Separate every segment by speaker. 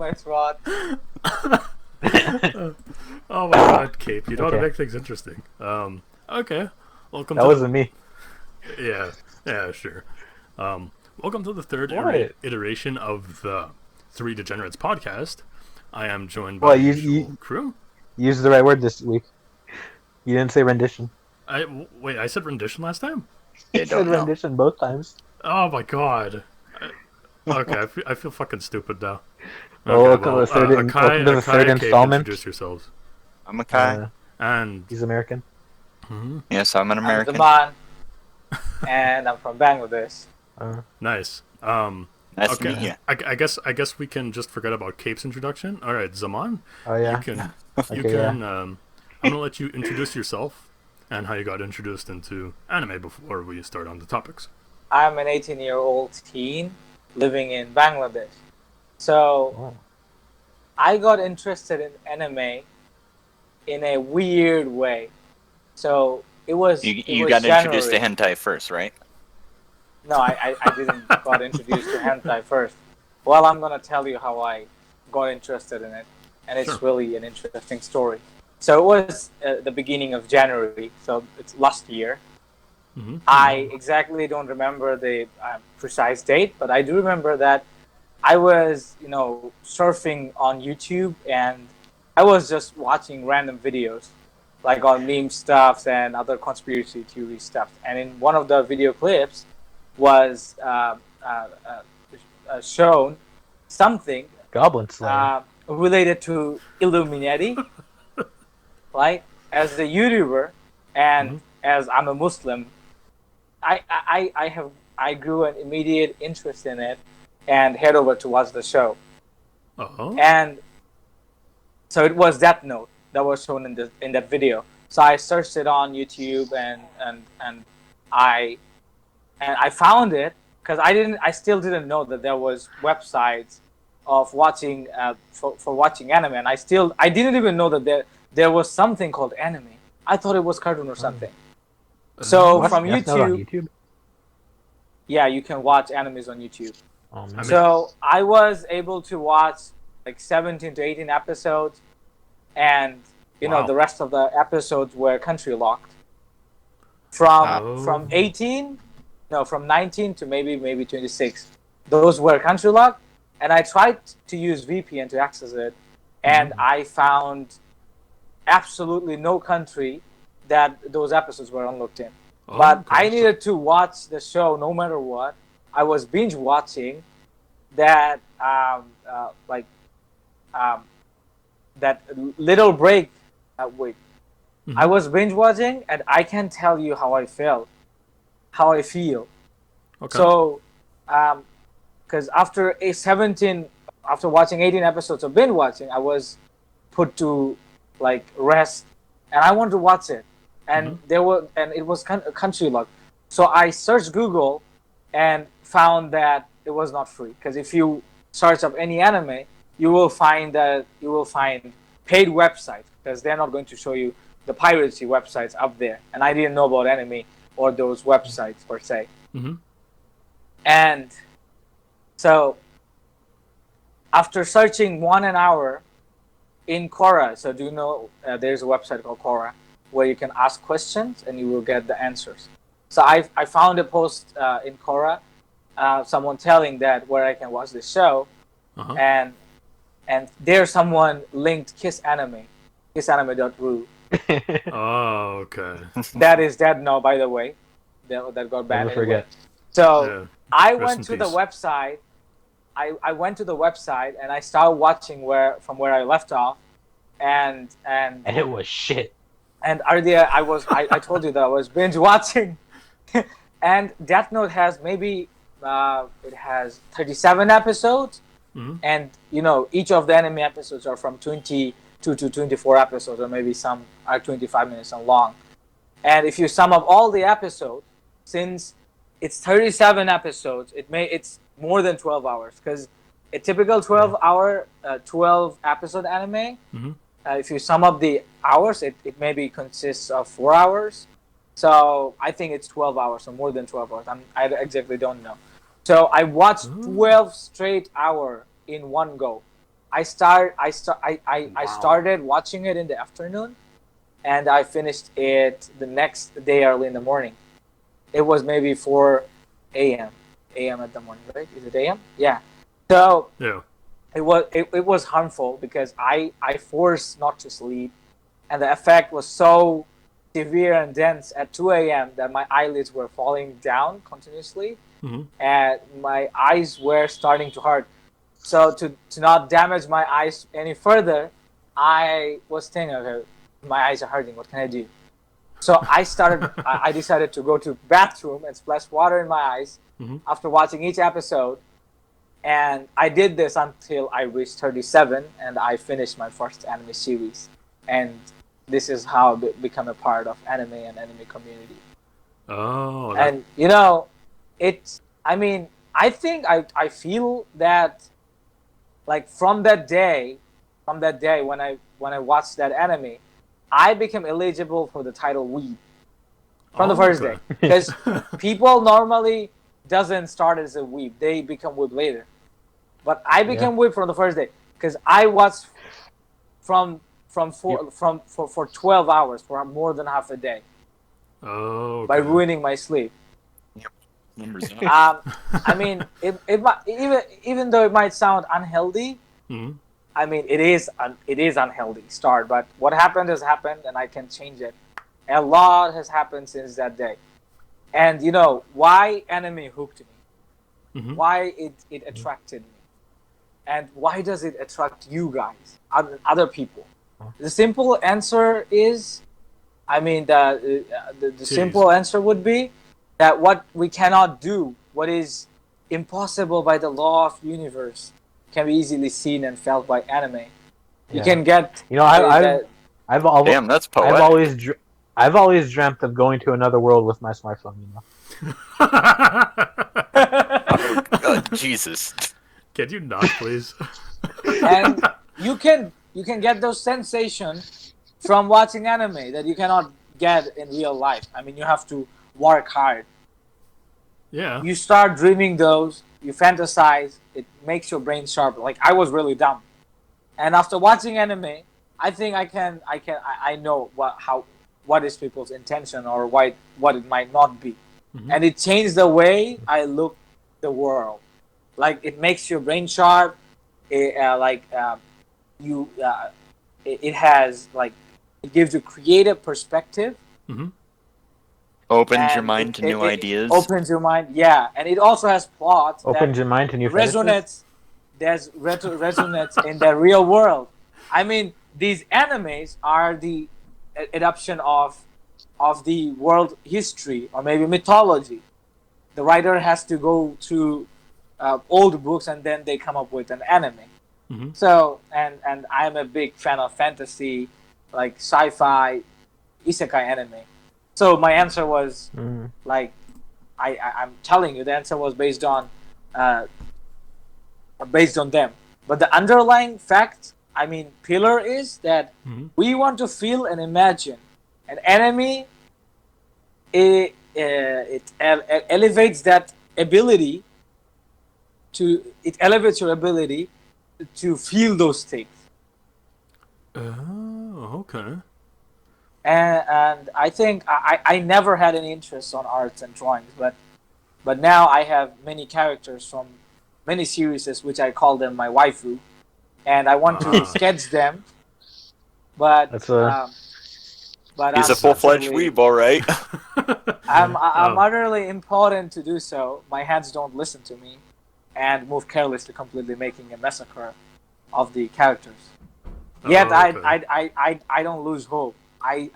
Speaker 1: comments, Rod.
Speaker 2: Oh my god, Cape, you know how to make things interesting. Okay. Welcome
Speaker 3: That
Speaker 2: to
Speaker 3: wasn't me.
Speaker 2: Yeah, sure. Welcome to the third iteration of the Three Degenerates podcast. I am joined by the usual crew.
Speaker 3: You used the right word this week. You didn't say rendition.
Speaker 2: Wait, I said rendition last time?
Speaker 3: You said rendition both times.
Speaker 2: Oh my god. Okay, I feel fucking stupid now.
Speaker 3: Okay, welcome to the third installment.
Speaker 2: Introduce yourselves.
Speaker 4: I'm Akai.
Speaker 2: And
Speaker 3: he's American.
Speaker 2: Mm-hmm.
Speaker 4: Yes, I'm an American.
Speaker 1: I'm Zaman. And I'm from Bangladesh.
Speaker 2: Nice.
Speaker 4: Nice to meet you.
Speaker 2: I guess we can just forget about Cape's introduction. All right, Zaman.
Speaker 3: Oh yeah.
Speaker 2: You can. I'm gonna let you introduce yourself and how you got introduced into anime before we start on the topics.
Speaker 1: I'm an 18-year-old teen living in Bangladesh. So I got interested in anime in a weird way. So it was.
Speaker 4: You got introduced to hentai first, right?
Speaker 1: No, I didn't got introduced to hentai first. Well, I'm gonna tell you how I got interested in it, and it's really an interesting story. So it was the beginning of January, so it's last year.
Speaker 2: Mm-hmm.
Speaker 1: I exactly don't remember the precise date, but I do remember that I was, surfing on YouTube, and I was just watching random videos, like on meme stuff and other conspiracy theory stuff. And in one of the video clips was shown something
Speaker 3: Goblin Slayer
Speaker 1: related to Illuminati. Like, as a YouTuber and as I'm a Muslim, I grew an immediate interest in it and head over to watch the show. And so it was Death Note that was shown in that video. So I searched it on YouTube and I found it because I still didn't know that there was websites of watching for watching anime, and I didn't even know that there was something called anime. I thought it was cartoon or something. So from YouTube, yeah, you can watch animes on YouTube. So I was able to watch like 17 to 18 episodes, and the rest of the episodes were country locked. From 19 to maybe 26, those were country locked, and I tried to use VPN to access it, and I found absolutely no country that those episodes were unlocked in. But I needed to watch the show no matter what. I was binge watching that that little break that week. I was binge watching, and I can't tell you how I feel. So, because after watching 18 episodes of binge watching, I was put to rest, and I wanted to watch it, and it was country locked. So I searched Google and found that it was not free. Because if you search up any anime, you will find paid websites, because they're not going to show you the piracy websites up there. And I didn't know about anime or those websites per se. And so after searching 1 hour in Quora, so do you know there's a website called Quora where you can ask questions and you will get the answers. So I found a post in Quora, someone telling that where I can watch the show, and there someone linked kissanime.ru.
Speaker 2: Oh, okay.
Speaker 1: That is dead now, by the way. That got banned.
Speaker 3: Never forget.
Speaker 1: So I went to the website. I went to the website and I started watching from where I left off, and
Speaker 3: it was shit.
Speaker 1: And earlier I told you that I was binge watching, and Death Note has maybe it has 37 episodes, and each of the anime episodes are from 22 to 24 episodes, or maybe some are 25 minutes long. And if you sum up all the episodes, since it's 37 episodes, it's more than 12 hours, because a typical 12 episode anime, if you sum up the hours, it maybe consists of 4 hours. So I think it's 12 hours or more than 12 hours. I exactly don't know. So I watched 12 straight hours in one go. I started watching it in the afternoon, and I finished it the next day early in the morning. It was maybe 4 a.m. at the morning, right? Is it a.m.? Yeah. So
Speaker 2: yeah,
Speaker 1: it was harmful because I forced not to sleep, and the effect was so severe and dense at 2 a.m. that my eyelids were falling down continuously, and my eyes were starting to hurt. So to not damage my eyes any further, I was thinking, okay, my eyes are hurting. What can I do? So I decided to go to bathroom and splash water in my eyes after watching each episode. And I did this until I reached 37, and I finished my first anime series. And this is how I become a part of anime and anime community.
Speaker 2: Oh.
Speaker 1: And I think I feel that, like, from that day when I watched that anime, I became eligible for the title weeb from the first day, because people normally doesn't start as a weeb; they become weeb later. But I became weeb from the first day because I watched for 12 hours for more than half a day.
Speaker 2: Oh. Okay.
Speaker 1: By ruining my sleep. I mean, it might, even though it might sound unhealthy, I mean, it is unhealthy start. But what happened has happened, and I can change it. A lot has happened since that day. And you know why anime hooked me? Why it attracted me? And why does it attract you guys, other people? The simple answer is, I mean, the simple answer would be that what we cannot do, what is impossible by the law of universe, can be easily seen and felt by anime. You can get.
Speaker 3: You know, I've always,
Speaker 4: damn, that's poetic.
Speaker 3: I've always dreamt of going to another world with my smartphone. You know.
Speaker 4: Oh, God, Jesus.
Speaker 2: Can you not, please?
Speaker 1: And you can get those sensations from watching anime that you cannot get in real life. I mean, you have to work hard.
Speaker 2: Yeah.
Speaker 1: You start dreaming those. You fantasize. It makes your brain sharp. Like, I was really dumb, and after watching anime, I think I know what is people's intention or what it might not be, and it changed the way I look the world. Like, it makes your brain sharp. It has, like, it gives you creative perspective.
Speaker 4: Opens your mind to new ideas.
Speaker 1: Opens your mind, yeah, and it also has plot.
Speaker 3: Opens your mind to new
Speaker 1: resonates. There's resonates in the real world. I mean, these animes are the adaptation of the world history or maybe mythology. The writer has to go through old books and then they come up with an anime. So, and I'm a big fan of fantasy, like sci-fi, isekai anime. So my answer was like, I'm telling you, the answer was based on them. But the underlying fact, I mean, pillar is that we want to feel and imagine. An anime, it elevates that ability it elevates your ability to feel those things.
Speaker 2: Oh, okay.
Speaker 1: And I think I never had any interest on arts and drawings, but now I have many characters from many series, which I call them my waifu, and I want to sketch them. But
Speaker 3: That's
Speaker 4: he's a full-fledged weeb, all right.
Speaker 1: I'm utterly impotent to do so. My hands don't listen to me, and move carelessly, completely making a massacre of the characters. Yet I don't lose hope. I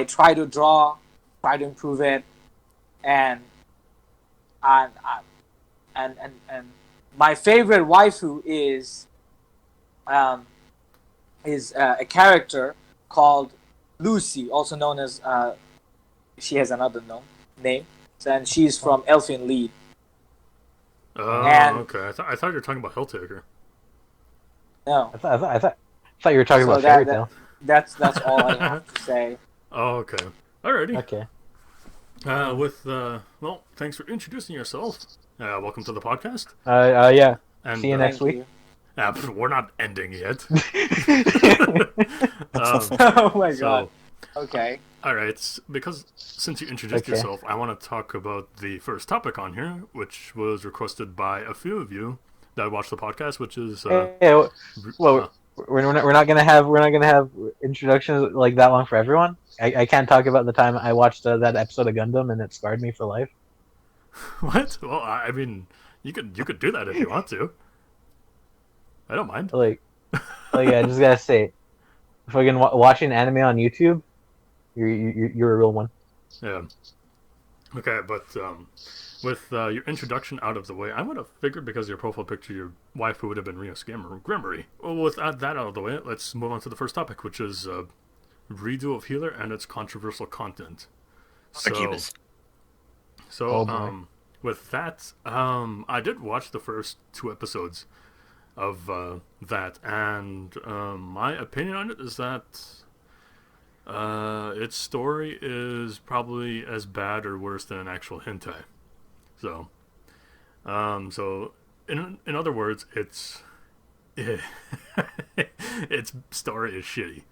Speaker 1: try to draw, try to improve it, and my favorite waifu is a character called Lucy, also known as she has another name, and she's from Elfin Lied.
Speaker 2: Oh, okay. I thought you were talking about Helltaker.
Speaker 1: No,
Speaker 3: I thought you were talking about Fairy Tail.
Speaker 1: That's all I have to say.
Speaker 2: Oh, okay. Alrighty.
Speaker 3: Okay.
Speaker 2: Well, thanks for introducing yourself. Welcome to the podcast.
Speaker 3: Yeah.
Speaker 2: And,
Speaker 3: see you next week.
Speaker 2: We're not ending yet.
Speaker 1: Oh my god. Okay.
Speaker 2: Alright, because since you introduced yourself, I want to talk about the first topic on here, which was requested by a few of you that watched the podcast, which is
Speaker 3: we're not gonna have introductions like that long for everyone. I can't talk about the time I watched that episode of Gundam and it scarred me for life.
Speaker 2: What? Well, I mean, you could do that if you want to. I don't mind.
Speaker 3: I just gotta say, fucking watching anime on YouTube, you're a real one.
Speaker 2: Yeah. Okay, but with your introduction out of the way, I would have figured because your profile picture, your waifu would have been Rio Grimmery. Well, with that out of the way, let's move on to the first topic, which is redo of Healer and its controversial content. With that, I did watch the first 2 episodes of that, and my opinion on it is that its story is probably as bad or worse than an actual hentai. So in other words, its story is shitty,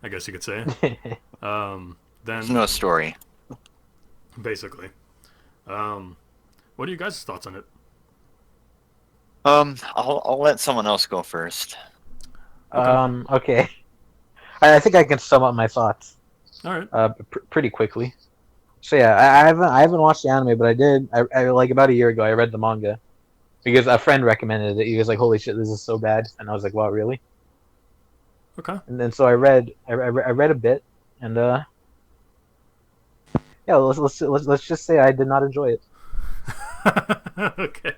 Speaker 2: I guess you could say.
Speaker 4: There's no story,
Speaker 2: basically. What are you guys' thoughts on it?
Speaker 4: I'll let someone else go first.
Speaker 3: Okay. I think I can sum up my thoughts.
Speaker 2: All right.
Speaker 3: Pretty quickly. So yeah, I haven't watched the anime, but I like about a year ago I read the manga because a friend recommended it. He was like, "Holy shit, this is so bad," and I was like, "Wow, really?"
Speaker 2: Okay.
Speaker 3: And then so I read a bit, and yeah, let's just say I did not enjoy it.
Speaker 2: Okay.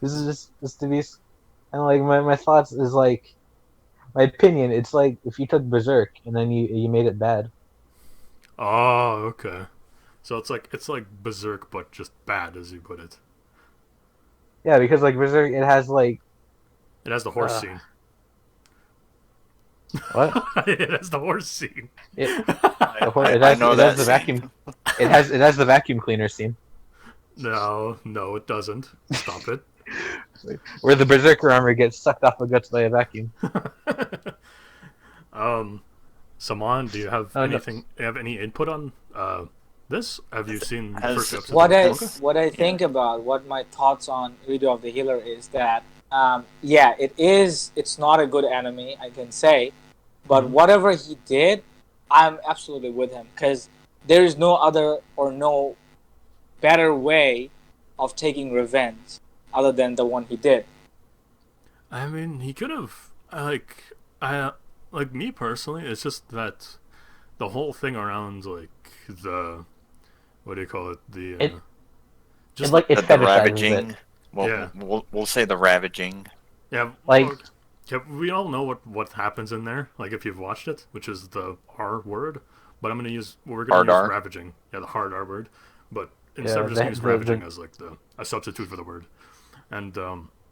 Speaker 3: This is just to be, and like my thoughts is like, my opinion. It's like if you took Berserk and then you made it bad.
Speaker 2: Oh, okay. So it's like Berserk, but just bad, as you put it.
Speaker 3: Yeah, because like Berserk, it has
Speaker 2: the horse scene.
Speaker 3: What?
Speaker 2: It has the horse scene.
Speaker 3: It has the vacuum. It has the vacuum cleaner scene.
Speaker 2: No, it doesn't. Stop it.
Speaker 3: Where the Berserker armor gets sucked off the guts by a vacuum.
Speaker 2: Saman, do you have anything? Do you have any input on this? Have you seen the first episode?
Speaker 1: What I think about what my thoughts on Redo of the Healer is that it's not a good anime, I can say, but whatever he did, I'm absolutely with him because there is no other or no better way of taking revenge other than the one he did.
Speaker 2: I mean, he could have like me personally. It's just that the whole thing around like the what do you call it?
Speaker 3: Just like it's
Speaker 4: the ravaging.
Speaker 3: It.
Speaker 4: Well, yeah. we'll say the ravaging.
Speaker 2: Yeah,
Speaker 3: like
Speaker 2: we all know what happens in there. Like if you've watched it, which is the R word, but we're gonna use ravaging. Yeah, the hard R word, but instead of just use ravaging as like a substitute for the word. And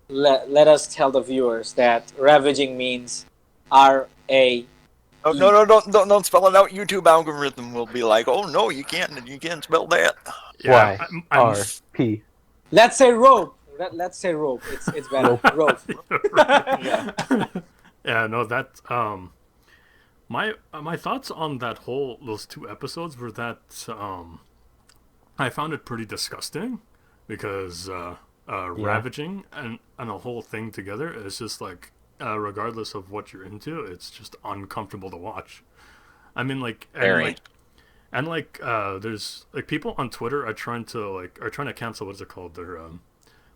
Speaker 1: let us tell the viewers that ravaging means R-A.
Speaker 4: Oh, no, don't spell it out. YouTube algorithm will be like, oh no, you can't spell that.
Speaker 3: Yeah, Y-R-P.
Speaker 1: Let's say rope. Let's say rope. It's better. Rope.
Speaker 2: Yeah, no, that my thoughts on those 2 episodes were that I found it pretty disgusting because ravaging and the whole thing together is just like regardless of what you're into, it's just uncomfortable to watch. I mean, like there's like people on Twitter are trying to cancel what's it called? Their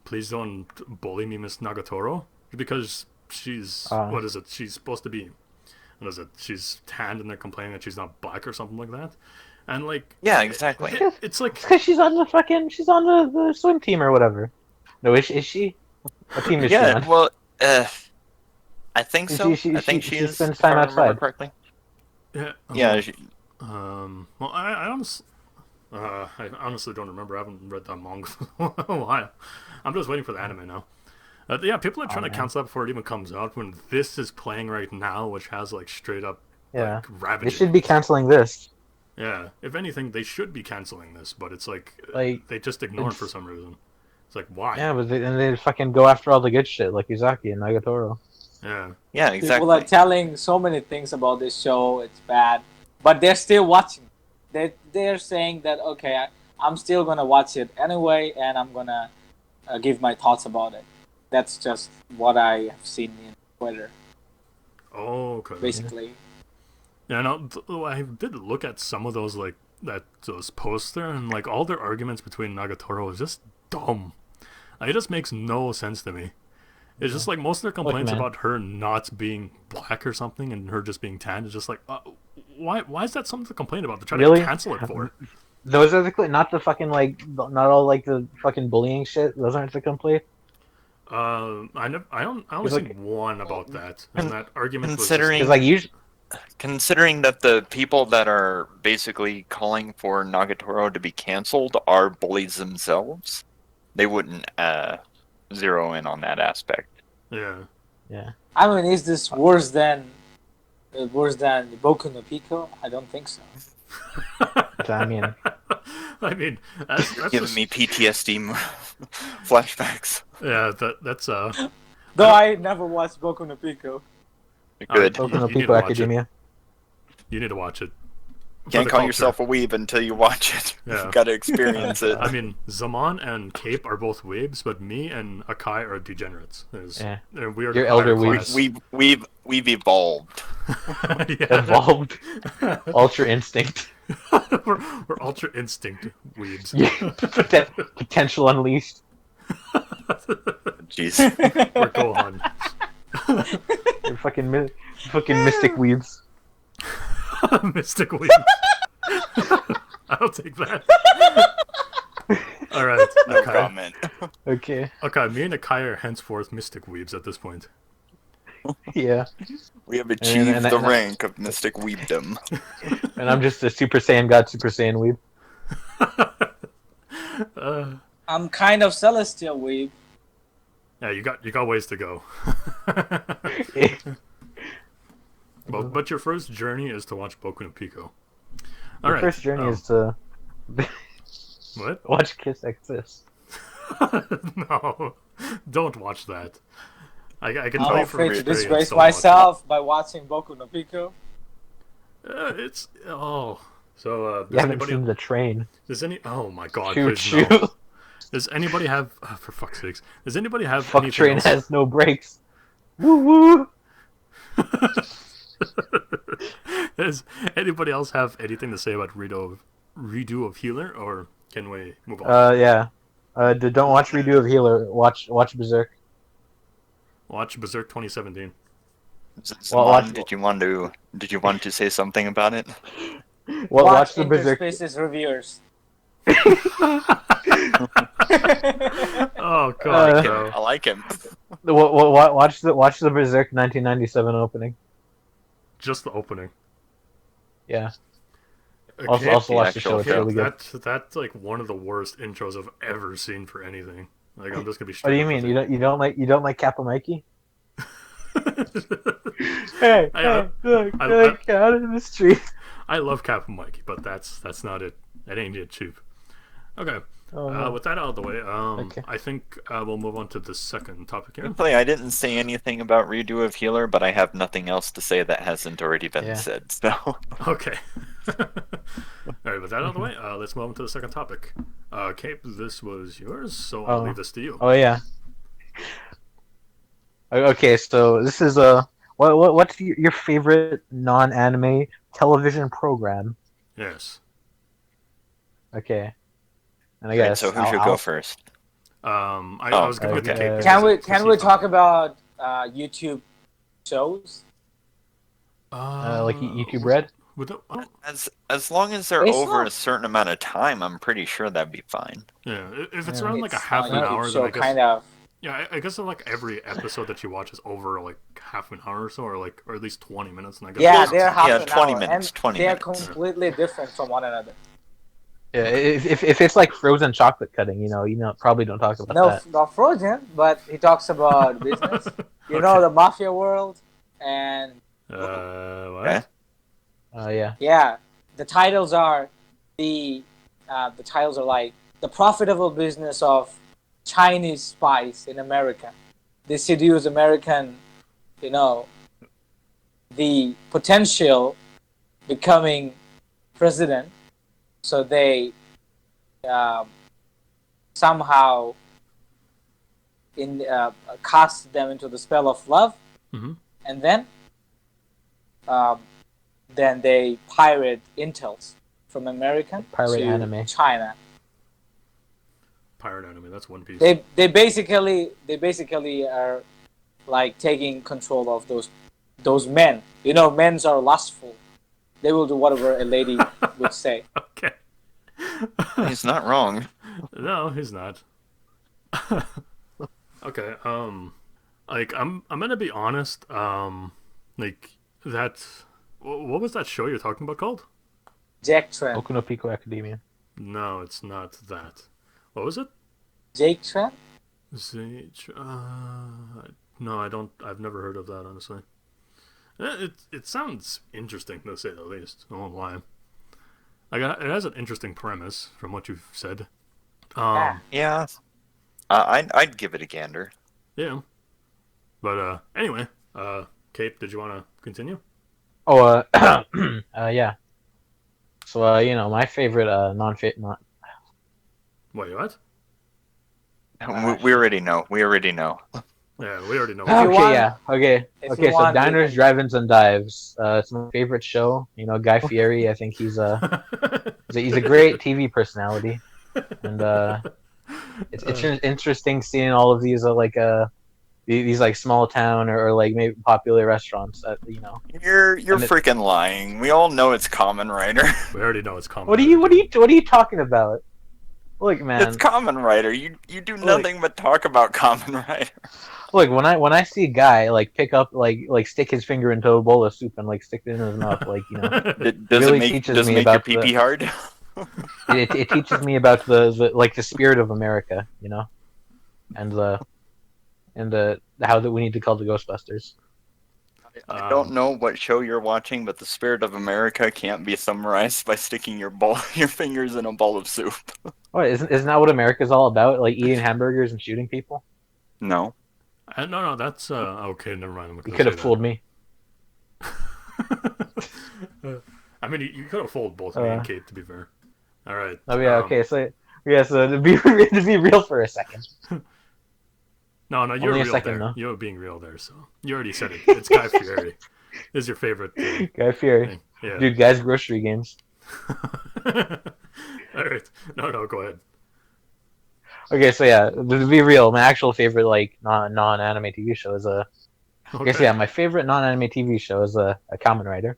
Speaker 2: please don't bully me, Miss Nagatoro, because she's what is it? She's supposed to be what is it? She's tanned and they're complaining that she's not black or something like that. And like
Speaker 4: yeah, exactly.
Speaker 3: It's like because she's on the swim team or whatever. No, is she? What team is she on?
Speaker 4: Yeah, well, I think so. I think she
Speaker 3: spends time outside.
Speaker 4: Correctly.
Speaker 2: Yeah.
Speaker 4: Yeah.
Speaker 2: Well, I honestly don't remember. I haven't read that manga for a while. I'm just waiting for the anime now. Yeah, people are trying to cancel that before it even comes out. When this is playing right now, which has like straight up like, ravaging.
Speaker 3: They should be canceling this.
Speaker 2: Yeah, if anything, they should be canceling this, but it's like they just ignore it for some reason. It's like, why?
Speaker 3: Yeah, but they fucking go after all the good shit, like Uzaki and Nagatoro.
Speaker 2: Yeah.
Speaker 4: Yeah,
Speaker 1: People are
Speaker 4: exactly.
Speaker 1: telling so many things about this show. It's bad, but they're still watching. They're saying that okay, I'm still gonna watch it anyway, and I'm gonna give my thoughts about it. That's just what I have seen in Twitter,
Speaker 2: Oh, okay.
Speaker 1: basically.
Speaker 2: Yeah, no, I did look at some of those those posts there, and like all their arguments between Nagatoro is just dumb. Like, it just makes no sense to me. It's just like most of their complaints
Speaker 3: man.
Speaker 2: about her not being black or something, and her just being tan is just like, why is that something to complain about? They're trying
Speaker 3: Really?
Speaker 2: to cancel it for.
Speaker 3: Those are not the fucking not all like the fucking bullying shit. Those aren't the complaint.
Speaker 2: I only
Speaker 3: It's like-
Speaker 2: seen one about that, and that argument was
Speaker 4: Considering-
Speaker 3: Because like usually,
Speaker 4: Considering that the people that are basically calling for Nagatoro to be canceled are bullies themselves, they wouldn't zero in on that aspect.
Speaker 2: just,
Speaker 3: yeah.
Speaker 1: I mean, is this worse than Boku no Pico? I don't think so.
Speaker 3: I mean,
Speaker 2: I mean, that's
Speaker 4: Giving
Speaker 2: just,
Speaker 4: me PTSD flashbacks.
Speaker 2: yeah, that's
Speaker 1: Though I never watched Boku no Pico.
Speaker 4: Good.
Speaker 3: Boku no
Speaker 2: You need
Speaker 3: Pico
Speaker 2: to watch it.
Speaker 3: Academia.
Speaker 2: You need to watch it. For
Speaker 4: Can't
Speaker 2: the
Speaker 4: call
Speaker 2: culture.
Speaker 4: yourself a weeb until you watch it.
Speaker 2: Yeah.
Speaker 4: You gotta experience it.
Speaker 2: I mean, Zaman and Cape are both weebs, but me and Akai are degenerates.
Speaker 3: Yeah.
Speaker 2: We are
Speaker 3: You're
Speaker 2: the
Speaker 3: elder
Speaker 2: higher
Speaker 3: weebs.
Speaker 2: class.
Speaker 4: We've evolved.
Speaker 2: Yeah.
Speaker 3: Evolved. Ultra instinct.
Speaker 2: we're ultra instinct weebs.
Speaker 3: Yeah. Potential unleashed.
Speaker 4: Jeez.
Speaker 2: We're Gohan.
Speaker 3: You're fucking mystic weebs.
Speaker 2: Mystic weebs. I'll take that. Alright,
Speaker 4: No
Speaker 2: Akai.
Speaker 4: comment.
Speaker 3: Okay.
Speaker 2: Okay, me and Akai are henceforth mystic weebs at this point.
Speaker 3: Yeah.
Speaker 4: We have achieved
Speaker 3: and
Speaker 4: the
Speaker 3: I-
Speaker 4: rank of mystic weebdom.
Speaker 3: And I'm just a Super Saiyan God, Super Saiyan weeb.
Speaker 1: I'm kind of celestial weeb.
Speaker 2: Yeah, you got ways to go. But your first journey is to watch Boku no Pico. All
Speaker 3: The
Speaker 2: right.
Speaker 3: first journey is to
Speaker 2: What?
Speaker 3: watch Kiss Exist.
Speaker 2: No, don't watch that. I can
Speaker 1: I'm
Speaker 2: tell you from
Speaker 1: afraid to
Speaker 2: experience.
Speaker 1: disgrace
Speaker 2: don't watch it.
Speaker 1: myself by watching Boku no Pico.
Speaker 2: It's so.
Speaker 3: You haven't seen The Train.
Speaker 2: Does any? Oh my God!
Speaker 3: Choo
Speaker 2: Please
Speaker 3: choo.
Speaker 2: no. Does anybody have? For fuck's sakes! Does anybody have
Speaker 3: Fuck
Speaker 2: anything
Speaker 3: Train
Speaker 2: else?
Speaker 3: has no brakes. Woo woo.
Speaker 2: Does anybody else have anything to say about redo of Healer, or can we move on?
Speaker 3: Yeah. Don't watch Redo of Healer. Watch Berserk.
Speaker 2: Watch Berserk 2017.
Speaker 4: Zaman, did you want to say something about it?
Speaker 3: Watch
Speaker 1: Watch
Speaker 3: the Berserk.
Speaker 1: Interspace's reviewers.
Speaker 2: Oh God! no.
Speaker 4: I like him.
Speaker 3: Watch the Berserk 1997 opening.
Speaker 2: Just the opening.
Speaker 3: Yeah.
Speaker 2: Okay.
Speaker 3: Also watch the
Speaker 4: actual
Speaker 3: show. It's
Speaker 2: Okay,
Speaker 3: really good.
Speaker 2: that's like one of the worst intros I've ever seen for anything. Like I'm just gonna be.
Speaker 3: What do you
Speaker 2: straight
Speaker 3: mean?
Speaker 2: up
Speaker 3: You don't like Kappa Mikey?
Speaker 2: with it.
Speaker 3: Hey,
Speaker 2: I-
Speaker 3: look, get out of the street.
Speaker 2: I love Captain Mikey, but that's not it. That ain't it, cheap. Okay.
Speaker 3: Oh, no.
Speaker 2: With that out of the way,
Speaker 3: Okay.
Speaker 2: I think we'll move on to the second topic here.
Speaker 4: Actually, I didn't say anything about redo of Healer, but I have nothing else to say that hasn't already been
Speaker 3: Yeah.
Speaker 4: said. So
Speaker 2: Okay. Alright, with that out of the way, let's move on to the second topic. Cape, this was yours, so I'll
Speaker 3: Oh.
Speaker 2: leave this to you.
Speaker 3: Oh yeah. Okay, so this is what's your favorite non-anime television program?
Speaker 2: Yes.
Speaker 3: Okay. And I
Speaker 4: Right,
Speaker 3: guess
Speaker 4: so who should go first?
Speaker 2: I was gonna give
Speaker 4: okay.
Speaker 2: Cape.
Speaker 1: Can we talk about YouTube shows?
Speaker 3: like YouTube Red?
Speaker 2: With the, oh,
Speaker 4: As long as they're
Speaker 1: It's
Speaker 4: over
Speaker 1: not-
Speaker 4: a certain amount of time, I'm pretty sure that'd be fine.
Speaker 2: yeah, if it's
Speaker 3: Yeah.
Speaker 2: around like a
Speaker 1: It's
Speaker 2: half
Speaker 1: a
Speaker 2: an
Speaker 1: YouTube
Speaker 2: hour, then
Speaker 1: show,
Speaker 2: I guess.
Speaker 1: kind of.
Speaker 2: Yeah, I guess like every episode that you watch is over like half an hour or so, or at least 20 minutes. And I guess
Speaker 1: Yeah,
Speaker 2: that's-
Speaker 1: they're half
Speaker 4: Yeah,
Speaker 1: an
Speaker 4: 20
Speaker 1: hour,
Speaker 4: minutes,
Speaker 1: and
Speaker 4: 20
Speaker 1: they're
Speaker 4: minutes.
Speaker 1: completely different from one another.
Speaker 3: Yeah, if it's like frozen chocolate cutting, probably don't talk about
Speaker 1: No,
Speaker 3: that.
Speaker 1: not Frozen, but he talks about business. You know,
Speaker 2: Okay.
Speaker 1: the mafia world, and
Speaker 2: What?
Speaker 4: Okay.
Speaker 3: Yeah.
Speaker 1: yeah, the titles are like the profitable business of Chinese spies in America. They seduce American, the potential becoming president. So they somehow cast them into the spell of love, and then they pirate intels from America
Speaker 3: Pirate
Speaker 1: to
Speaker 3: anime.
Speaker 1: China.
Speaker 2: Pirate anime. That's One Piece.
Speaker 1: They basically are like taking control of those men. Men are lustful. They will do whatever a lady would say.
Speaker 2: Okay.
Speaker 4: He's not wrong.
Speaker 2: No, he's not. Okay. Like I'm gonna be honest. Like that. What was that show you're talking about called?
Speaker 1: Jack Tran.
Speaker 3: Boku no Pico Academia.
Speaker 2: No, it's not that. What was it?
Speaker 1: Jake Tran?
Speaker 2: No, I don't. I've never heard of that, honestly. It sounds interesting, to say the least. I won't lie. It has an interesting premise from what you've said.
Speaker 4: Yeah. I'd give it a gander.
Speaker 2: Yeah. But anyway, Kate, did you want to continue?
Speaker 3: Oh, yeah. So, my favorite
Speaker 2: Wait, what?
Speaker 4: We already know. We already know.
Speaker 2: Yeah, we already know.
Speaker 3: Okay, yeah. Okay.
Speaker 1: If
Speaker 3: Okay,
Speaker 1: you
Speaker 3: so
Speaker 1: want,
Speaker 3: Diners, Drive-Ins, and Dives. It's my favorite show. Guy Fieri, I think he's a great TV personality. And it's interesting seeing all of these these like small town or like maybe popular restaurants that
Speaker 4: You're freaking lying. We all know it's Kamen Rider.
Speaker 2: We already know it's common.
Speaker 3: What are you talking about? Look, man.
Speaker 4: It's Kamen Rider. You do nothing but talk about Kamen Rider.
Speaker 3: Look, when I see a guy like pick up like stick his finger into a bowl of soup and like stick it in his mouth,
Speaker 4: Does
Speaker 3: really
Speaker 4: it make
Speaker 3: teaches
Speaker 4: does it
Speaker 3: me
Speaker 4: make your
Speaker 3: about
Speaker 4: pee pee hard?
Speaker 3: it teaches me about the spirit of America, and how that we need to call the Ghostbusters.
Speaker 4: I don't know what show you're watching, but the spirit of America can't be summarized by sticking your fingers in a bowl of soup.
Speaker 3: What isn't that what America's all about? Like eating hamburgers and shooting people?
Speaker 4: No.
Speaker 2: No, that's okay. Never mind.
Speaker 3: You could have fooled me.
Speaker 2: I mean, you could have fooled both me and Kate, to be fair. All right.
Speaker 3: Oh yeah. Okay. So to be real for a second.
Speaker 2: No, you're
Speaker 3: Only a
Speaker 2: real
Speaker 3: second,
Speaker 2: there.
Speaker 3: though.
Speaker 2: You're being real there, so you already said it. It's Guy Fieri. Is your favorite
Speaker 3: Guy Fieri.
Speaker 2: thing. Yeah.
Speaker 3: Dude, guys, grocery games.
Speaker 2: All right. No, go ahead.
Speaker 3: Okay, so yeah, to be real, my actual favorite non-anime TV show is my favorite non-anime TV show is a Kamen Rider.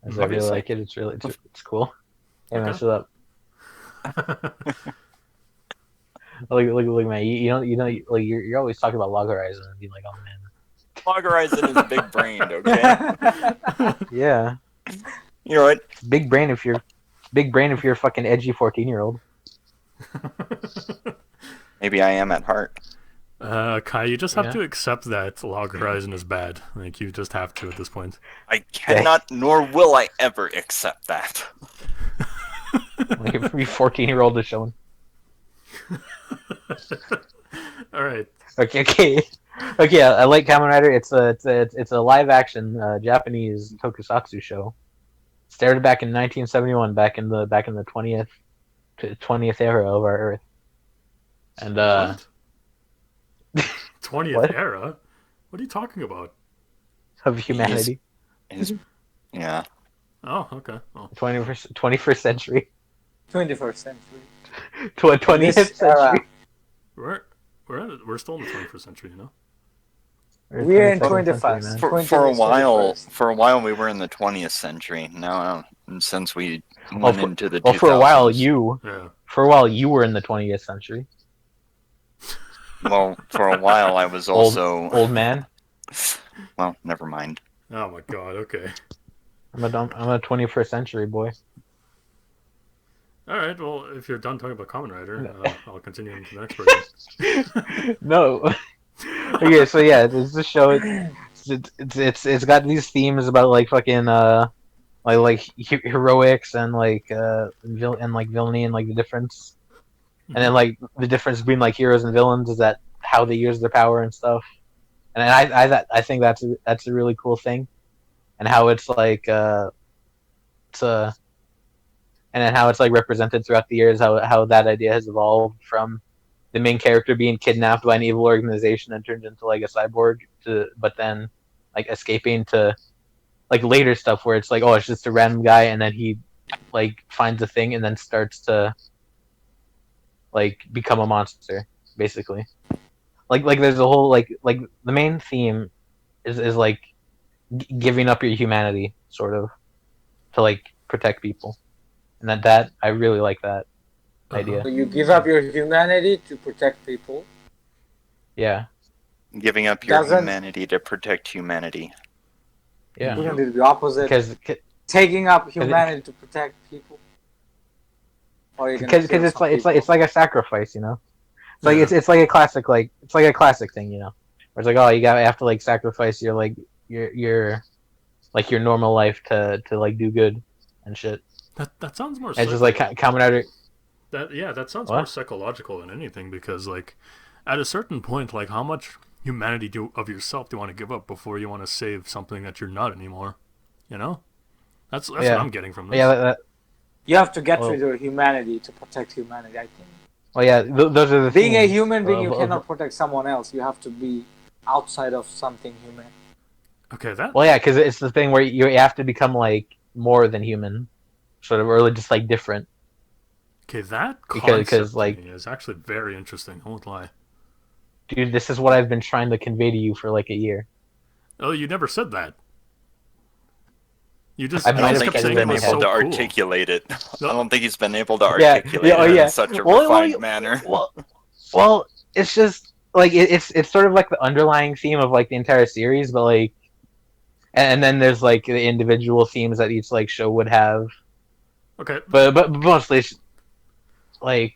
Speaker 3: As I really
Speaker 2: Obviously.
Speaker 3: like it. It's cool. Hey man,
Speaker 2: Okay.
Speaker 3: shut up. Look, man. You're always talking about Log Horizon and being like, oh man.
Speaker 4: Log Horizon is big brained, okay?
Speaker 3: Yeah,
Speaker 4: You know what?
Speaker 3: big brain if you're a fucking edgy 14-year-old.
Speaker 4: Maybe I am at heart.
Speaker 2: Kai, you just have
Speaker 3: Yeah.
Speaker 2: to accept that Log Horizon is bad. Like, you just have to at this point.
Speaker 4: I cannot, nor will I ever accept that.
Speaker 3: Like every 14-year-old is showing.
Speaker 2: All right.
Speaker 3: Okay. I like Kamen Rider. It's a live action Japanese tokusatsu show. Started back in 1971, back in the 20th era of our Earth. And
Speaker 2: What? 20th
Speaker 3: What?
Speaker 2: era? What are you talking about?
Speaker 3: of humanity,
Speaker 4: Yeah.
Speaker 2: Oh, okay. Oh.
Speaker 3: 21st century,
Speaker 1: 21st century.
Speaker 3: 20th
Speaker 1: This era.
Speaker 3: century.
Speaker 2: We're still in the 21st century, you know?
Speaker 1: We're in
Speaker 3: 22nd
Speaker 1: 21st.
Speaker 3: century, man.
Speaker 4: For a while we were in the 20th century. Now, since we went into the 2000s.
Speaker 3: Well, for a while you were in the 20th century.
Speaker 4: Well, for a while I was also
Speaker 3: Old man.
Speaker 4: Well, never mind.
Speaker 2: Oh my god, okay.
Speaker 3: I'm a 21st century boy.
Speaker 2: Alright, well, if you're done talking about Kamen Rider, I'll continue into the next person.
Speaker 3: No. Okay, so yeah, this is a show. It's got these themes about like fucking heroics and like villainy and like the difference And then like the difference between like heroes and villains is that how they use their power and stuff. And I think that's a really cool thing, and how it's like it's and then how it's like represented throughout the years, how that idea has evolved from the main character being kidnapped by an evil organization and turned into like a cyborg but then like escaping to like later stuff where it's like, oh, it's just a random guy, and then he like finds a thing and then starts to like become a monster, basically. Like there's a whole like the main theme is like giving up your humanity, sort of, to like protect people, and that I really like that idea.
Speaker 1: So you give up your humanity to protect people.
Speaker 3: Yeah.
Speaker 4: Giving up your
Speaker 1: Doesn't-
Speaker 4: humanity to protect humanity.
Speaker 3: Yeah.
Speaker 1: We're gonna do the opposite.
Speaker 3: Because
Speaker 1: Taking up humanity to protect people. Or you're gonna kill
Speaker 3: it's
Speaker 1: some
Speaker 3: like
Speaker 1: people.
Speaker 3: it's like a sacrifice, you know. It's like it's like a classic thing, you know. Where it's like, oh, you have to like sacrifice your like your like your normal life to like do good and shit.
Speaker 2: That sounds more.
Speaker 3: It's just like coming out of
Speaker 2: that sounds
Speaker 3: What?
Speaker 2: more psychological than anything, because like at a certain point, like how much humanity of yourself do you want to give up before you want to save something that you're not anymore? You know, that's
Speaker 3: Yeah.
Speaker 2: what I'm getting from this.
Speaker 3: yeah.
Speaker 1: You have to get
Speaker 3: Well-
Speaker 1: rid of your humanity to protect humanity, I think.
Speaker 3: Well, yeah, those are the
Speaker 1: Being a
Speaker 3: themes
Speaker 1: human being, you
Speaker 3: of-
Speaker 1: cannot protect someone else. You have to be outside of something human.
Speaker 2: Okay, that
Speaker 3: Well, yeah, because it's the thing where you have to become like more than human, sort of, or just like different.
Speaker 2: okay that
Speaker 3: Because-
Speaker 2: concept
Speaker 3: like-
Speaker 2: to me is actually very interesting. I won't lie.
Speaker 3: Dude, this is what I've been trying to convey to you for like a year.
Speaker 2: Oh, you never said that. You just
Speaker 3: I
Speaker 4: I
Speaker 3: might
Speaker 4: don't
Speaker 3: have
Speaker 4: think
Speaker 3: kept
Speaker 4: he's
Speaker 3: it
Speaker 4: been
Speaker 3: in my
Speaker 4: able
Speaker 3: head.
Speaker 4: to
Speaker 2: so cool.
Speaker 4: articulate it.
Speaker 2: No.
Speaker 4: I don't think he's been able to
Speaker 3: Yeah,
Speaker 4: articulate
Speaker 3: yeah, oh,
Speaker 4: it
Speaker 3: yeah.
Speaker 4: in such a
Speaker 3: Well,
Speaker 4: refined manner.
Speaker 3: Well, it's just like it's sort of like the underlying theme of like the entire series, but like, and then there's like the individual themes that each like show would have,
Speaker 2: Okay,
Speaker 3: but mostly it's like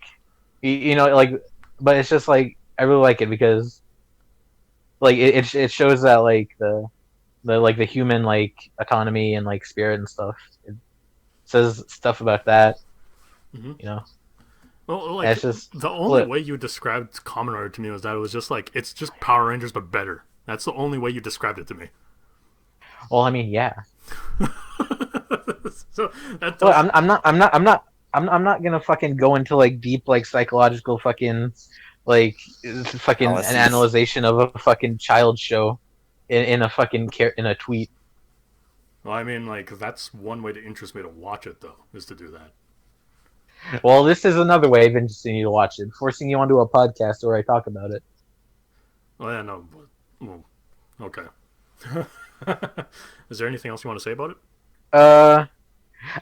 Speaker 3: you know like, but it's just like I really like it because like it shows that like the like the human like autonomy and like spirit and stuff. It says stuff about that,
Speaker 2: Mhm.
Speaker 3: you know.
Speaker 2: well,
Speaker 3: And
Speaker 2: like
Speaker 3: it's just
Speaker 2: the only
Speaker 3: flip.
Speaker 2: way you described Kamen Rider to me was that it was just like it's just Power Rangers but better. That's the only way you described it to me.
Speaker 3: Well, I mean, yeah.
Speaker 2: So that
Speaker 3: Well,
Speaker 2: does,
Speaker 3: I'm not gonna fucking go into like deep like psychological fucking like fucking
Speaker 4: Analyses.
Speaker 3: an analyzation of a fucking child show in a fucking in a tweet.
Speaker 2: well, I mean, like that's one way to interest me to watch it, though, is to do that.
Speaker 3: Well, this is another way of interesting you to watch it, forcing you onto a podcast where I talk about it.
Speaker 2: Well, yeah, no, but, well, okay. Is there anything else you want to say about it?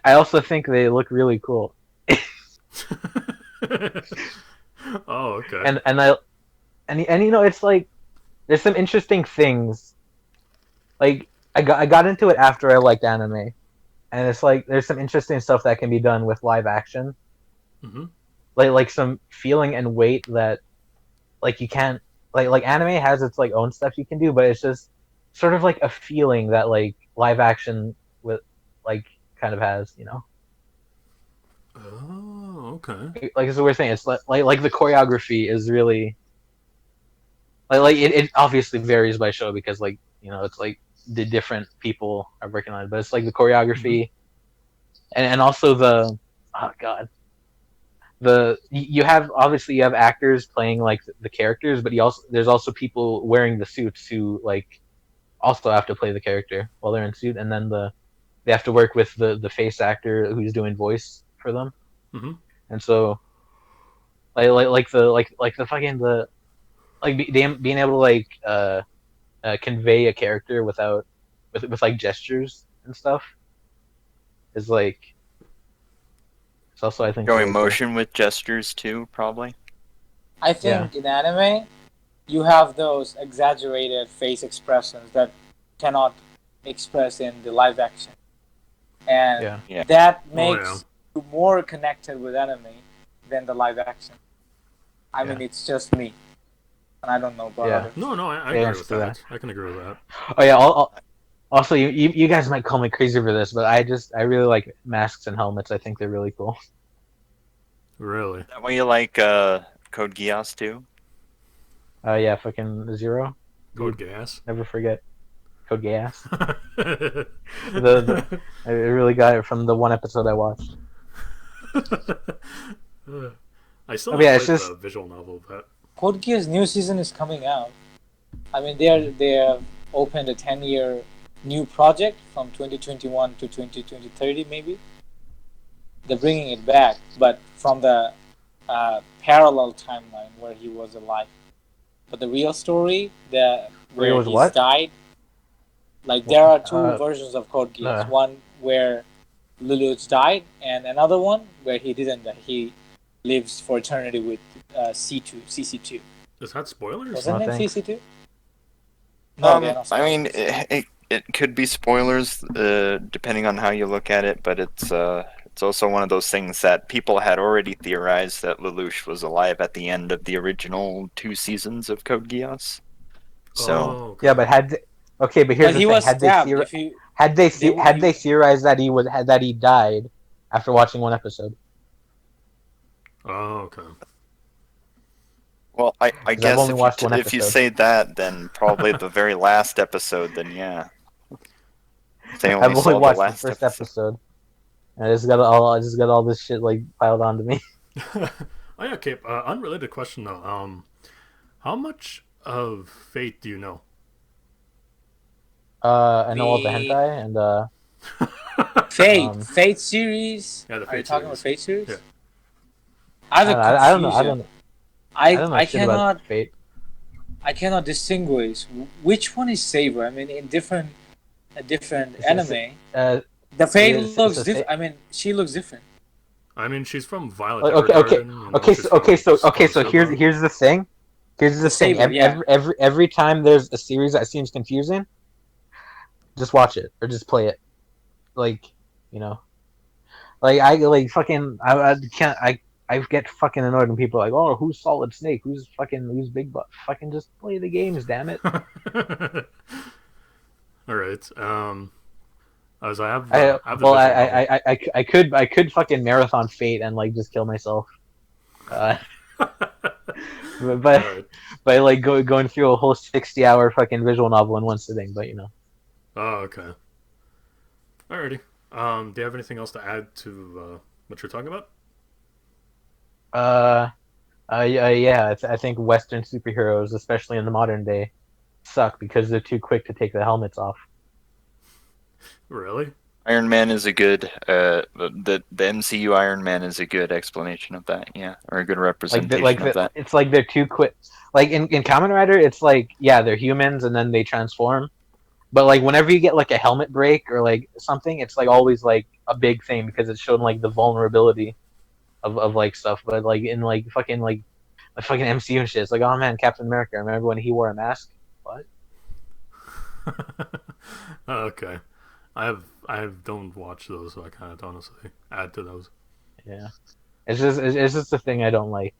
Speaker 3: I also think they look really cool,
Speaker 2: Oh, okay.
Speaker 3: and you know it's like there's some interesting things. Like I got into it after I liked anime, and it's like there's some interesting stuff that can be done with live action.
Speaker 2: Mhm.
Speaker 3: Like some feeling and weight that like you can't like anime has its like own stuff you can do, but it's just sort of like a feeling that like live action with like kind of has, you know.
Speaker 2: Oh, okay.
Speaker 3: Like it's a weird thing. It's like the choreography is really like it obviously varies by show because like you know it's like the different people are working on it, but it's like the choreography and also the oh god you have obviously you have actors playing like the characters, but there's also people wearing the suits who like also have to play the character while they're in suit, and then they have to work with the face actor who's doing voice for them.
Speaker 2: Mhm.
Speaker 3: And so like the fucking the like being able to like convey a character without with like gestures and stuff is like it's also I think
Speaker 4: Showing
Speaker 3: really cool.
Speaker 4: motion with gestures too, probably.
Speaker 1: I think in anime, you have those exaggerated face expressions that cannot express in the live action. And
Speaker 3: Yeah.
Speaker 4: Yeah.
Speaker 1: that
Speaker 2: Oh,
Speaker 1: makes you more connected with anime than the live action. I mean,
Speaker 3: Yeah.
Speaker 1: it's just me. And I don't know about
Speaker 3: Yeah.
Speaker 1: others.
Speaker 2: No, I
Speaker 3: Yeah,
Speaker 2: agree
Speaker 3: let's
Speaker 2: with
Speaker 3: do
Speaker 2: that. I can agree with that.
Speaker 3: Oh yeah. Also, you guys might call me crazy for this, but I really like masks and helmets. I think they're really cool.
Speaker 2: Really?
Speaker 4: Is that why you like Code Geass too?
Speaker 3: Yeah, fucking Zero.
Speaker 2: Code
Speaker 3: Dude,
Speaker 2: Gas.
Speaker 3: never forget Code Geass. The I really got it from the one episode I watched.
Speaker 2: I still
Speaker 3: Oh
Speaker 2: haven't
Speaker 3: yeah, it's
Speaker 2: played
Speaker 3: just
Speaker 2: the visual novel, but
Speaker 1: Code Geass new season is coming out. I mean, they have opened a 10-year new project from 2021 to 2030 maybe. They're bringing it back, but from the parallel timeline where he was alive. But the real story,
Speaker 3: where it
Speaker 1: where
Speaker 3: was
Speaker 1: he's
Speaker 3: what?
Speaker 1: died, like there are two
Speaker 3: Uh,
Speaker 1: versions of Code Geass.
Speaker 3: uh,
Speaker 1: One where Lelouch died, and another one where he didn't die. He lives for eternity with CC2.
Speaker 2: is that spoilers?
Speaker 1: Was that
Speaker 3: no
Speaker 1: name
Speaker 3: thanks.
Speaker 1: CC2? No, they're not
Speaker 4: I mean,
Speaker 1: spoilers.
Speaker 4: it could be spoilers, depending on how you look at it, but it's also one of those things that people had already theorized that Lelouch was alive at the end of the original 2 seasons of Code Geass. So,
Speaker 2: Oh,
Speaker 3: Yeah,
Speaker 2: okay.
Speaker 3: but okay, but here's
Speaker 1: But
Speaker 3: the
Speaker 1: he
Speaker 3: thing:
Speaker 1: was stabbed. If you
Speaker 3: had
Speaker 1: he
Speaker 3: they theorized that that he died after watching one episode?
Speaker 2: Oh, okay.
Speaker 4: well, I
Speaker 3: Because I've
Speaker 4: guess
Speaker 3: only watched one
Speaker 4: if you
Speaker 3: episode.
Speaker 4: say that, then probably the very last episode. Then yeah, they only
Speaker 3: I've only
Speaker 4: saw the
Speaker 3: watched the
Speaker 4: last
Speaker 3: first
Speaker 4: episode.
Speaker 3: episode, and I just got all this shit like piled onto me.
Speaker 2: Oh yeah, okay. Unrelated question though. How much of Fate do you know?
Speaker 3: I know all the
Speaker 1: the
Speaker 3: hentai and um,
Speaker 1: Fate series.
Speaker 2: Yeah, the
Speaker 1: Are you
Speaker 2: Fate
Speaker 1: talking about
Speaker 2: series.
Speaker 1: Fate series?
Speaker 2: Yeah.
Speaker 1: I have a
Speaker 3: I don't know.
Speaker 1: confusion.
Speaker 3: I don't know
Speaker 1: I
Speaker 3: shit about
Speaker 1: cannot
Speaker 3: Fate.
Speaker 1: distinguish which one is Saber. I mean, in different
Speaker 3: It's
Speaker 1: anime,
Speaker 3: uh,
Speaker 1: the Fate
Speaker 3: it's
Speaker 1: looks different. I mean, she looks different.
Speaker 2: I mean, she's from Violet
Speaker 3: okay, okay,
Speaker 2: Evergarden. You know, she's from
Speaker 3: so
Speaker 2: Konosuba.
Speaker 3: here's the thing. Here's
Speaker 1: The
Speaker 3: the thing.
Speaker 1: Saber, yeah.
Speaker 3: Every time there's a series that seems confusing, just watch it or just play it. Like, you know, like I like fucking I can't I get fucking annoyed when people are like, oh, who's Solid Snake? Who's Big Butt? Fucking just play the games, damn it.
Speaker 2: All right. As
Speaker 3: I
Speaker 2: I have the
Speaker 3: well
Speaker 2: visual novel.
Speaker 3: I could fucking marathon Fate and like just kill myself. Uh, but
Speaker 2: All right.
Speaker 3: by like going through a whole 60-hour fucking visual novel in one sitting, but you know.
Speaker 2: Oh, okay. Alrighty. Do you have anything else to add to what you're talking about?
Speaker 3: Yeah, I think Western superheroes, especially in the modern day, suck because they're too quick to take the helmets off.
Speaker 2: Really?
Speaker 4: Iron Man is a good the MCU Iron Man is a good explanation of that, yeah, or a good representation of that.
Speaker 3: It's like they're too quick. Like in Kamen Rider, it's like yeah, they're humans and then they transform. But like whenever you get like a helmet break or like something, it's like always like a big thing because it's shown like the vulnerability of like stuff. But like in like fucking MCU and shit, it's like oh man, Captain America. Remember when he wore a mask? What?
Speaker 2: Okay. I don't watch those, so I can't honestly add to those.
Speaker 3: Yeah, it's just a thing I don't like.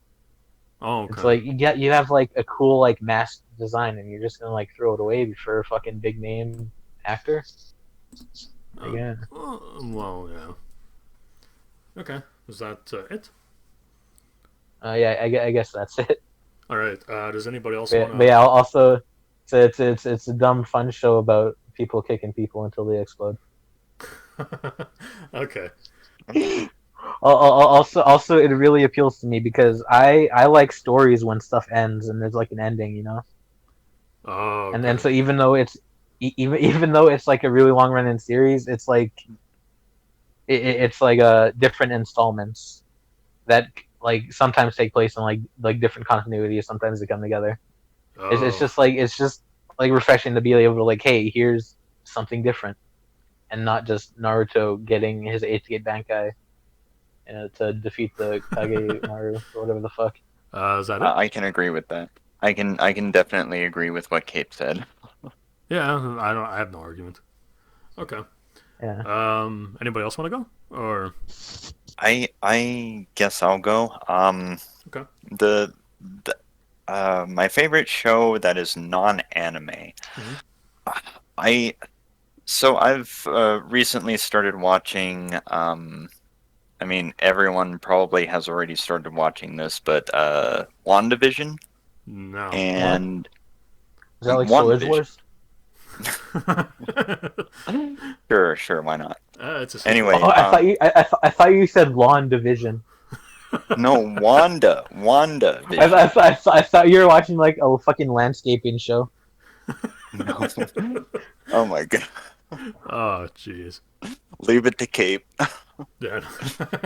Speaker 2: Oh,
Speaker 3: It's
Speaker 2: okay.
Speaker 3: like you have like a cool like mask design and you're just gonna like throw it away for a fucking big name actor. Again,
Speaker 2: Well, yeah. Okay. Is that it?
Speaker 3: yeah, I guess that's it.
Speaker 2: All right. Does anybody else
Speaker 3: But,
Speaker 2: want
Speaker 3: but yeah, also it's a dumb fun show about people kicking people until they explode.
Speaker 2: to? Okay.
Speaker 3: Also, it really appeals to me because I like stories when stuff ends and there's like an ending, you know.
Speaker 2: Oh,
Speaker 3: And
Speaker 2: okay.
Speaker 3: so even though even though it's like a really long running series, it's like it's like different installments that like sometimes take place in like different continuities. Sometimes they come together.
Speaker 2: Oh.
Speaker 3: It's just like refreshing to be able to like, hey, here's something different, and not just Naruto getting his 8th Gate Bankai to defeat the Kagemaru or whatever the fuck.
Speaker 2: Is that it?
Speaker 4: I can agree with that. I can definitely agree with what Kate said.
Speaker 2: Yeah. I don't. I have no argument. Okay.
Speaker 3: Yeah.
Speaker 2: Anybody else want to go? Or
Speaker 4: I guess I'll go.
Speaker 2: okay.
Speaker 4: The, the my favorite show that is non-anime.
Speaker 2: Mhm.
Speaker 4: I I've recently started watching I mean, everyone probably has already started watching this, but WandaVision
Speaker 2: No.
Speaker 4: and
Speaker 3: Is that like Storage
Speaker 4: WandaVision.
Speaker 3: Wars?
Speaker 4: Sure, why not?
Speaker 2: It's a
Speaker 4: Anyway,
Speaker 3: Oh, I thought you said Lawn Division.
Speaker 4: no, Wanda Vision.
Speaker 3: I thought you were watching like a fucking landscaping show.
Speaker 4: No. Oh my god.
Speaker 2: Oh, jeez.
Speaker 4: Leave it to Cape.
Speaker 2: Yeah.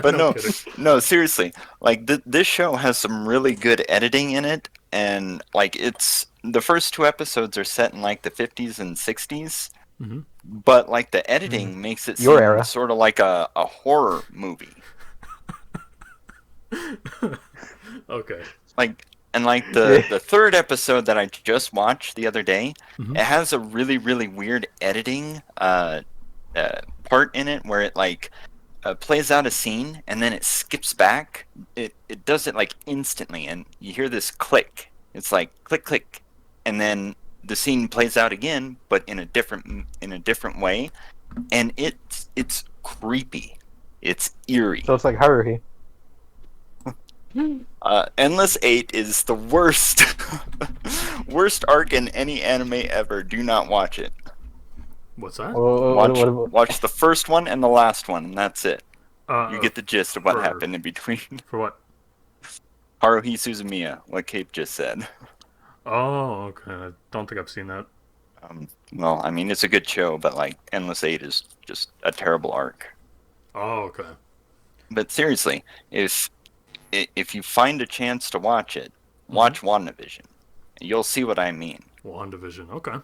Speaker 4: But no,
Speaker 2: kidding.
Speaker 4: no, seriously. Like this show has some really good editing in it, and like it's the first two episodes are set in like the 50s and 60s,
Speaker 2: Mhm.
Speaker 4: but like the editing makes it
Speaker 3: Your
Speaker 4: seem
Speaker 3: era.
Speaker 4: sort of like a horror movie.
Speaker 2: Okay.
Speaker 4: Like and like the third episode that I just watched the other day,
Speaker 2: Mhm.
Speaker 4: it has a really weird editing part in it where it like plays out a scene and then it skips back. It does it like instantly, and you hear this click. It's like click click, and then the scene plays out again, but in a different way, and it's creepy. It's eerie.
Speaker 3: So it's like Haruhi.
Speaker 4: Endless 8 is the worst worst arc in any anime ever. Do not watch it.
Speaker 2: What's that?
Speaker 4: Watch the first one and the last one, and that's it. You get the gist of what
Speaker 2: for-
Speaker 4: happened in between.
Speaker 2: For what?
Speaker 4: Haruhi Suzumiya, what Cape just said.
Speaker 2: Oh, okay. I don't think I've seen that.
Speaker 4: Well, I mean, it's a good show, but like Endless 8 is just a terrible arc.
Speaker 2: Oh, okay.
Speaker 4: But seriously, if you find a chance to watch it, watch WandaVision. You'll see what I mean.
Speaker 2: WandaVision. Okay.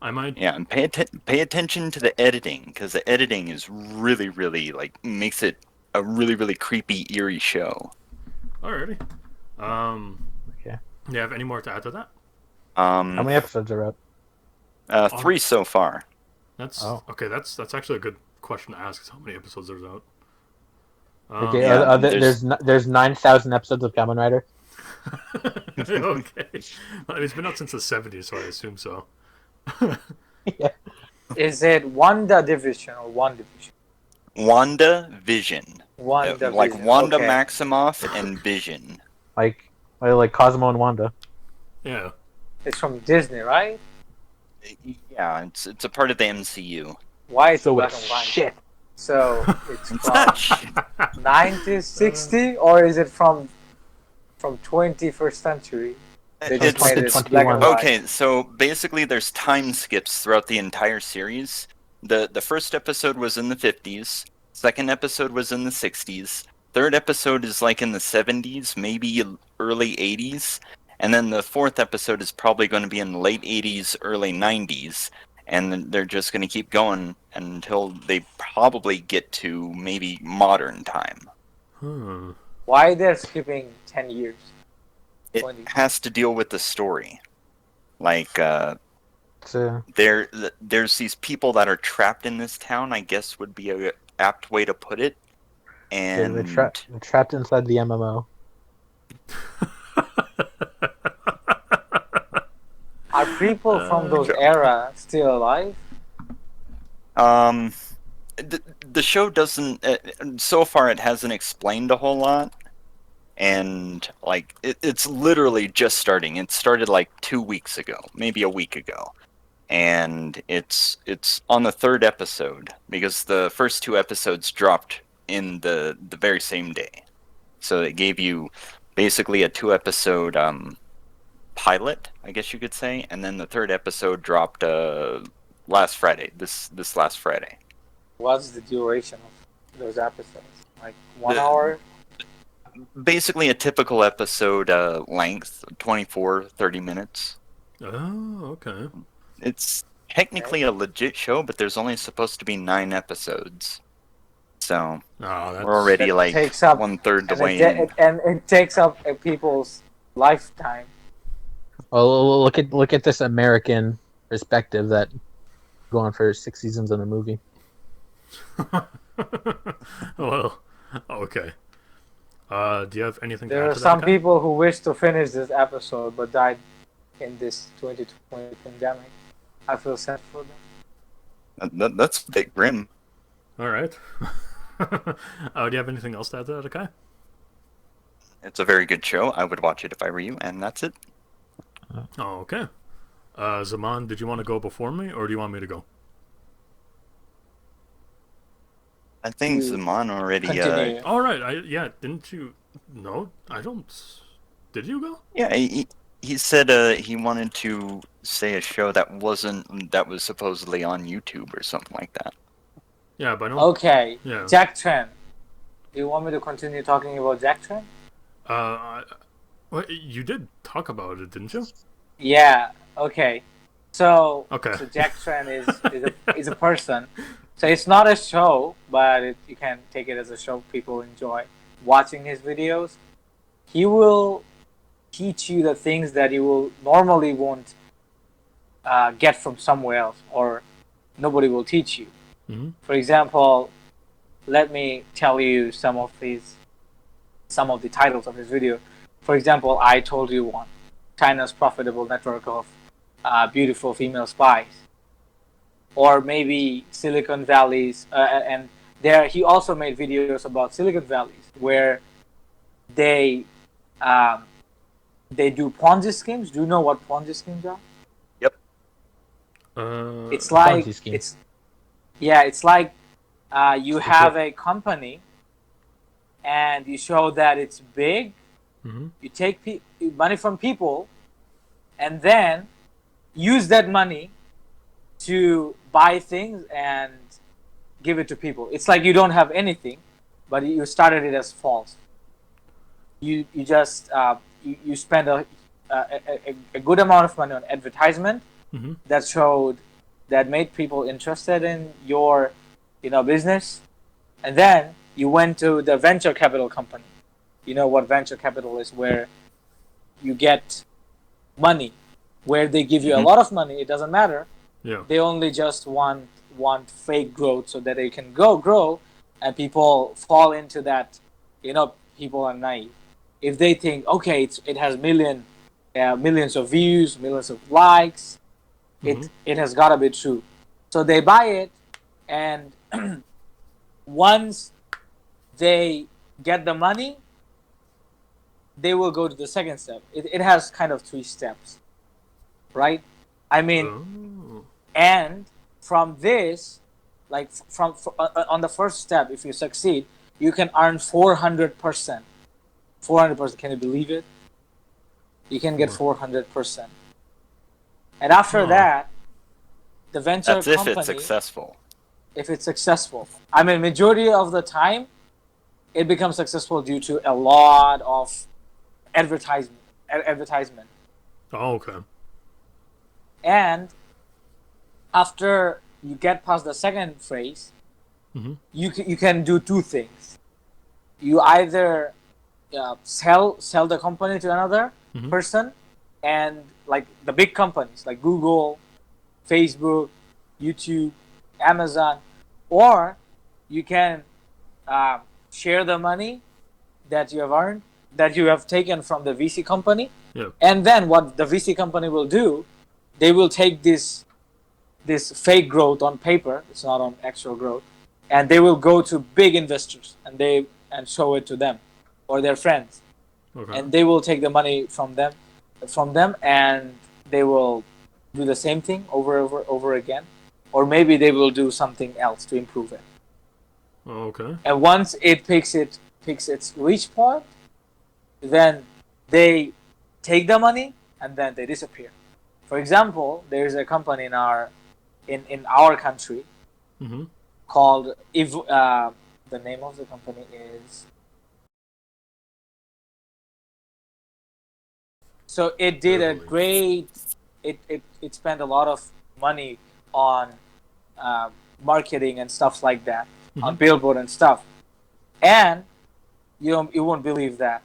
Speaker 2: I might.
Speaker 4: Yeah, and pay attention to the editing, because the editing is really like makes it a really creepy, eerie show.
Speaker 2: Alrighty.
Speaker 3: Okay.
Speaker 2: Do you have any more to add to that?
Speaker 3: How many episodes are out?
Speaker 4: 3 so far.
Speaker 2: That's
Speaker 3: Oh.
Speaker 2: okay. That's actually a good question to ask. Is how many episodes there's out?
Speaker 3: Okay,
Speaker 4: yeah,
Speaker 3: there's 9,000 episodes of Kamen Rider.
Speaker 2: Okay. Well, it's been out since the 70s, so I assume so.
Speaker 3: Yeah.
Speaker 1: Is it Wanda Division or One Division?
Speaker 4: WandaVision.
Speaker 1: Wanda
Speaker 4: Like
Speaker 1: Vision,
Speaker 4: Wanda
Speaker 1: okay.
Speaker 4: Maximoff and Vision.
Speaker 3: Like Cosmo and Wanda.
Speaker 2: Yeah.
Speaker 1: It's from Disney, right?
Speaker 4: Yeah, it's a part of the MCU.
Speaker 1: Why it's
Speaker 3: So
Speaker 1: black
Speaker 3: it's
Speaker 1: and white?
Speaker 3: shit.
Speaker 1: So it's
Speaker 4: It's
Speaker 1: from
Speaker 4: not shit.
Speaker 1: 90s, 60, or is it from 21st century? They just
Speaker 4: It's-
Speaker 1: made it
Speaker 3: it's
Speaker 1: black and
Speaker 3: 21.
Speaker 1: white.
Speaker 4: Okay, so basically there's time skips throughout the entire series. The first episode was in the 50s, second episode was in the 60s, third episode is like in the 70s, maybe early 80s, and then the fourth episode is probably going to be in the late 80s, early 90s, and then they're just going to keep going until they probably get to maybe modern time.
Speaker 1: Why they're skipping 10 years?
Speaker 4: It
Speaker 1: 20.
Speaker 4: has to deal with the story. Like,
Speaker 3: So
Speaker 4: there's these people that are trapped in this town, I guess would be a apt way to put it. And
Speaker 3: they're trapped inside the MMO.
Speaker 1: Are people from those era still alive?
Speaker 4: the show doesn't. So far, it hasn't explained a whole lot, and like it's literally just starting. It started like 2 weeks ago, maybe a week ago, and it's on the third episode because the first 2 episodes dropped in the very same day. So it gave you basically a 2-episode pilot, I guess you could say, and then the third episode dropped last Friday. This last Friday.
Speaker 1: What's the duration of those episodes? Like 1
Speaker 4: The-
Speaker 1: hour?
Speaker 4: Basically a typical episode length, 24-30 minutes.
Speaker 2: Oh, okay.
Speaker 4: It's technically a legit show, but there's only supposed to be 9 episodes. So
Speaker 2: Oh, that's
Speaker 4: we're already
Speaker 1: That
Speaker 4: like
Speaker 1: takes up-
Speaker 4: 1/3 the
Speaker 1: And
Speaker 4: way
Speaker 1: it,
Speaker 4: in.
Speaker 1: and it takes up people's lifetime.
Speaker 3: Well, look at this American perspective that going for 6 seasons in a movie.
Speaker 2: Well, okay. Do you have anything to
Speaker 1: There
Speaker 2: add
Speaker 1: are
Speaker 2: to
Speaker 1: some
Speaker 2: that? Kai?
Speaker 1: people who wish to finish this episode but died in this 2020 pandemic. I feel sad for them.
Speaker 4: That's a bit grim.
Speaker 2: All right. Do you have anything else to add to that, Akai?
Speaker 4: It's a very good show. I would watch it if I were you, and that's it.
Speaker 2: Oh, okay. Zaman, did you want to go before me, or do you want me to go?
Speaker 4: I think
Speaker 1: You
Speaker 4: Zaman already.
Speaker 1: Continue.
Speaker 2: All right. Didn't you? No, I don't. Did you go?
Speaker 4: Yeah, he said he wanted to say a show that was supposedly on YouTube or something like that.
Speaker 2: Yeah, but I don't.
Speaker 1: Okay,
Speaker 2: Yeah.
Speaker 1: Jack Tran. Do you want me to continue talking about Jack Tran?
Speaker 2: Well, you did talk about it, didn't you?
Speaker 1: Yeah. Okay. So
Speaker 2: Okay.
Speaker 1: so Jack Tran is a person. So it's not a show, but you can take it as a show. People enjoy watching his videos. He will teach you the things that you will normally won't get from somewhere else, or nobody will teach you.
Speaker 2: Mm-hmm.
Speaker 1: For example, let me tell you some of the titles of his video. For example, I told you one: China's profitable network of beautiful female spies, or maybe Silicon Valley's, and there he also made videos about Silicon Valleys where they do Ponzi schemes. Do you know what Ponzi schemes are?
Speaker 4: Yep.
Speaker 1: It's like
Speaker 3: Ponzi scheme.
Speaker 1: it's like you have a company and you show that it's big.
Speaker 2: Mm-hmm.
Speaker 1: You take money from people and then use that money to buy things and give it to people. It's like you don't have anything, but you started it as false. You just you spend a good amount of money on advertisement
Speaker 2: Mm-hmm.
Speaker 1: that made people interested in your business, and then you went to the venture capital company. You know what venture capital is, where you get money, where they give you a lot of money. It doesn't matter.
Speaker 2: Yeah.
Speaker 1: They only just want fake growth so that they can grow, and people fall into that. People are naive. If they think, okay, it has millions of views, millions of likes,
Speaker 2: Mm-hmm.
Speaker 1: it has got to be true. So they buy it, and once they get the money, they will go to the second step. It has kind of 3 steps, right? I mean,
Speaker 2: Oh.
Speaker 1: and from this, like from on the first step, if you succeed, you can earn 400%. 400%. Can you believe it? You can get 400%. And after that, the venture
Speaker 4: That's if
Speaker 1: company,
Speaker 4: it's successful.
Speaker 1: if it's successful, I mean, majority of the time, it becomes successful due to a lot of advertisement.
Speaker 2: Oh, okay.
Speaker 1: And after you get past the second phase,
Speaker 2: Mm-hmm.
Speaker 1: you can do 2 things. You either sell the company to another
Speaker 2: Mhm.
Speaker 1: person, and like the big companies like Google, Facebook, YouTube, Amazon, or you can share the money that you have earned, that you have taken from the VC company.
Speaker 2: Yeah.
Speaker 1: And then what the VC company will do, they will take this fake growth on paper, it's not on actual growth, and they will go to big investors and show it to them or their friends.
Speaker 2: Okay.
Speaker 1: And they will take the money from them, and they will do the same thing over again, or maybe they will do something else to improve it.
Speaker 2: Oh, okay.
Speaker 1: And once it picks its reach point, then they take the money and then they disappear. For example, there is a company in our country
Speaker 2: Mm-hmm.
Speaker 1: called the name of the company is. So it did a
Speaker 2: Beverly.
Speaker 1: great. It spent a lot of money on marketing and stuff like that, on billboard and stuff, and you won't believe that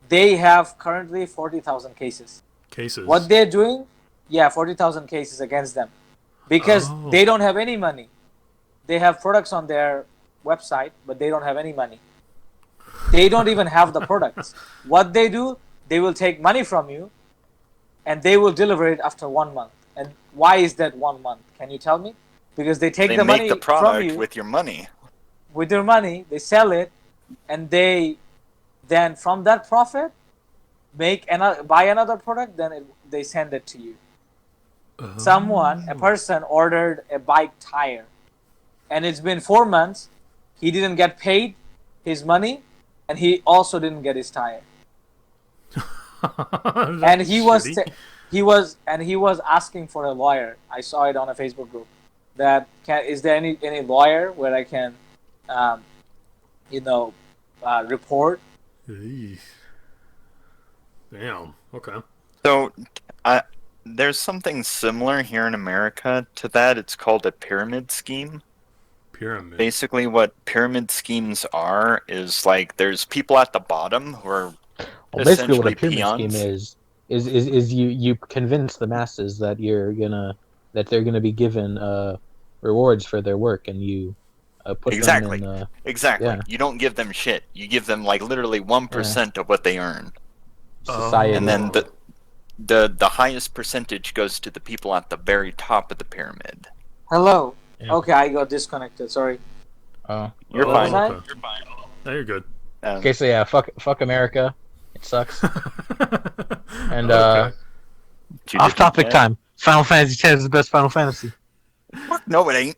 Speaker 1: they have currently 40,000 cases.
Speaker 2: Cases.
Speaker 1: What they're doing, 40,000 cases against them, because
Speaker 2: Oh.
Speaker 1: they don't have any money. They have products on their website, but they don't have any money. They don't even have the products. What they do, they will take money from you, and they will deliver it after 1 month. And why is that 1 month? Can you tell me? Because they take
Speaker 4: They
Speaker 1: the
Speaker 4: make
Speaker 1: money
Speaker 4: the
Speaker 1: from
Speaker 4: product
Speaker 1: you.
Speaker 4: with your money.
Speaker 1: with your money, they sell it, and they then from that profit buy another product. Then they send it to you. A person ordered a bike tire, and it's been 4 months. He didn't get paid his money, and he also didn't get his tire. And he was asking for a lawyer. I saw it on a Facebook group. Is there any lawyer where I can, report?
Speaker 2: Eesh. Damn. Okay.
Speaker 4: So, there's something similar here in America to that. It's called a pyramid scheme.
Speaker 2: Pyramid.
Speaker 4: Basically, what pyramid schemes are is like there's people at the bottom who are
Speaker 3: basically what a
Speaker 4: essentially
Speaker 3: pyramid
Speaker 4: peons.
Speaker 3: scheme is you convince the masses that they're gonna be given rewards for their work, and you put
Speaker 4: Exactly.
Speaker 3: them in
Speaker 4: Exactly.
Speaker 3: yeah.
Speaker 4: You don't give them shit. You give them like literally 1% of what they earn,
Speaker 3: society.
Speaker 4: and then the highest percentage goes to the people at the very top of the pyramid.
Speaker 1: Hello.
Speaker 3: Yeah.
Speaker 1: Okay, I got disconnected. Sorry.
Speaker 4: You're
Speaker 1: What was
Speaker 4: fine.
Speaker 1: that?
Speaker 2: Okay. No, you're good.
Speaker 3: Okay, so yeah, fuck America. It sucks. And
Speaker 2: Okay.
Speaker 3: off topic time. Final Fantasy X is the best Final Fantasy.
Speaker 4: No, it ain't.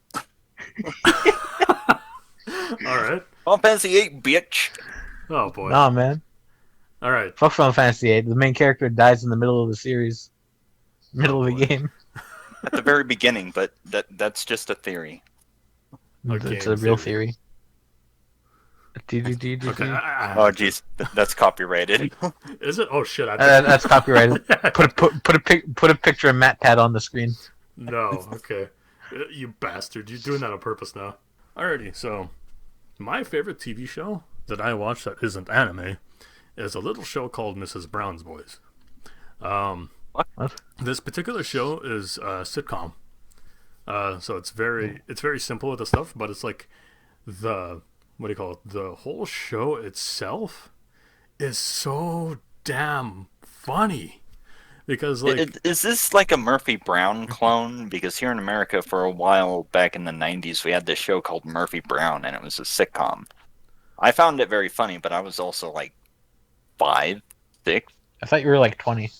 Speaker 2: All right.
Speaker 4: Final Fantasy 8, bitch.
Speaker 2: Oh boy.
Speaker 3: Nah, man.
Speaker 2: All right.
Speaker 3: Fuck Final Fantasy VIII. The main character dies in the middle of the series. Middle of the
Speaker 2: boy.
Speaker 3: game.
Speaker 4: At the very beginning, but that's just a theory.
Speaker 2: Okay,
Speaker 3: It's a real theory.
Speaker 2: Okay.
Speaker 4: Oh, jeez, that's copyrighted.
Speaker 2: Is it? Oh shit!
Speaker 3: That's copyrighted. Put a picture of MatPat on the screen.
Speaker 2: No. Okay. You bastard! You're doing that on purpose now. Alrighty. So, my favorite TV show that I watch that isn't anime is a little show called Mrs. Brown's Boys.
Speaker 3: What?
Speaker 2: This particular show is a sitcom. So it's very simple with the stuff, but it's like the whole show itself is so damn funny because like
Speaker 4: Is this like a Murphy Brown clone? Because here in America, for a while back in the 90s, we had this show called Murphy Brown, and it was a sitcom. I found it very funny, but I was also like 5, 6.
Speaker 3: I thought you were like 20.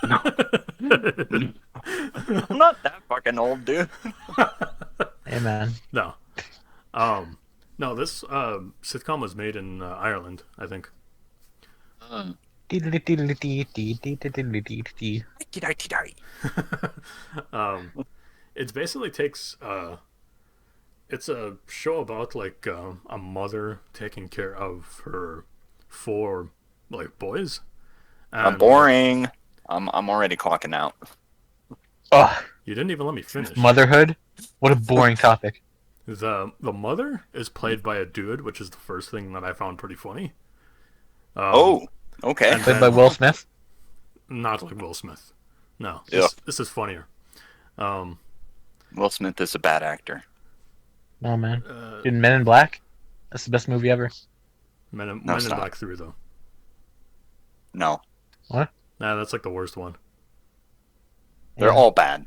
Speaker 4: I'm not that fucking old, dude.
Speaker 3: Hey, man.
Speaker 2: no, no. This sitcom was made in Ireland, I think. It basically takes it's a show about like a mother taking care of her 4 like boys. And
Speaker 4: Boring. I'm already clocking out.
Speaker 3: Oh,
Speaker 2: you didn't even let me finish.
Speaker 3: motherhood? What a boring topic.
Speaker 2: The mother is played by a dude, which is the first thing that I found pretty funny.
Speaker 4: Oh, okay.
Speaker 2: and
Speaker 3: Played by Will Smith?
Speaker 2: Not like Will Smith. No,
Speaker 4: Yeah.
Speaker 2: this is funnier.
Speaker 4: Will Smith is a bad actor.
Speaker 3: No, man. Dude, Men in Black? That's the best movie ever.
Speaker 2: Men in
Speaker 4: it's not.
Speaker 2: Black 3 though.
Speaker 4: No,
Speaker 2: Nah, that's like the worst one.
Speaker 4: they're
Speaker 3: Yeah.
Speaker 4: all bad.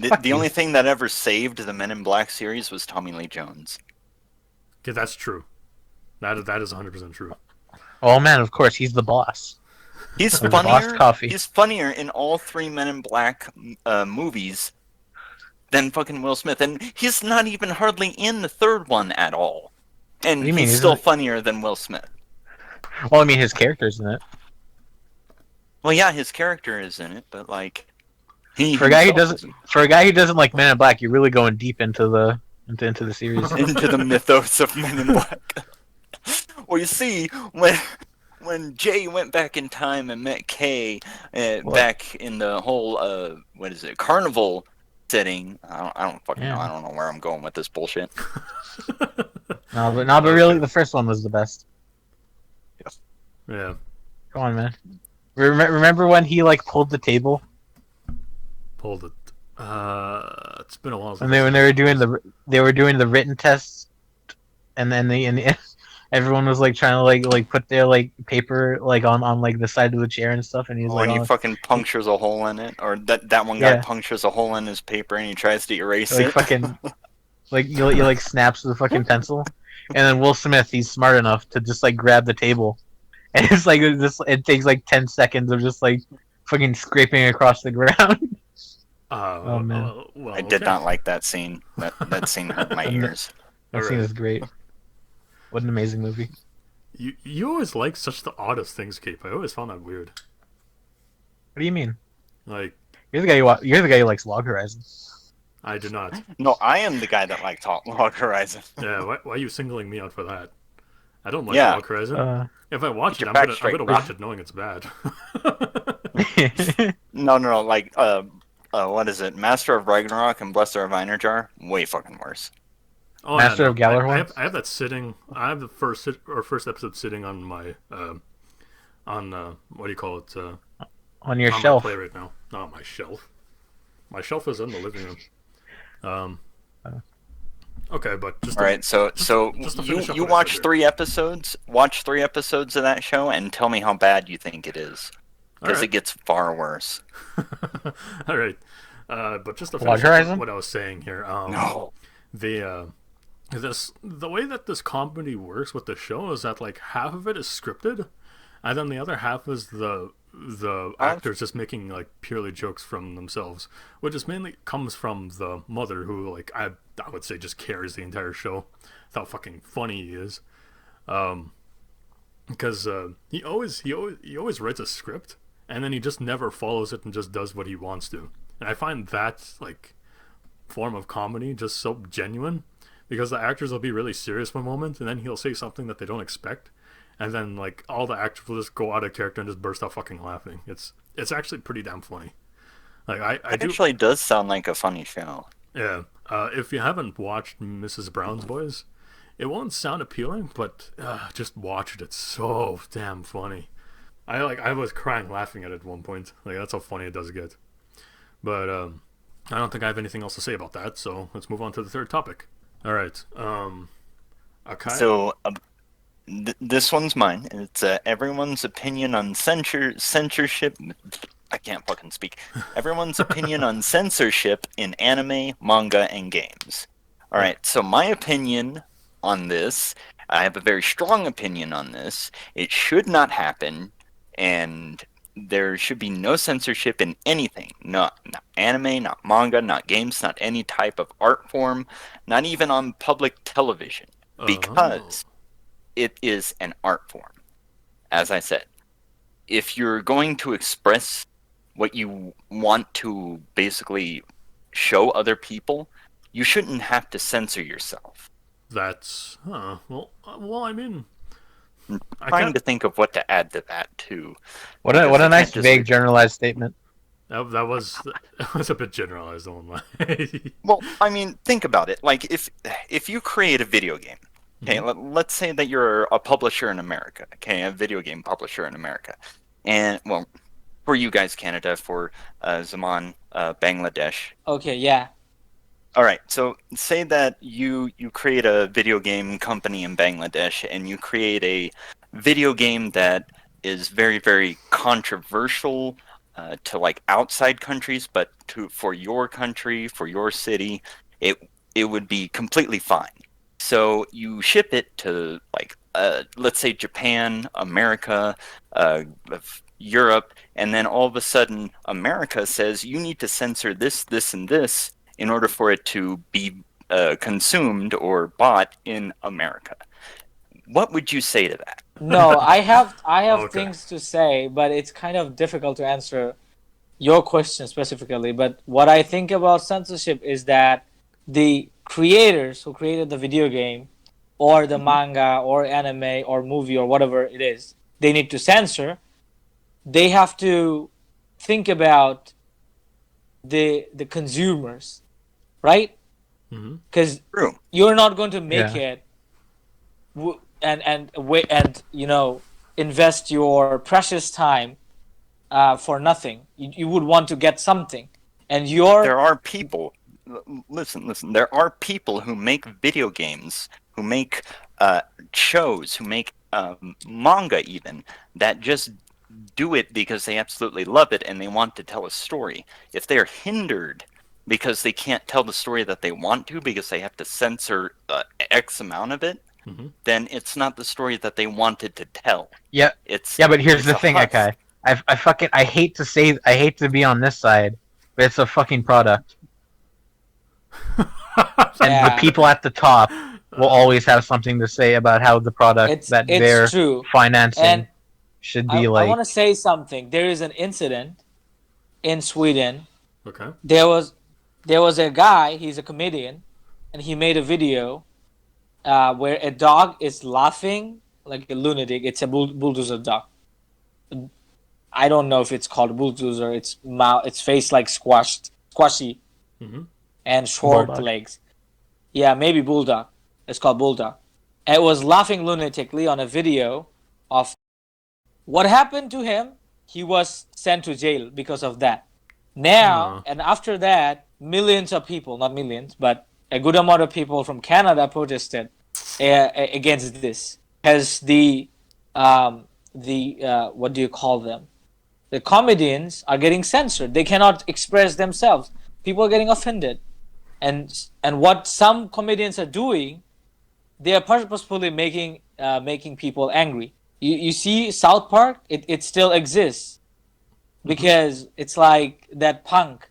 Speaker 3: Fuck
Speaker 4: The
Speaker 3: you.
Speaker 4: only thing that ever saved the Men in Black series was Tommy Lee Jones.
Speaker 2: Okay, that's true. That is 100% true.
Speaker 3: Oh, man, of course. He's the boss.
Speaker 4: He's
Speaker 3: Of Boss
Speaker 4: funnier.
Speaker 3: Coffee.
Speaker 4: He's funnier in all 3 Men in Black movies than fucking Will Smith, and he's not even hardly in the 3rd one at all. And
Speaker 3: What do you mean,
Speaker 4: he's
Speaker 3: isn't
Speaker 4: still
Speaker 3: it?
Speaker 4: funnier than Will Smith.
Speaker 3: Well, I mean, his character's in it.
Speaker 4: Well, yeah, his character is in it, but like he
Speaker 3: For a guy who
Speaker 4: himself
Speaker 3: doesn't like Men in Black, you're really going deep into the series.
Speaker 4: isn't. Into the mythos of Men in Black. Well, you see, when Jay went back in time and met Kay back in the whole carnival setting, I don't fucking know.
Speaker 3: Yeah.
Speaker 4: I don't know where I'm going with this bullshit.
Speaker 3: No, but really, the first one was the best.
Speaker 2: Yeah.
Speaker 3: Come on, man. Remember when he like pulled the table
Speaker 2: Pulled it. It's been a while since.
Speaker 3: when they were doing the written tests, and then everyone was like trying to like put their like paper like on like the side of the chair and stuff, and he's
Speaker 4: When
Speaker 3: like,
Speaker 4: he fucking punctures a hole in it, or that one guy
Speaker 3: Yeah.
Speaker 4: punctures a hole in his paper and he tries to erase
Speaker 3: like
Speaker 4: it.
Speaker 3: fucking Like he like snaps the fucking pencil, and then Will Smith, he's smart enough to just like grab the table, and it's like it takes like 10 seconds of just like fucking scraping across the ground. Oh man,
Speaker 2: well,
Speaker 4: I did
Speaker 2: okay.
Speaker 4: not like that scene. That scene hurt my ears.
Speaker 3: that scene is great. What an amazing movie.
Speaker 2: You always like such the oddest things, Cape. I always found that weird.
Speaker 3: What do you mean?
Speaker 2: Like,
Speaker 3: You're the guy who likes Log Horizon.
Speaker 2: I do not.
Speaker 4: No, I am the guy that likes Log Horizon.
Speaker 2: Yeah, why are you singling me out for that? I don't like
Speaker 4: Yeah.
Speaker 2: Log Horizon. If I watch
Speaker 4: Get
Speaker 2: it,
Speaker 4: your
Speaker 2: I'm
Speaker 4: back straight,
Speaker 2: gonna
Speaker 4: bro.
Speaker 2: watch it knowing it's bad.
Speaker 4: No, like what is it? Master of Ragnarok and Blessed of Einerjar? Way fucking worse.
Speaker 2: Oh,
Speaker 3: Master of Gjallarhorn?
Speaker 2: I have that sitting. I have the first episode sitting on my what do you call it?
Speaker 3: On your
Speaker 2: on
Speaker 3: shelf.
Speaker 2: my play right now. Not on my shelf. My shelf is in the living room. Okay, but just
Speaker 4: All right, so
Speaker 2: just to finish up
Speaker 4: you
Speaker 2: what I
Speaker 4: watch
Speaker 2: said
Speaker 4: 3 episodes. Watch 3 episodes of that show and tell me how bad you think it is, because
Speaker 2: Alright.
Speaker 4: it gets far worse.
Speaker 2: All right, but just to
Speaker 3: Log
Speaker 2: finish up
Speaker 3: Horizon?
Speaker 2: what I was saying here.
Speaker 4: No.
Speaker 2: The way that this comedy works with the show is that like half of it is scripted, and then the other half is the actors just making like purely jokes from themselves, which is mainly comes from the mother who like I would say just carries the entire show. That's how fucking funny he is, because he always writes a script and then he just never follows it and just does what he wants to, and I find that like form of comedy just so genuine, because the actors will be really serious one moment and then he'll say something that they don't expect, and then like all the actors will just go out of character and just burst out fucking laughing. It's actually pretty damn funny. Like I
Speaker 4: It
Speaker 2: do.
Speaker 4: actually does sound like a funny show.
Speaker 2: Yeah. If you haven't watched Mrs. Brown's Boys, it won't sound appealing, but just watch it. It's so damn funny. I was crying laughing at it at one point. Like that's how funny it does get. But I don't think I have anything else to say about that. So let's move on to the third topic. All right. Akai.
Speaker 4: So this one's mine. It's everyone's opinion on censorship. I can't fucking speak. Everyone's opinion on censorship in anime, manga, and games. All right. So my opinion on this, I have a very strong opinion on this. It should not happen, and there should be no censorship in anything. Not anime, not manga, not games, not any type of art form, not even on public television, because it is an art form. As I said, if you're going to express what you want to basically show other people, you shouldn't have to censor yourself.
Speaker 2: That's well. I mean,
Speaker 4: I'm trying to think of what to add to that too.
Speaker 3: What
Speaker 4: Because
Speaker 3: a
Speaker 4: I
Speaker 3: nice
Speaker 4: can't just
Speaker 3: vague generalized statement.
Speaker 2: that was a bit generalized, I won't lie.
Speaker 4: Well, I mean, think about it. Like if you create a video game, okay, let's say that you're a publisher in America, okay, a video game publisher in America, and well, for you guys, Canada, for Zaman, Bangladesh.
Speaker 1: Okay, yeah.
Speaker 4: All right, so say that you create a video game company in Bangladesh, and you create a video game that is very, very controversial to like outside countries, but for your country, for your city, it would be completely fine. So you ship it to like let's say Japan, America, Europe, and then all of a sudden America says you need to censor this, this, and this in order for it to be consumed or bought in America. What would you say to that?
Speaker 1: No, I have
Speaker 2: Okay.
Speaker 1: things to say, but it's kind of difficult to answer your question specifically. But what I think about censorship is that the creators who created the video game or the manga or anime or movie or whatever it is, they need to censor. They have to think about the consumers, right? Because
Speaker 4: True.
Speaker 1: you're not going to make
Speaker 3: Yeah.
Speaker 1: it and invest your precious time for nothing. You would want to get something, and
Speaker 4: There are people. Listen. There are people who make video games, who make shows, who make manga, even that just do it because they absolutely love it and they want to tell a story. If they are hindered because they can't tell the story that they want to because they have to censor X amount of it, then it's not the story that they wanted to tell.
Speaker 3: Yeah,
Speaker 4: It's
Speaker 3: but here's the
Speaker 4: a
Speaker 3: thing,
Speaker 4: husk.
Speaker 3: Akai. I hate to be on this side, but it's a fucking product, and the
Speaker 1: Yeah.
Speaker 3: people at the top will always have something to say about how the product that
Speaker 1: It's
Speaker 3: they're
Speaker 1: true.
Speaker 3: financing
Speaker 1: And
Speaker 3: should
Speaker 1: I
Speaker 3: be like.
Speaker 1: want to say something. There is an incident in Sweden.
Speaker 2: Okay.
Speaker 1: There was a guy. He's a comedian, and he made a video where a dog is laughing like a lunatic. It's a bulldozer dog. I don't know if it's called bulldozer. Its face like squashy, and short
Speaker 3: Bulldog.
Speaker 1: legs. Yeah, maybe bulldog. It's called bulldog. And it was laughing lunatically on a video of what happened to him. He was sent to jail because of that. Now, and after that, millions of people, not millions, but a good amount of people from Canada protested against this. Because what do you call them? The comedians are getting censored. They cannot express themselves. People are getting offended. And what some comedians are doing, they are purposefully making people angry. You see South Park, it still exists because it's like that punk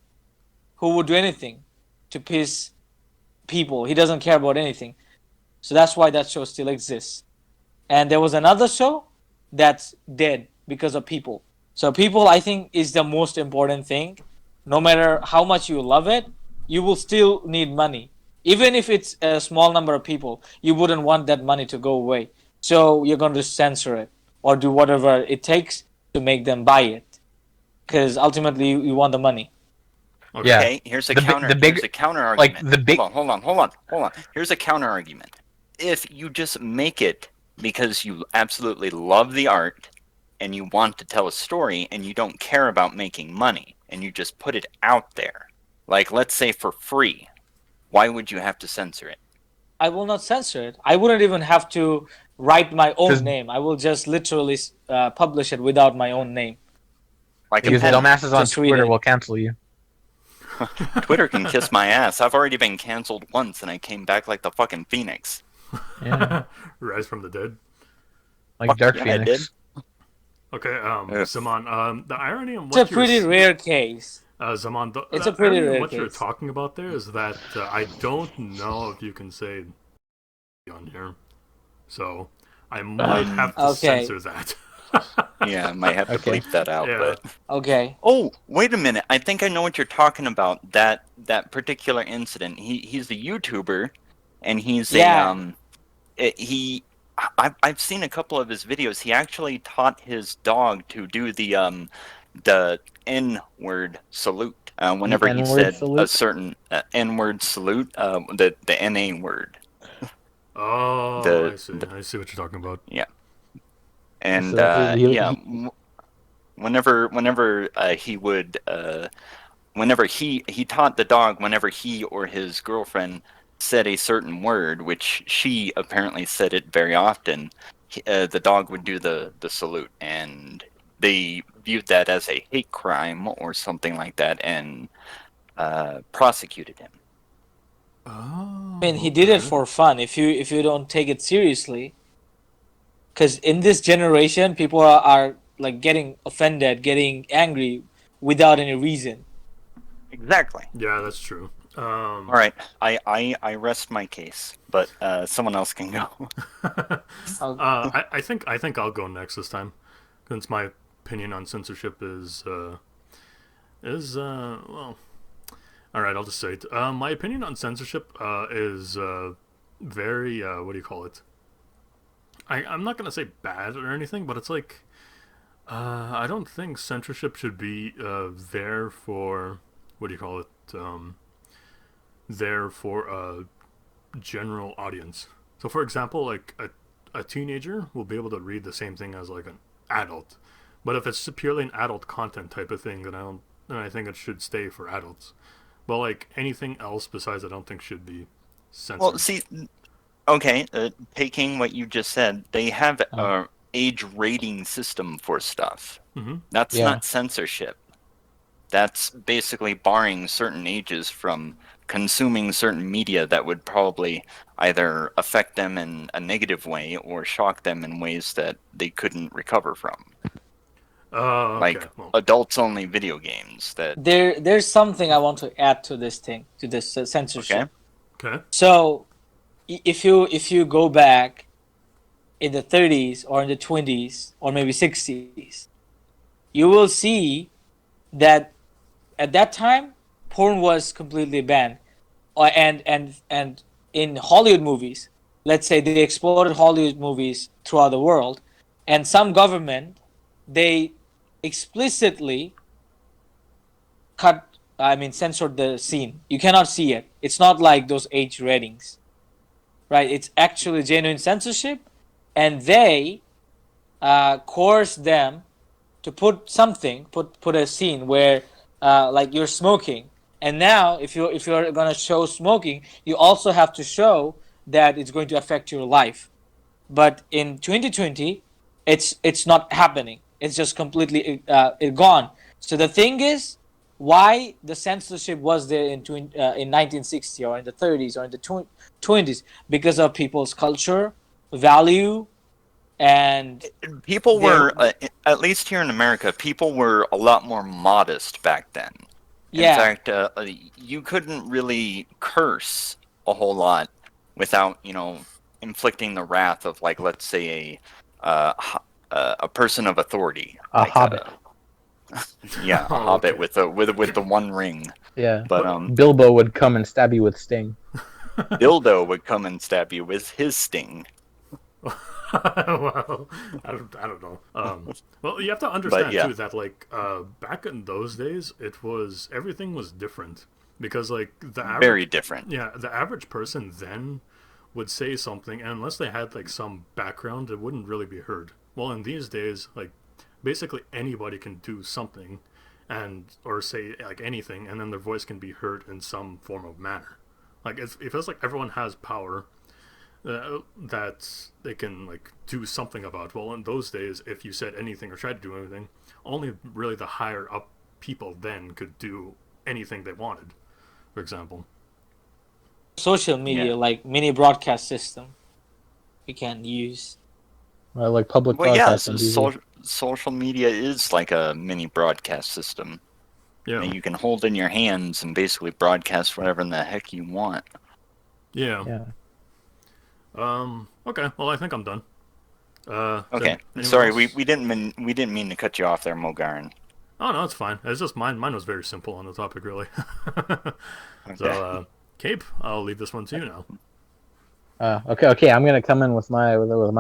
Speaker 1: who would do anything to piss people. He doesn't care about anything. So that's why that show still exists. And there was another show that's dead because of people. So people, I think, is the most important thing. No matter how much you love it, you will still need money. Even if it's a small number of people, you wouldn't want that money to go away. So you're going to censor it or do whatever it takes to make them buy it. Because ultimately, you want the money.
Speaker 2: Okay.
Speaker 3: Yeah.
Speaker 4: Okay, here's a counter argument.
Speaker 3: like the big.
Speaker 4: Hold on. Here's a counter argument. If you just make it because you absolutely love the art and you want to tell a story and you don't care about making money and you just put it out there, like let's say for free, why would you have to censor it?
Speaker 1: I will not censor it. I wouldn't even have to write my own name. I will just literally publish it without my own name.
Speaker 4: Like
Speaker 3: Because dumbasses on
Speaker 1: Just read
Speaker 3: Twitter
Speaker 1: it.
Speaker 3: will cancel you.
Speaker 4: Twitter can kiss my ass. I've already been canceled once and I came back like the fucking Phoenix.
Speaker 3: Yeah.
Speaker 2: Rise from the dead.
Speaker 3: Like Dark
Speaker 4: yeah, I
Speaker 3: Phoenix.
Speaker 2: Okay, Zaman, the irony in
Speaker 1: It's
Speaker 2: what
Speaker 1: a pretty rare case.
Speaker 2: Zaman,
Speaker 1: It's
Speaker 2: the
Speaker 1: a pretty
Speaker 2: irony in
Speaker 1: rare
Speaker 2: what you're
Speaker 1: case.
Speaker 2: talking about there is that I don't know if you can say on here, so I might have to
Speaker 1: Okay.
Speaker 2: censor that.
Speaker 4: Yeah, I might have to
Speaker 3: Okay.
Speaker 4: bleep that out.
Speaker 2: Yeah.
Speaker 4: But
Speaker 1: Okay.
Speaker 4: oh, wait a minute! I think I know what you're talking about. That particular incident. He's a YouTuber, and he's I've seen a couple of his videos. He actually taught his dog to do the N-word salute. Whenever he
Speaker 3: N-word
Speaker 4: said
Speaker 3: salute?
Speaker 4: a certain N-word salute, the NA word.
Speaker 2: Oh, I see what you're talking about.
Speaker 4: Yeah. And whenever he would, whenever he taught the dog, whenever he or his girlfriend said a certain word, which she apparently said it very often, the dog would do the salute, and they viewed that as a hate crime or something like that, and prosecuted him.
Speaker 2: Oh,
Speaker 1: I mean, he did it for fun. If you don't take it seriously, because in this generation, people are like getting offended, getting angry without any reason.
Speaker 4: Exactly.
Speaker 2: Yeah, that's true.
Speaker 4: All right, I rest my case, but someone else can go.
Speaker 2: I think I'll go next this time, since my opinion on censorship is well. All right, I'll just say it. My opinion on censorship is very what do you call it? I'm not gonna say bad or anything, but it's like I don't think censorship should be there for what do you call it? There for a general audience. So, for example, like a teenager will be able to read the same thing as like an adult, but if it's purely an adult content type of thing, then I think it should stay for adults. But like anything else besides, I don't think should be censored.
Speaker 4: Well, see, okay, taking what you just said, they have a age rating system for stuff.
Speaker 2: Mm-hmm.
Speaker 4: That's not censorship. that's basically barring certain ages from consuming certain media that would probably either affect them in a negative way or shock them in ways that they couldn't recover from.
Speaker 2: Okay.
Speaker 4: Like
Speaker 2: Well,
Speaker 4: adults-only video games that...
Speaker 1: There's something I want to add to this thing, to this censorship.
Speaker 2: okay.
Speaker 1: So, if you go back in the 30s or in the 20s or maybe 60s, you will see that at that time porn was completely banned, and in Hollywood movies, let's say they exported Hollywood movies throughout the world, and some government, they explicitly censored the scene. You cannot see it. It's not like those age ratings, right? It's actually genuine censorship, and they coerce them to put a scene where like you're smoking, and now if you're gonna show smoking, you also have to show that it's going to affect your life. But in 2020, it's not happening. It's just completely gone. So the thing is, why the censorship was there in 1960 or in the 30s or in the 20s? Because of people's culture, value, and
Speaker 4: People were, at least here in America, people were a lot more modest back then. In fact, you couldn't really curse a whole lot without, inflicting the wrath of, like, let's say a person of authority,
Speaker 3: A
Speaker 4: like
Speaker 3: hobbit.
Speaker 4: Yeah, a hobbit with the one ring.
Speaker 3: Yeah.
Speaker 4: But
Speaker 3: Bilbo would come and stab you with sting.
Speaker 4: Dildo would come and stab you with his sting.
Speaker 2: Well, I don't know. Well, you have to understand
Speaker 4: yeah.
Speaker 2: too that like back in those days, everything was different because like the average,
Speaker 4: Very different.
Speaker 2: yeah, the average person then would say something, and unless they had like some background, it wouldn't really be heard. Well, in these days, like basically anybody can do something, or say like anything, and then their voice can be heard in some form of manner. Like it feels like everyone has power that they can like do something about. Well, in those days, if you said anything or tried to do anything, only really the higher up people then could do anything they wanted. For example,
Speaker 1: social media,
Speaker 4: Yeah.
Speaker 1: like mini broadcast system, we can use.
Speaker 3: Like public
Speaker 4: Well, yeah,
Speaker 3: broadcasting.
Speaker 4: social media is like a mini broadcast system
Speaker 2: yeah,
Speaker 4: that you can hold in your hands and basically broadcast whatever in the heck you want.
Speaker 2: yeah.
Speaker 3: Yeah.
Speaker 2: Okay. Well, I think I'm done.
Speaker 4: Okay,
Speaker 2: anyone
Speaker 4: sorry,
Speaker 2: else?
Speaker 4: we didn't mean to cut you off there, Mogaren.
Speaker 2: Oh no, it's fine. It's just mine. Mine was very simple on the topic, really.
Speaker 4: Okay.
Speaker 2: So, Cape, I'll leave this one to you now.
Speaker 3: Okay. I'm gonna come in with my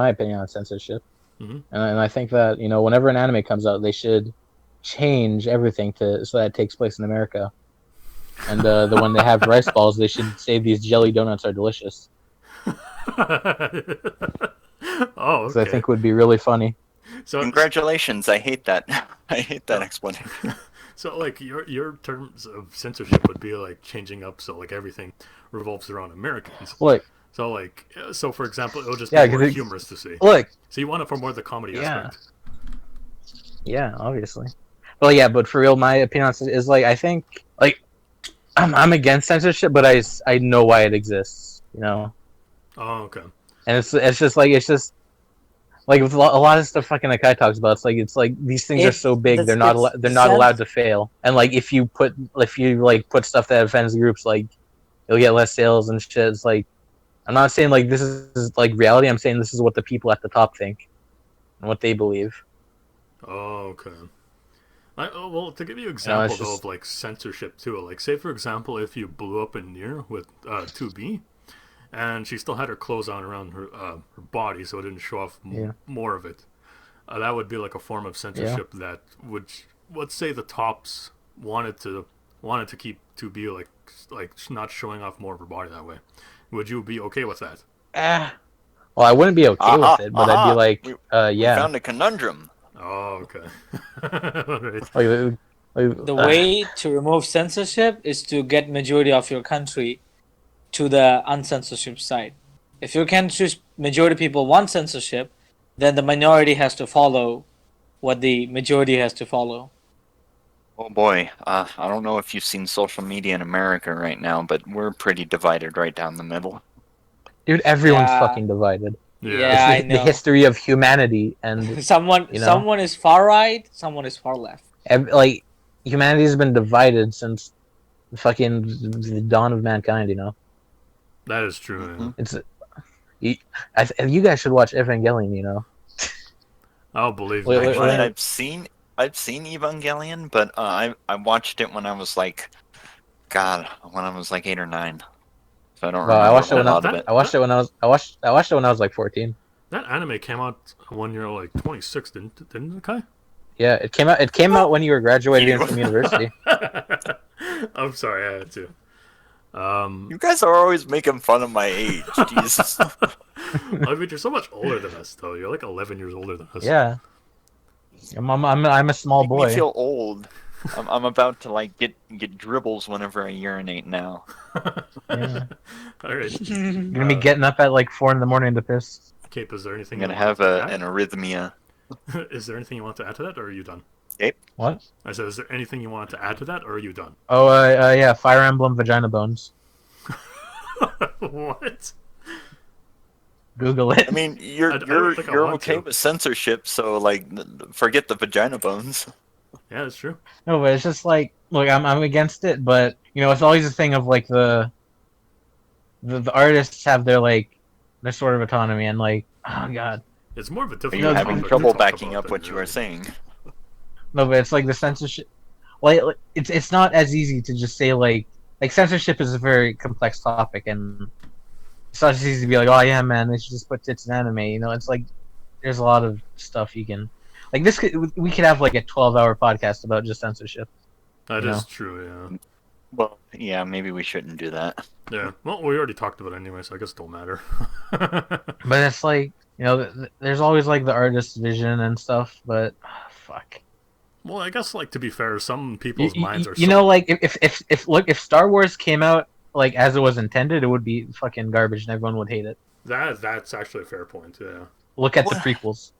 Speaker 3: opinion on censorship,
Speaker 2: Mhm.
Speaker 3: and I think that whenever an anime comes out, they should change everything so that it takes place in America. And when they have rice balls, they should say these jelly donuts are delicious.
Speaker 2: Oh,
Speaker 3: Because I
Speaker 2: okay.
Speaker 3: think would be really funny.
Speaker 2: So,
Speaker 4: Congratulations, I hate that. I hate that explanation.
Speaker 2: so like your terms of censorship would be like changing up, so like everything revolves around Americans.
Speaker 3: Look,
Speaker 2: So for example, it'll just
Speaker 3: Yeah,
Speaker 2: be
Speaker 3: 'cause
Speaker 2: more
Speaker 3: it's-
Speaker 2: humorous to see.
Speaker 3: look.
Speaker 2: So you want it for more the comedy
Speaker 3: Yeah.
Speaker 2: aspect.
Speaker 3: Yeah, obviously. Well, yeah, but for real, my opinion on it is like I think like I'm against censorship, but I know why it exists.
Speaker 2: Oh, okay.
Speaker 3: And it's just like with a lot of stuff fucking Akai talks about. It's like these things are so big they're not allowed to fail. And like if you put stuff that offends groups, like you'll get less sales and shit. It's like I'm not saying like this is like reality. I'm saying this is what the people at the top think and what they believe.
Speaker 2: Oh, okay. Well, to give you an example though of like censorship too, like say for example, if you blew up in Nier with 2B, and she still had her clothes on around her body, so it didn't show off more of it, that would be like a form of censorship that would, let's say the tops wanted to keep 2B like not showing off more of her body that way. Would you be okay with that?
Speaker 3: Well, I wouldn't be okay with it, but I'd be like,
Speaker 4: We
Speaker 3: yeah.
Speaker 4: found a conundrum.
Speaker 2: Oh, okay. Alright.
Speaker 1: The way to remove censorship is to get majority of your country to the uncensorship side. If your country's majority people want censorship, then the minority has to follow what the majority has to follow.
Speaker 4: Oh boy, I don't know if you've seen social media in America right now, but we're pretty divided right down the middle.
Speaker 3: Dude, everyone's
Speaker 1: Yeah,
Speaker 3: fucking divided.
Speaker 2: Yeah.
Speaker 3: It's
Speaker 1: yeah, I
Speaker 3: the
Speaker 1: know.
Speaker 3: history of humanity, and
Speaker 1: Someone,
Speaker 3: you know,
Speaker 1: someone is far right, someone is far left.
Speaker 3: like humanity has been divided since fucking the dawn of mankind. You know,
Speaker 2: That is true.
Speaker 4: Hmm
Speaker 2: Yeah.
Speaker 3: it's you, you guys should watch Evangelion. You know,
Speaker 2: Oh, believe
Speaker 3: Wait,
Speaker 2: me.
Speaker 3: wait,
Speaker 4: Actually,
Speaker 3: wait.
Speaker 4: I've seen Evangelion, but I watched it when I was like, God, when I was like 8 or 9. So I don't
Speaker 3: Well, I
Speaker 4: remember a
Speaker 3: watched it
Speaker 4: whole
Speaker 3: when
Speaker 4: lot of it.
Speaker 3: I watched it when I was I watched it when I was like 14.
Speaker 2: That anime came out one year like 26, didn't it, Kai?
Speaker 3: Yeah, it came out. It came out when you were graduating
Speaker 4: You.
Speaker 3: from university.
Speaker 2: I'm sorry, I had to.
Speaker 4: You guys are always making fun of my age. Jesus.
Speaker 2: I mean, you're so much older than us, though. You're like 11 years older than us.
Speaker 3: Yeah, I'm a small
Speaker 4: Make me
Speaker 3: boy.
Speaker 4: feel old. I'm about to like get dribbles whenever I urinate now.
Speaker 3: Yeah.
Speaker 2: All right.
Speaker 3: You're gonna be getting up at like 4 in the morning to piss.
Speaker 2: Cape, is there
Speaker 4: I'm
Speaker 2: anything you
Speaker 4: gonna
Speaker 2: want
Speaker 4: have
Speaker 2: to
Speaker 4: an
Speaker 2: add?
Speaker 4: arrhythmia.
Speaker 2: Is there anything you want to add to that, or are you done?
Speaker 4: Okay.
Speaker 3: What?
Speaker 2: I said, is there anything you want to add to that, or are you done?
Speaker 3: Oh, yeah, Fire Emblem Vagina Bones.
Speaker 2: What?
Speaker 3: Google it.
Speaker 4: I mean,
Speaker 2: I don't think I
Speaker 4: you're
Speaker 2: want
Speaker 4: okay
Speaker 2: to.
Speaker 4: with censorship, so like, forget the vagina bones.
Speaker 2: Yeah, that's true.
Speaker 3: No, but it's just like, look, I'm against it, but you know, it's always a thing of like the artists have their sort of autonomy, and like, oh god,
Speaker 2: It's more of a
Speaker 4: Are
Speaker 2: difficult
Speaker 4: you having
Speaker 2: topic to
Speaker 4: trouble
Speaker 2: talk
Speaker 4: backing
Speaker 2: about
Speaker 4: up
Speaker 2: than
Speaker 4: what you are
Speaker 2: really.
Speaker 4: saying?
Speaker 3: no, but it's like the censorship. Like, it's not as easy to just say like censorship is a very complex topic, and it's not just easy to be like, oh yeah, man, they should just put tits in anime. You know, it's like there's a lot of stuff you can. Like this, we could have like a 12-hour podcast about just censorship.
Speaker 2: That
Speaker 3: You
Speaker 2: is
Speaker 3: know?
Speaker 2: true,
Speaker 4: Well, yeah, maybe we shouldn't do that.
Speaker 2: yeah. Yeah, well, we already talked about it anyway, so I guess it don't matter.
Speaker 3: But it's like, you know, there's always like the artist's vision and stuff. But fuck.
Speaker 2: Well, I guess, like, to be fair, some people's minds are
Speaker 3: You
Speaker 2: so...
Speaker 3: know, like if Star Wars came out like as it was intended, it would be fucking garbage and everyone would hate it.
Speaker 2: That's actually a fair point, yeah.
Speaker 3: Look at the
Speaker 4: What?
Speaker 3: prequels.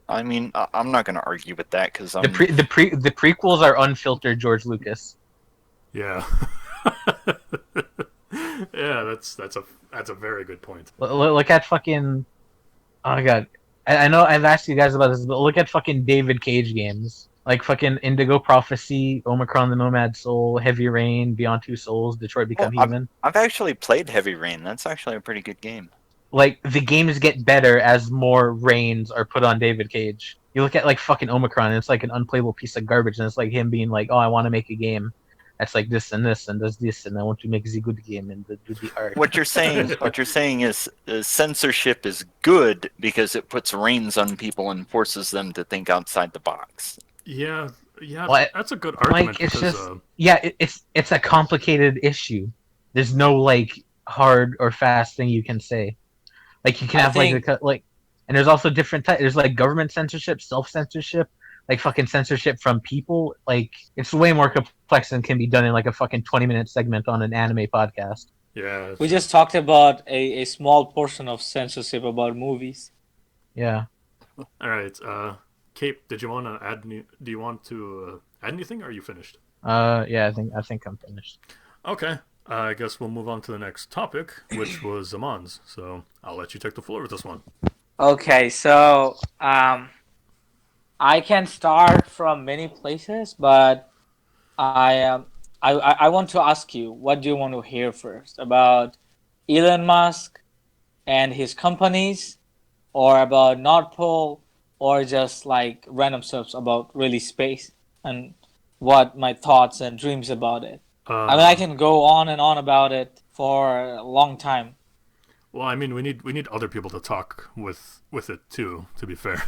Speaker 4: I mean, I'm not gonna argue with that because
Speaker 3: The prequels are unfiltered George Lucas.
Speaker 2: Yeah. Yeah, that's a very good point.
Speaker 3: Look at fucking. Oh my god, I know I've asked you guys about this, but look at fucking David Cage games. Like fucking Indigo Prophecy, Omicron the Nomad Soul, Heavy Rain, Beyond Two Souls, Detroit
Speaker 4: Oh,
Speaker 3: Become Human.
Speaker 4: I've actually played Heavy Rain. That's actually a pretty good game.
Speaker 3: Like the games get better as more rains are put on David Cage. You look at like fucking Omicron, and it's like an unplayable piece of garbage, and it's like him being like, "Oh, I want to make a game that's like this and this and does this, and I want to make the good game and do the art."
Speaker 4: What you're saying is censorship is good because it puts reins on people and forces them to think outside the box.
Speaker 2: Yeah, yeah,
Speaker 3: What?
Speaker 2: that's a good argument
Speaker 3: Like it's
Speaker 2: because,
Speaker 3: just yeah, it's a complicated issue. There's no like hard or fast thing you can say. Like you can
Speaker 1: I
Speaker 3: have
Speaker 1: think
Speaker 3: and there's also different types. There's like government censorship, self censorship, like fucking censorship from people. Like it's way more complex than can be done in like a fucking 20-minute segment on an anime podcast.
Speaker 2: yeah.
Speaker 1: we just talked about a small portion of censorship about movies.
Speaker 3: Yeah.
Speaker 2: All right, Cape, did you want to add? Do you want to add anything? Or are you finished?
Speaker 3: Yeah. I think I'm finished.
Speaker 2: Okay, I guess we'll move on to the next topic, which was Zaman's. So I'll let you take the floor with this one.
Speaker 1: Okay, so I can start from many places, but I want to ask you, what do you want to hear first about Elon Musk and his companies, or about North Pole, or just like random stuff about really space and what my thoughts and dreams about it? I mean, I can go on and on about it for a long time.
Speaker 2: Well, I mean, we need other people to talk with it too. To be fair.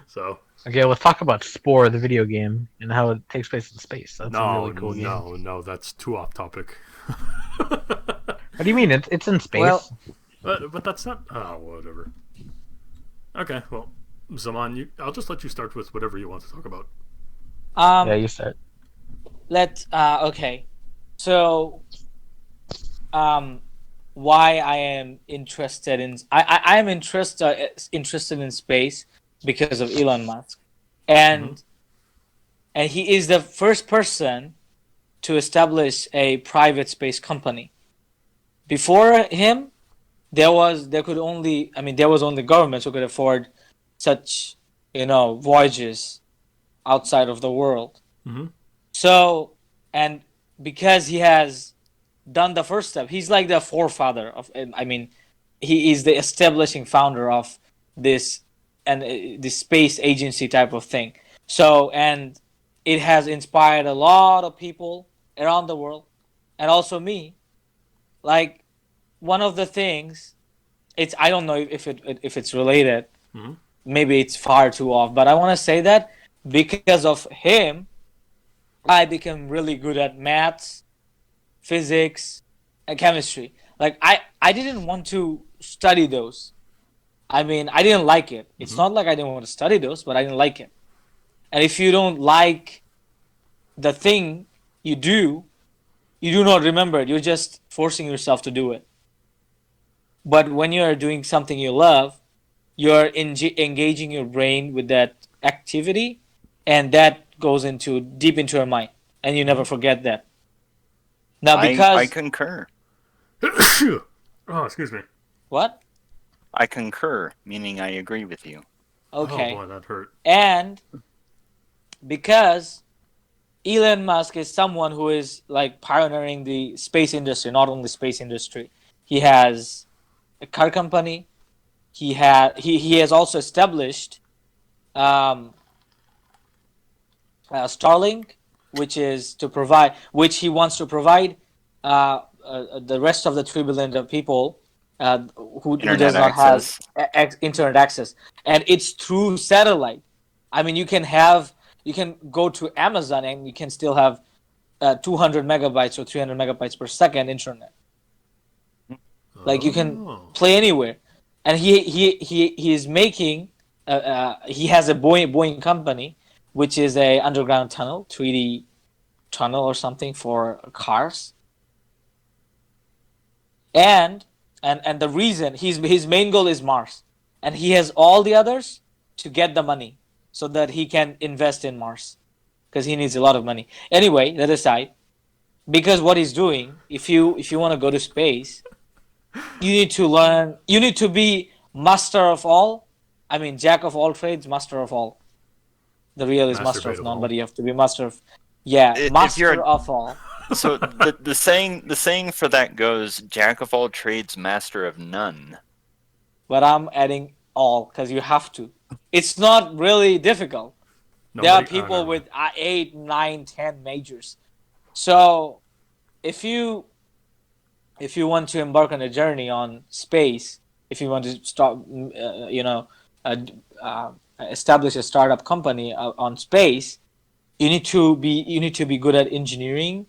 Speaker 2: So
Speaker 3: Okay, let's talk about Spore, the video game, and how it takes place in space. That's a
Speaker 2: no,
Speaker 3: really cool game.
Speaker 2: no, that's too off topic.
Speaker 3: What do you mean? It's in space.
Speaker 1: Well,
Speaker 2: But that's not. Oh, whatever. Okay, well, Zaman, I'll just let you start with whatever you want to talk about.
Speaker 3: Yeah, you start.
Speaker 1: Okay. So why I am interested in I am interested in space because of Elon Musk. And and he is the first person to establish a private space company. Before him, there was only governments who could afford such, voyages outside of the world.
Speaker 2: Mm-hmm.
Speaker 1: So, and because he has done the first step, he's like the forefather of. He is the establishing founder of this and this space agency type of thing. So, and it has inspired a lot of people around the world, and also me. Like, one of the things, I don't know if it's related.
Speaker 2: Mm-hmm.
Speaker 1: Maybe it's far too off, but I want to say that because of him, I became really good at maths, physics, and chemistry. Like, I didn't want to study those. I didn't like it. It's not like I didn't want to study those, but I didn't like it. And if you don't like the thing you do not remember it. You're just forcing yourself to do it. But when you're doing something you love, you're engaging your brain with that activity, and that goes deep into your mind, and you never forget that. Now, because
Speaker 4: I concur.
Speaker 2: Oh, excuse me.
Speaker 1: What?
Speaker 4: I concur, meaning I agree with you.
Speaker 1: Okay.
Speaker 2: Oh boy, that hurt.
Speaker 1: And because Elon Musk is someone who is like pioneering the space industry, not only space industry. He has a car company. He has also established Starlink, which he wants to provide the rest of the 3 billion of people who does not have internet access, and it's through satellite. You can go to Amazon and you can still have 200 megabytes or 300 megabytes per second internet. Like, you can play anywhere, and he is making. He has a Boeing company, which is a underground tunnel, 3D tunnel or something for cars. And the reason his main goal is Mars, and he has all the others to get the money so that he can invest in Mars, because he needs a lot of money. Anyway, that aside, because what he's doing, if you want to go to space, you need to learn. You need to be master of all. Jack of all trades, master of all. The real is master of none, but you have to be master of. Yeah, master of all.
Speaker 4: So the saying for that goes, Jack of all trades, master of none.
Speaker 1: But I'm adding all because you have to. It's not really difficult. There are people with 8, 9, 10 majors. So if you want to embark on a journey on space, if you want to start, establish a startup company on space, you need to be good at engineering.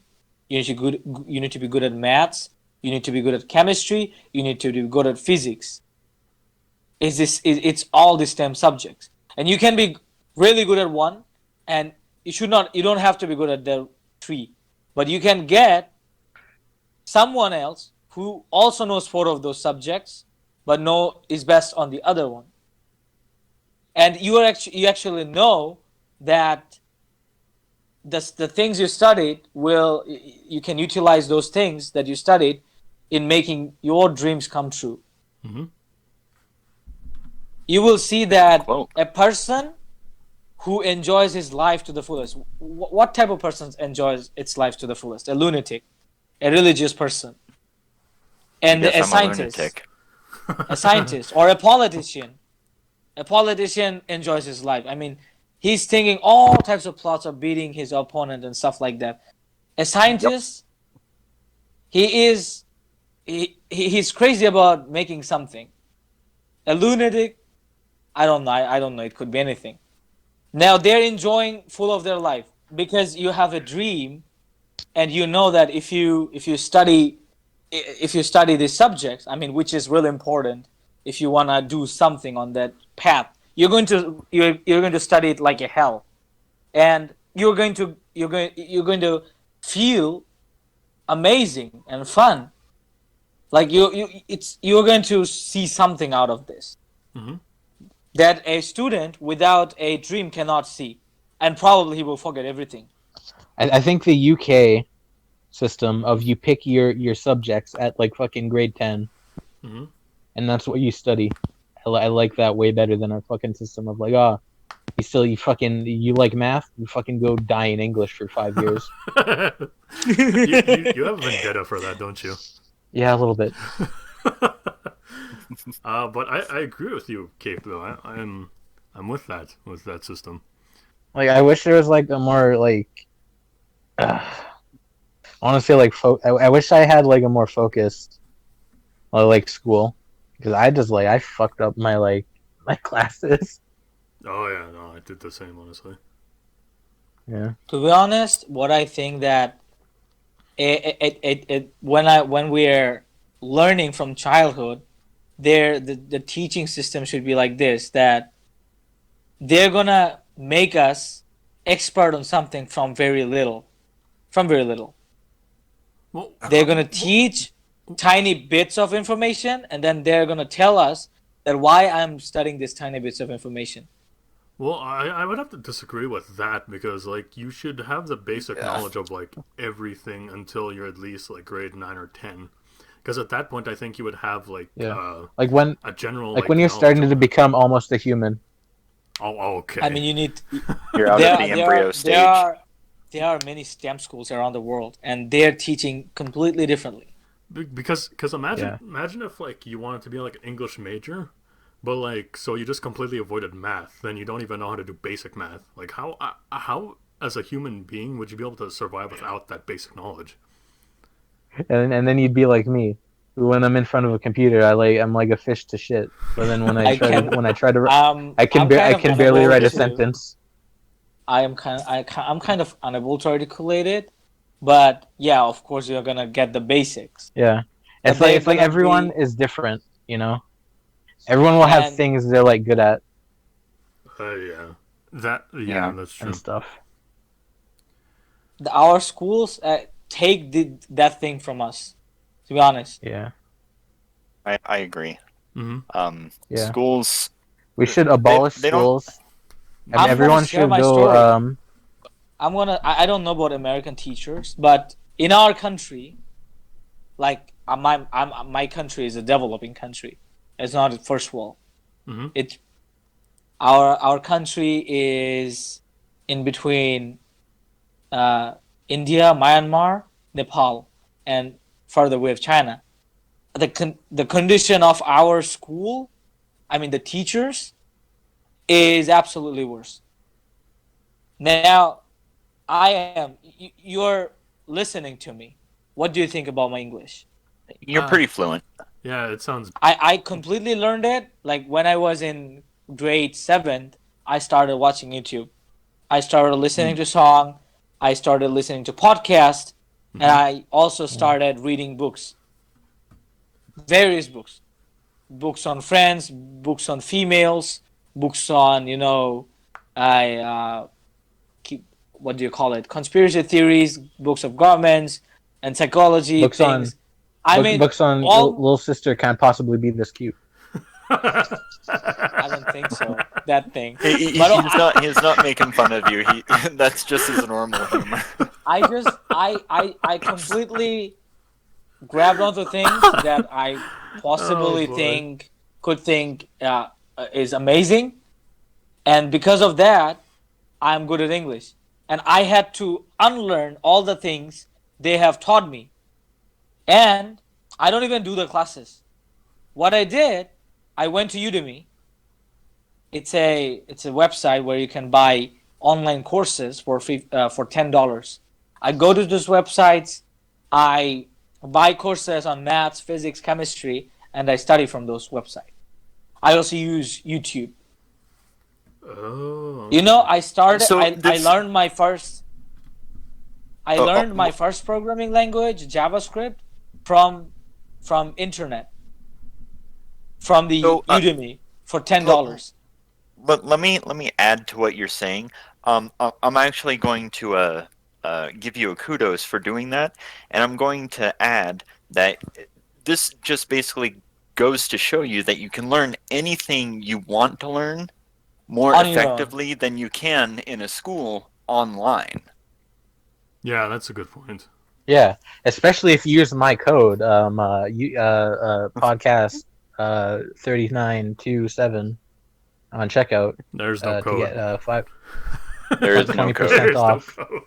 Speaker 1: You need to be good at maths. You need to be good at chemistry. You need to be good at physics. It's all the STEM subjects, and you can be really good at one, and you don't have to be good at the 3, but you can get someone else who also knows 4 of those subjects, but is best on the other one, and you actually know that the things you studied you can utilize those things that you studied in making your dreams come true.
Speaker 2: Mm-hmm.
Speaker 1: You will see that a person who enjoys his life to the fullest. What type of person enjoys its life to the fullest? A lunatic, a religious person, and a scientist. A scientist or a politician. A politician enjoys his life. He's thinking all types of plots of beating his opponent and stuff like that. A scientist, he's crazy about making something. A lunatic, I don't know. It could be anything. Now they're enjoying full of their life because you have a dream, and you know that if you study these subjects, which is really important, if you want to do something on that path, you're going to study it like a hell, and you're going to feel amazing and fun. Like you're going to see something out of this.
Speaker 2: Mm-hmm.
Speaker 1: That a student without a dream cannot see. and probably he will forget everything.
Speaker 3: I think the UK system of you pick your subjects at like fucking grade 10,
Speaker 2: Hmm.
Speaker 3: and that's what you study. I like that way better than our fucking system of like, you like math, you fucking go die in English for 5 years.
Speaker 2: You have a vendetta for that, don't you?
Speaker 3: Yeah, a little bit.
Speaker 2: But I agree with you, Cape. Though I'm with that system.
Speaker 3: Like, I wish there was like a more like, I want to say like, I wish I had like a more focused, like school, because I fucked up my classes.
Speaker 2: Oh yeah, no, I did the same, honestly.
Speaker 3: Yeah.
Speaker 1: To be honest, what I think that when we're learning from childhood, the teaching system should be like this, that they're gonna make us expert on something from very little.
Speaker 2: Well,
Speaker 1: They're gonna teach tiny bits of information, and then they're gonna tell us that why I'm studying these tiny bits of information.
Speaker 2: well, I would have to disagree with that because like you should have the basic
Speaker 4: Yeah.
Speaker 2: knowledge of like everything until you're at least like grade 9 or 10. Because at that point, I think you would have like
Speaker 3: Like when
Speaker 2: a general
Speaker 3: like when you're
Speaker 2: knowledge
Speaker 3: starting
Speaker 2: of
Speaker 3: to
Speaker 2: it.
Speaker 3: become almost a human.
Speaker 2: Oh, okay.
Speaker 1: I mean, you need.
Speaker 4: You're out of the embryo stage.
Speaker 1: There are many STEM schools around the world, and they're teaching completely differently.
Speaker 2: Because imagine if like you wanted to be like an English major, but like so you just completely avoided math, then you don't even know how to do basic math. Like how as a human being would you be able to survive without that basic knowledge?
Speaker 3: And then you'd be like me. When I'm in front of a computer, I'm like a fish to shit. But then when I try to I can barely write a sentence.
Speaker 1: I'm kind of unable to articulate it, but yeah, of course you're gonna get the basics.
Speaker 3: Yeah.
Speaker 1: But
Speaker 3: It's like everyone is different, you know? Everyone will have
Speaker 1: And-
Speaker 3: things they're like good at
Speaker 2: Yeah. Yeah,
Speaker 4: Yeah.
Speaker 2: that's true.
Speaker 3: and stuff.
Speaker 1: Our schools take that thing from us. To be honest,
Speaker 3: Yeah.
Speaker 4: I agree.
Speaker 2: Mm-hmm.
Speaker 3: Yeah.
Speaker 4: Schools.
Speaker 3: We should abolish
Speaker 4: they don't-
Speaker 3: schools. And
Speaker 1: I'm gonna
Speaker 3: everyone
Speaker 1: share
Speaker 3: should
Speaker 1: my
Speaker 3: go
Speaker 1: story. I don't know about American teachers, but in our country, like my country is a developing country. It's not a first world.
Speaker 2: Mm-hmm.
Speaker 1: It's our country is in between India, Myanmar, Nepal, and further away of China. The condition of our school, I mean the teachers, is absolutely worse. Now, you're listening to me. What do you think about my English?
Speaker 4: You're pretty fluent.
Speaker 2: Yeah, it sounds.
Speaker 1: I completely learned it. Like when I was in grade 7, I started watching YouTube. I started listening to song. I started listening to podcast, and I also started reading books. Various books. Books on friends, books on females, books on, what do you call it? Conspiracy theories, books of governments and psychology
Speaker 3: Books on-
Speaker 1: things. I mean,
Speaker 3: books on
Speaker 1: all-
Speaker 3: Little Sister can't possibly be this cute.
Speaker 1: I don't think so. That thing.
Speaker 4: He's
Speaker 1: But
Speaker 4: he's not making fun of you. That's just his normal humor.
Speaker 1: I completely grabbed onto things that I possibly
Speaker 2: boy.
Speaker 1: could think is amazing, and because of that, I'm good at English. And I had to unlearn all the things they have taught me, and I don't even do the classes. What I did, I went to Udemy. It's a website where you can buy online courses for $10. I go to those websites, I buy courses on maths, physics, chemistry, and I study from those websites. I also use YouTube.
Speaker 2: Oh.
Speaker 1: I started.
Speaker 4: So
Speaker 1: I
Speaker 4: this-
Speaker 1: learned my first. I
Speaker 4: Oh,
Speaker 1: learned
Speaker 4: oh,
Speaker 1: my first programming language, JavaScript, from internet, from the
Speaker 4: So,
Speaker 1: Udemy for $10.
Speaker 4: But let me add to what you're saying. I'm actually going to give you a kudos for doing that, and I'm going to add that this just basically goes to show you that you can learn anything you want to learn more
Speaker 1: On your own.
Speaker 4: effectively than you can in a school online.
Speaker 2: Yeah, that's a good point.
Speaker 3: Yeah, especially if you use my code, podcast 3927 on checkout
Speaker 2: There's no
Speaker 3: to
Speaker 2: code.
Speaker 3: get five
Speaker 4: There is no
Speaker 3: 20%
Speaker 4: code.
Speaker 2: There's no
Speaker 3: off
Speaker 2: code.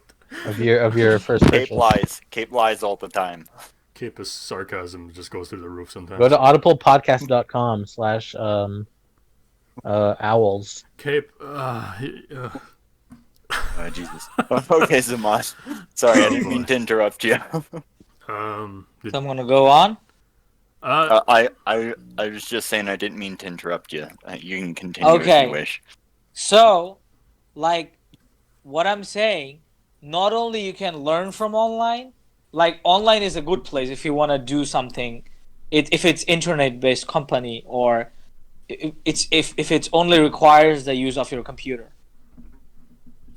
Speaker 3: of your first
Speaker 4: Cape
Speaker 3: purchase.
Speaker 4: lies. Cape lies all the time.
Speaker 2: Cape's sarcasm just goes through the roof sometimes.
Speaker 3: Go to audiblepodcast.com/owls.
Speaker 2: Cape,
Speaker 4: Oh, Jesus. Okay, Zaman. Sorry, I didn't mean to interrupt you.
Speaker 2: did,
Speaker 1: So I'm gonna go on.
Speaker 4: I was just saying I didn't mean to interrupt you. You can continue if
Speaker 1: Okay.
Speaker 4: you wish.
Speaker 1: So, like, what I'm saying, not only you can learn from online, like online is a good place if you want to do something. If it's internet-based company, or if it only requires the use of your computer.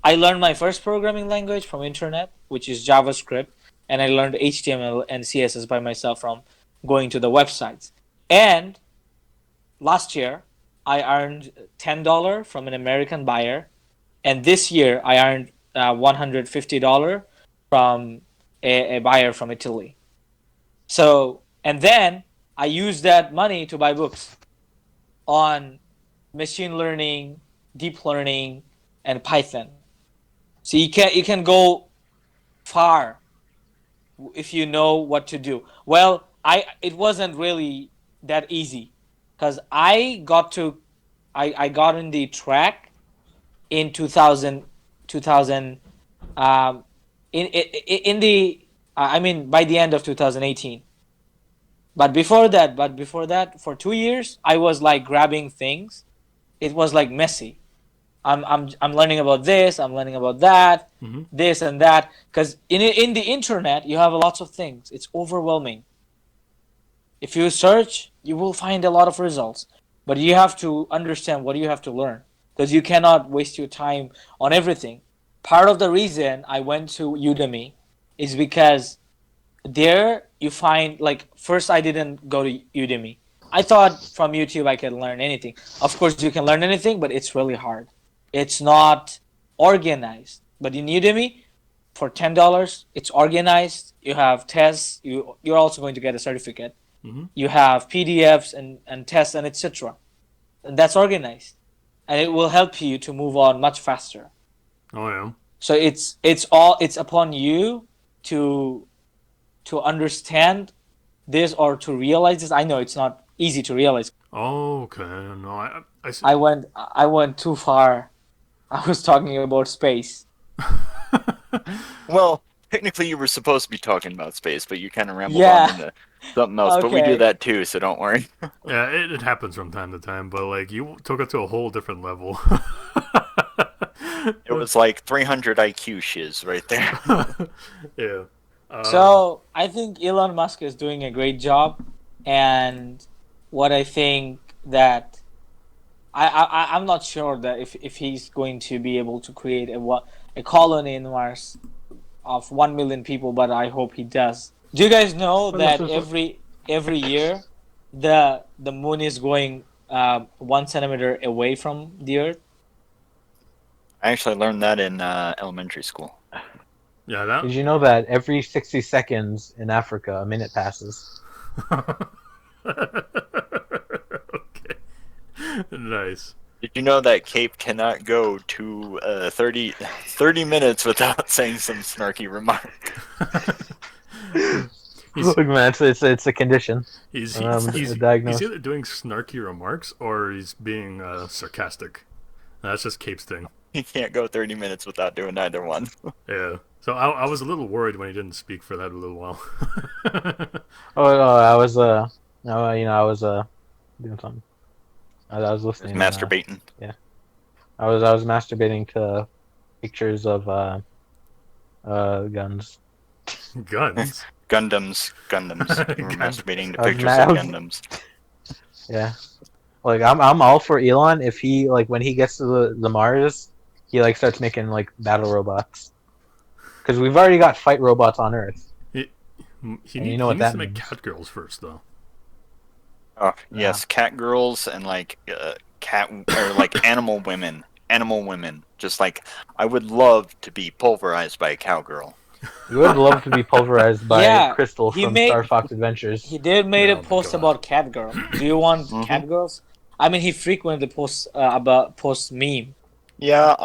Speaker 1: I learned my first programming language from internet, which is JavaScript, and I learned HTML and CSS by myself from going to the websites. And last year, I earned $10 from an American buyer, and this year I earned $150 from a buyer from Italy. So, and then I used that money to buy books on machine learning, deep learning, and Python. So you can go far if you know what to do. Well, it wasn't really that easy, because I got in the track in 2000 in the I mean by the end of 2018. But before that, for 2 years, I was like grabbing things. It was like messy. I'm learning about this. I'm learning about that.
Speaker 2: Mm-hmm.
Speaker 1: This and that. Because in the internet, you have lots of things. It's overwhelming. If you search, you will find a lot of results. But you have to understand what you have to learn, because you cannot waste your time on everything. Part of the reason I went to Udemy is because there you find, like, first I didn't go to Udemy. I thought from YouTube I could learn anything. Of course you can learn anything, but it's really hard. It's not organized. But in Udemy, for $10, it's organized. You have tests. You're also going to get a certificate.
Speaker 2: Mm-hmm.
Speaker 1: You have PDFs and tests and etc. And that's organized, and it will help you to move on much faster.
Speaker 2: Oh yeah.
Speaker 1: So it's upon you to understand this, or to realize this. I know it's not easy to realize.
Speaker 2: Oh, okay. No, I see.
Speaker 1: I went too far. I was talking about space.
Speaker 4: Well, technically you were supposed to be talking about space, but you kind of rambled
Speaker 1: Yeah.
Speaker 4: on into something else. But we do
Speaker 1: Okay.
Speaker 4: that too, so don't worry.
Speaker 2: Yeah, it happens from time to time, but like you took it to a whole different level.
Speaker 4: It was like 300 IQ shiz right there.
Speaker 2: Yeah.
Speaker 1: So I think Elon Musk is doing a great job, and what I think that I'm not sure that if he's going to be able to create a colony in Mars of 1 million people, but I hope he does. Do you guys know that every year the moon is going 1 centimeter away from the Earth?
Speaker 4: I actually learned that in elementary school.
Speaker 2: Yeah, that.
Speaker 3: Did you know that every 60 seconds in Africa, a minute passes?
Speaker 2: Okay. Nice.
Speaker 4: Did you know that Cape cannot go to 30 minutes without saying some snarky remark?
Speaker 3: Look, man, it's a condition.
Speaker 2: He's
Speaker 3: diagnosed.
Speaker 2: either doing snarky remarks or he's being sarcastic. That's just Cape's thing.
Speaker 4: He can't go 30 minutes without doing either one.
Speaker 2: Yeah. So I was a little worried when he didn't speak for that a little while.
Speaker 3: I was doing something. I was listening.
Speaker 4: Masturbating.
Speaker 3: I was masturbating to pictures of guns.
Speaker 2: Guns.
Speaker 4: Gundams. We were masturbating to pictures
Speaker 3: mad.
Speaker 4: of Gundams.
Speaker 3: Yeah, like I'm all for Elon if he, like, when he gets to the Mars, he like starts making like battle robots, because we've already got fight robots on Earth.
Speaker 2: He
Speaker 3: You
Speaker 2: needs
Speaker 3: know what that
Speaker 2: to make
Speaker 3: means.
Speaker 2: cat girls first, though.
Speaker 4: Oh, yes, cat girls and like cat or like animal women. Animal women. Just like, I would love to be pulverized by a cowgirl.
Speaker 3: You would love to be pulverized by
Speaker 1: Yeah,
Speaker 3: Crystal
Speaker 1: he
Speaker 3: from
Speaker 1: made-
Speaker 3: Star Fox Adventures.
Speaker 1: He did made a
Speaker 2: Oh my
Speaker 1: post
Speaker 2: God.
Speaker 1: about Catgirl. Do you want
Speaker 4: Mhm.
Speaker 1: Catgirls? I mean, he frequently posts about post meme.
Speaker 4: Yeah,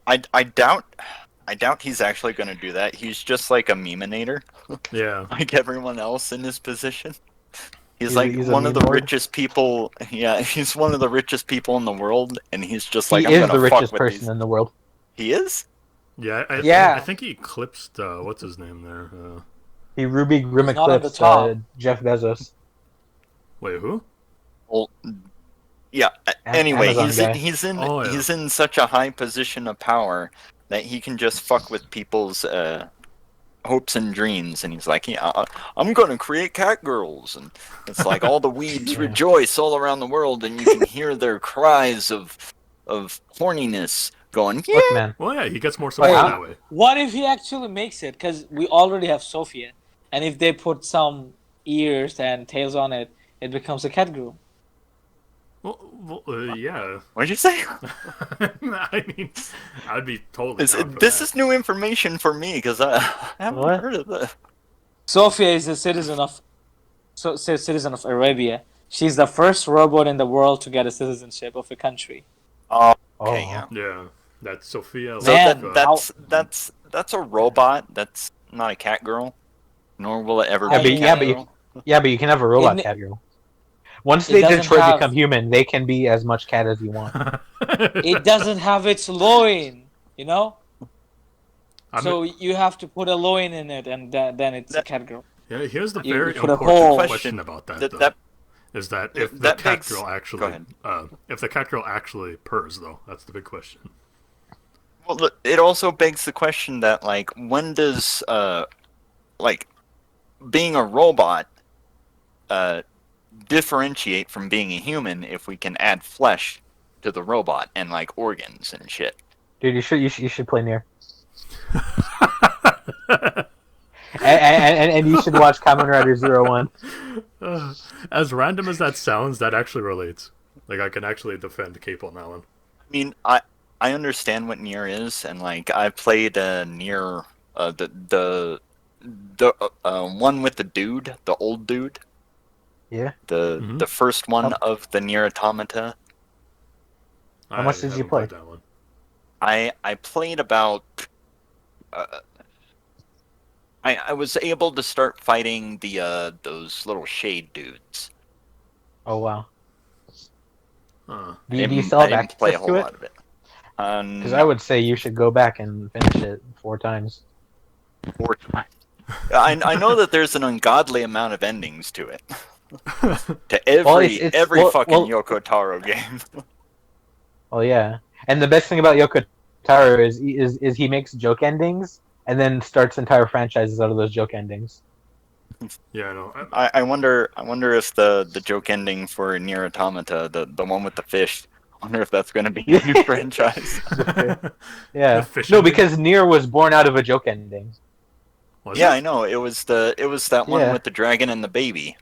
Speaker 4: I doubt he's actually gonna do that. He's just like a meminator,
Speaker 2: Yeah.
Speaker 4: like everyone else in his position. He's
Speaker 3: He's
Speaker 4: like
Speaker 3: a
Speaker 4: one of the
Speaker 3: meme lord?
Speaker 4: richest people. Yeah, he's one of the richest people in the world, and he's just like,
Speaker 3: He
Speaker 4: I'm
Speaker 3: is
Speaker 4: gonna
Speaker 3: the
Speaker 4: fuck
Speaker 3: richest
Speaker 4: with
Speaker 3: person
Speaker 4: these.
Speaker 3: in the world.
Speaker 4: He is?
Speaker 2: Yeah,
Speaker 1: Yeah.
Speaker 2: I think he eclipsed, what's his name there?
Speaker 3: He Ruby Grim
Speaker 1: He's not on the
Speaker 3: Eclipse
Speaker 1: top.
Speaker 3: Jeff Bezos.
Speaker 2: Wait, who?
Speaker 4: Well, yeah. Anyway,
Speaker 3: Amazon guy.
Speaker 2: Oh, yeah.
Speaker 4: he's in such a high position of power that he can just fuck with people's hopes and dreams, and he's like, yeah, I'm gonna create cat girls, and it's like all the weebs
Speaker 3: Yeah.
Speaker 4: rejoice all around the world, and you can hear their cries of horniness going, yeah.
Speaker 3: Look, man.
Speaker 2: Well, yeah, he gets more support
Speaker 1: Wait.
Speaker 2: that way.
Speaker 1: What if he actually makes it? Because we already have Sophia, and if they put some ears and tails on it, it becomes a Catgirl.
Speaker 2: Well, yeah.
Speaker 4: What'd you say?
Speaker 2: I mean, I'd be totally down for
Speaker 4: This
Speaker 2: that.
Speaker 4: is new information for me because I haven't
Speaker 3: What?
Speaker 4: heard of that.
Speaker 1: Sophia is a citizen of Arabia. She's the first robot in the world to get a citizenship of a country.
Speaker 4: Oh,
Speaker 3: Oh.
Speaker 4: okay, yeah.
Speaker 2: Yeah, that's Sophia.
Speaker 4: So
Speaker 1: Man,
Speaker 4: that's a robot. That's not a cat girl. Nor will it ever
Speaker 3: Yeah,
Speaker 4: be
Speaker 3: but-
Speaker 4: a
Speaker 3: yeah,
Speaker 4: cat
Speaker 3: but you-
Speaker 4: girl.
Speaker 3: Yeah, but you can have a robot
Speaker 1: It-
Speaker 3: cat girl. Once
Speaker 1: it
Speaker 3: they
Speaker 1: doesn't
Speaker 3: Detroit
Speaker 1: have-
Speaker 3: become human, they can be as much cat as you want.
Speaker 1: It doesn't have its loin, you know?
Speaker 2: I
Speaker 1: So
Speaker 2: mean,
Speaker 1: you have to put a loin in it, and then it's a Catgirl.
Speaker 2: yeah, here's the
Speaker 1: you
Speaker 2: very
Speaker 1: put a
Speaker 2: important
Speaker 1: hole-
Speaker 2: question about that,
Speaker 4: That-
Speaker 2: though.
Speaker 4: that-
Speaker 2: Is that if the
Speaker 4: that
Speaker 2: cat
Speaker 4: begs-
Speaker 2: girl
Speaker 4: Go
Speaker 2: actually,
Speaker 4: ahead.
Speaker 2: if the cat girl actually purrs, though, that's the big question.
Speaker 4: Well, it also begs the question that, like, when does like being a robot differentiate from being a human if we can add flesh to the robot and like organs and shit?
Speaker 3: Dude, you should play Nier. and you should watch Kamen Rider Zero One.
Speaker 2: As random as that sounds, that actually relates. Like, I can actually defend Cape on that one.
Speaker 4: I mean, I understand what Nier is, and like I played Nier, the one with the dude, the old dude,
Speaker 3: Yeah.
Speaker 2: Mhm.
Speaker 4: the first one
Speaker 3: How-
Speaker 4: of the Nier Automata.
Speaker 3: How much did you
Speaker 2: haven't
Speaker 3: play?
Speaker 2: played that one.
Speaker 4: I played about. I was able to start fighting the those little shade dudes.
Speaker 3: Oh wow.
Speaker 2: Huh.
Speaker 3: Do you
Speaker 4: I
Speaker 3: still have
Speaker 4: didn't play a
Speaker 3: access
Speaker 4: whole
Speaker 3: to it?
Speaker 4: lot of it.
Speaker 3: Because I would say you should go back and finish it 4 times.
Speaker 4: 4 times. I know that there's an ungodly amount of endings to it. To every
Speaker 3: Well, it's- well-
Speaker 4: fucking
Speaker 3: well-
Speaker 4: Yoko Taro game.
Speaker 3: Oh yeah. And the best thing about Yoko Taro is he makes joke endings and then starts entire franchises out of those joke endings.
Speaker 2: Yeah, I know.
Speaker 4: I wonder if the joke ending for Nier Automata, the one with the fish, I wonder if that's going to be a new franchise.
Speaker 3: Yeah.
Speaker 2: The fish
Speaker 3: No,
Speaker 2: ending?
Speaker 3: because Nier was born out of a joke ending.
Speaker 2: Was
Speaker 4: Yeah,
Speaker 2: it?
Speaker 4: I know. It was that one
Speaker 3: Yeah.
Speaker 4: with the dragon and the baby.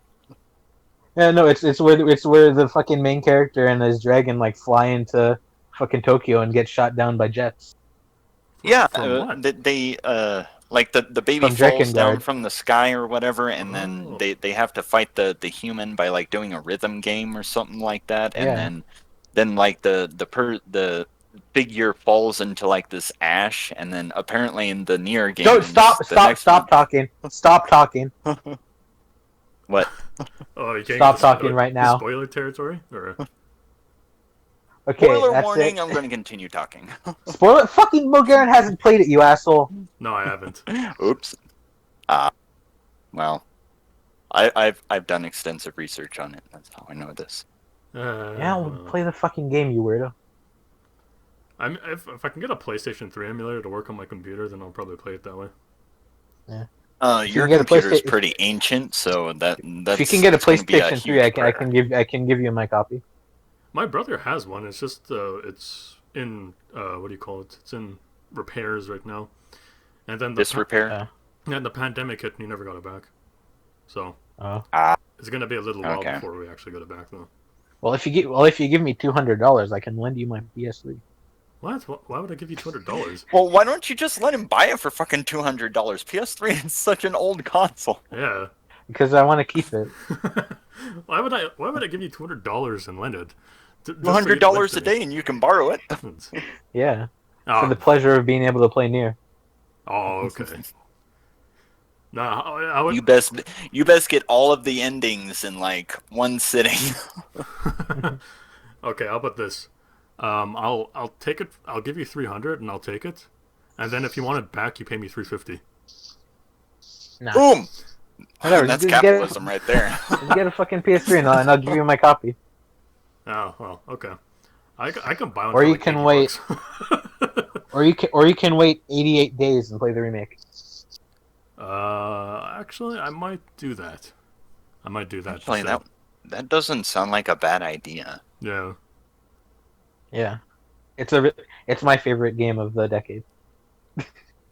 Speaker 3: Yeah, no, it's where the fucking main character and his dragon like fly into fucking Tokyo and get shot down by jets.
Speaker 4: Yeah,
Speaker 2: From what?
Speaker 4: they like the baby
Speaker 3: From
Speaker 4: falls down
Speaker 3: Drakengard.
Speaker 4: from the sky or whatever, and then
Speaker 2: Oh.
Speaker 4: they have to fight the human by like doing a rhythm game or something like that, and
Speaker 3: Yeah.
Speaker 4: then like the figure falls into like this ash, and then apparently in the Nier game,
Speaker 3: Don't stop talking. Stop talking.
Speaker 4: What?
Speaker 2: Oh, you can't
Speaker 3: Stop
Speaker 2: get
Speaker 3: talking right now.
Speaker 2: Spoiler territory? Or
Speaker 3: Okay,
Speaker 4: Spoiler
Speaker 3: that's
Speaker 4: warning,
Speaker 3: it.
Speaker 4: I'm going to continue talking.
Speaker 3: Spoiler fucking Mogaren hasn't played it, you asshole.
Speaker 2: no, I haven't.
Speaker 4: Oops. Well, I've done extensive research on it. That's how I know this.
Speaker 3: Yeah, well, play the fucking game, you weirdo.
Speaker 2: I'm if I can get a PlayStation 3 emulator to work on my computer, then I'll probably play it that way.
Speaker 4: Your
Speaker 3: can get a
Speaker 4: computer's
Speaker 3: PlayStation-
Speaker 4: pretty ancient, so that's
Speaker 3: If you can get a
Speaker 4: it's gonna be
Speaker 3: PlayStation 3,
Speaker 4: huge
Speaker 3: I
Speaker 4: prayer.
Speaker 3: can give you my copy.
Speaker 2: My brother has one. It's just it's in what do you call it? It's in repairs right now. And then the
Speaker 4: Disrepair.
Speaker 2: and the pandemic hit and he never got it back. So
Speaker 3: Oh.
Speaker 2: it's gonna be a little while
Speaker 4: Okay.
Speaker 2: before we actually get it back though.
Speaker 3: Well, if you give me $200, I can lend you my PS3.
Speaker 2: What? Why would I give you $200?
Speaker 4: Well, why don't you just let him buy it for fucking $200? PS3 is such an old console.
Speaker 2: Yeah.
Speaker 3: Because I want to keep it.
Speaker 2: Why would I give you $200 and lend it?
Speaker 4: $200 a day and you can borrow it.
Speaker 3: Yeah.
Speaker 2: Oh,
Speaker 3: For the pleasure of being able to play Nier.
Speaker 2: oh, okay. No, I would.
Speaker 4: You best get all of the endings in like one sitting.
Speaker 2: Okay, how about this? I'll take it. I'll give you 300, and I'll take it. And then if you want it back, you pay me 350.
Speaker 3: Nah.
Speaker 4: Boom!
Speaker 3: Whatever,
Speaker 4: That's
Speaker 3: just
Speaker 4: capitalism right there.
Speaker 3: Just get a fucking PS3 and I'll give you my copy.
Speaker 2: Oh well, okay. I can buy one.
Speaker 3: Or
Speaker 2: for
Speaker 3: you
Speaker 2: like
Speaker 3: can
Speaker 2: 80
Speaker 3: wait.
Speaker 2: bucks.
Speaker 3: Or you can wait 88 days and play the remake.
Speaker 2: Actually, I might do that.
Speaker 4: Actually, that doesn't sound like a bad idea.
Speaker 2: Yeah.
Speaker 3: Yeah. It's my favorite game of the decade.